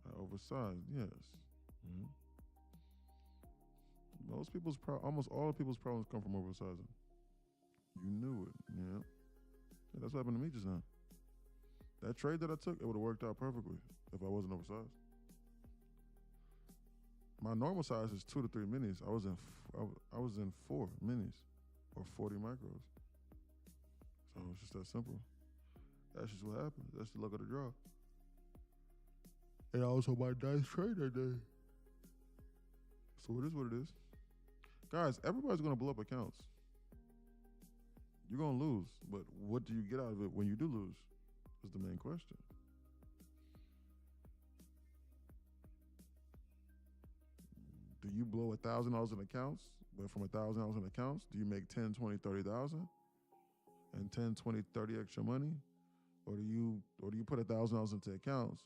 I oversized, yes. Mm-hmm. Almost all people's problems come from oversizing. You knew it, yeah. That's what happened to me just now. That trade that I took, it would have worked out perfectly if I wasn't oversized. My normal size is 2 to 3 minis. I was in 4 minis or 40 micros. So it's just that simple. That's just what happens. That's the luck of the draw. And also my nice trade that day. So it is what it is. Guys, everybody's gonna blow up accounts. You're gonna lose, but what do you get out of it when you do lose? Is the main question. Do you blow $1,000 in accounts? But from $1,000 in accounts, do you make 10, 20, 30,000? And 10, 20, 30 extra money? Or do you put $1,000 into accounts?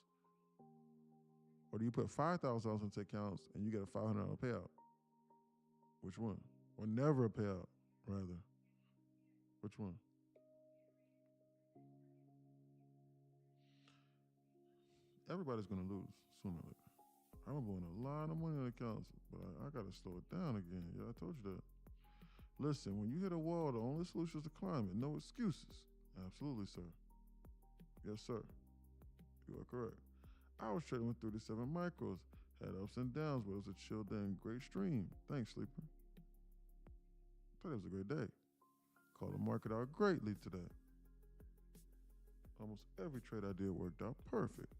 Or do you put $5,000 into accounts and you get a $500 payout? Which one? Or never a payout, rather. Which one? Everybody's gonna lose sooner or later. I'm blowing a lot of money in accounts, but I gotta slow it down again. Yeah, I told you that. Listen, when you hit a wall, the only solution is to climb it. No excuses. Absolutely, sir. Yes, sir. You are correct. I was trading with 37 micros, had ups and downs, but it was a chill day and great stream. Thanks, Sleeper. Thought it was a great day. Called the market out greatly today. Almost every trade I did worked out perfect.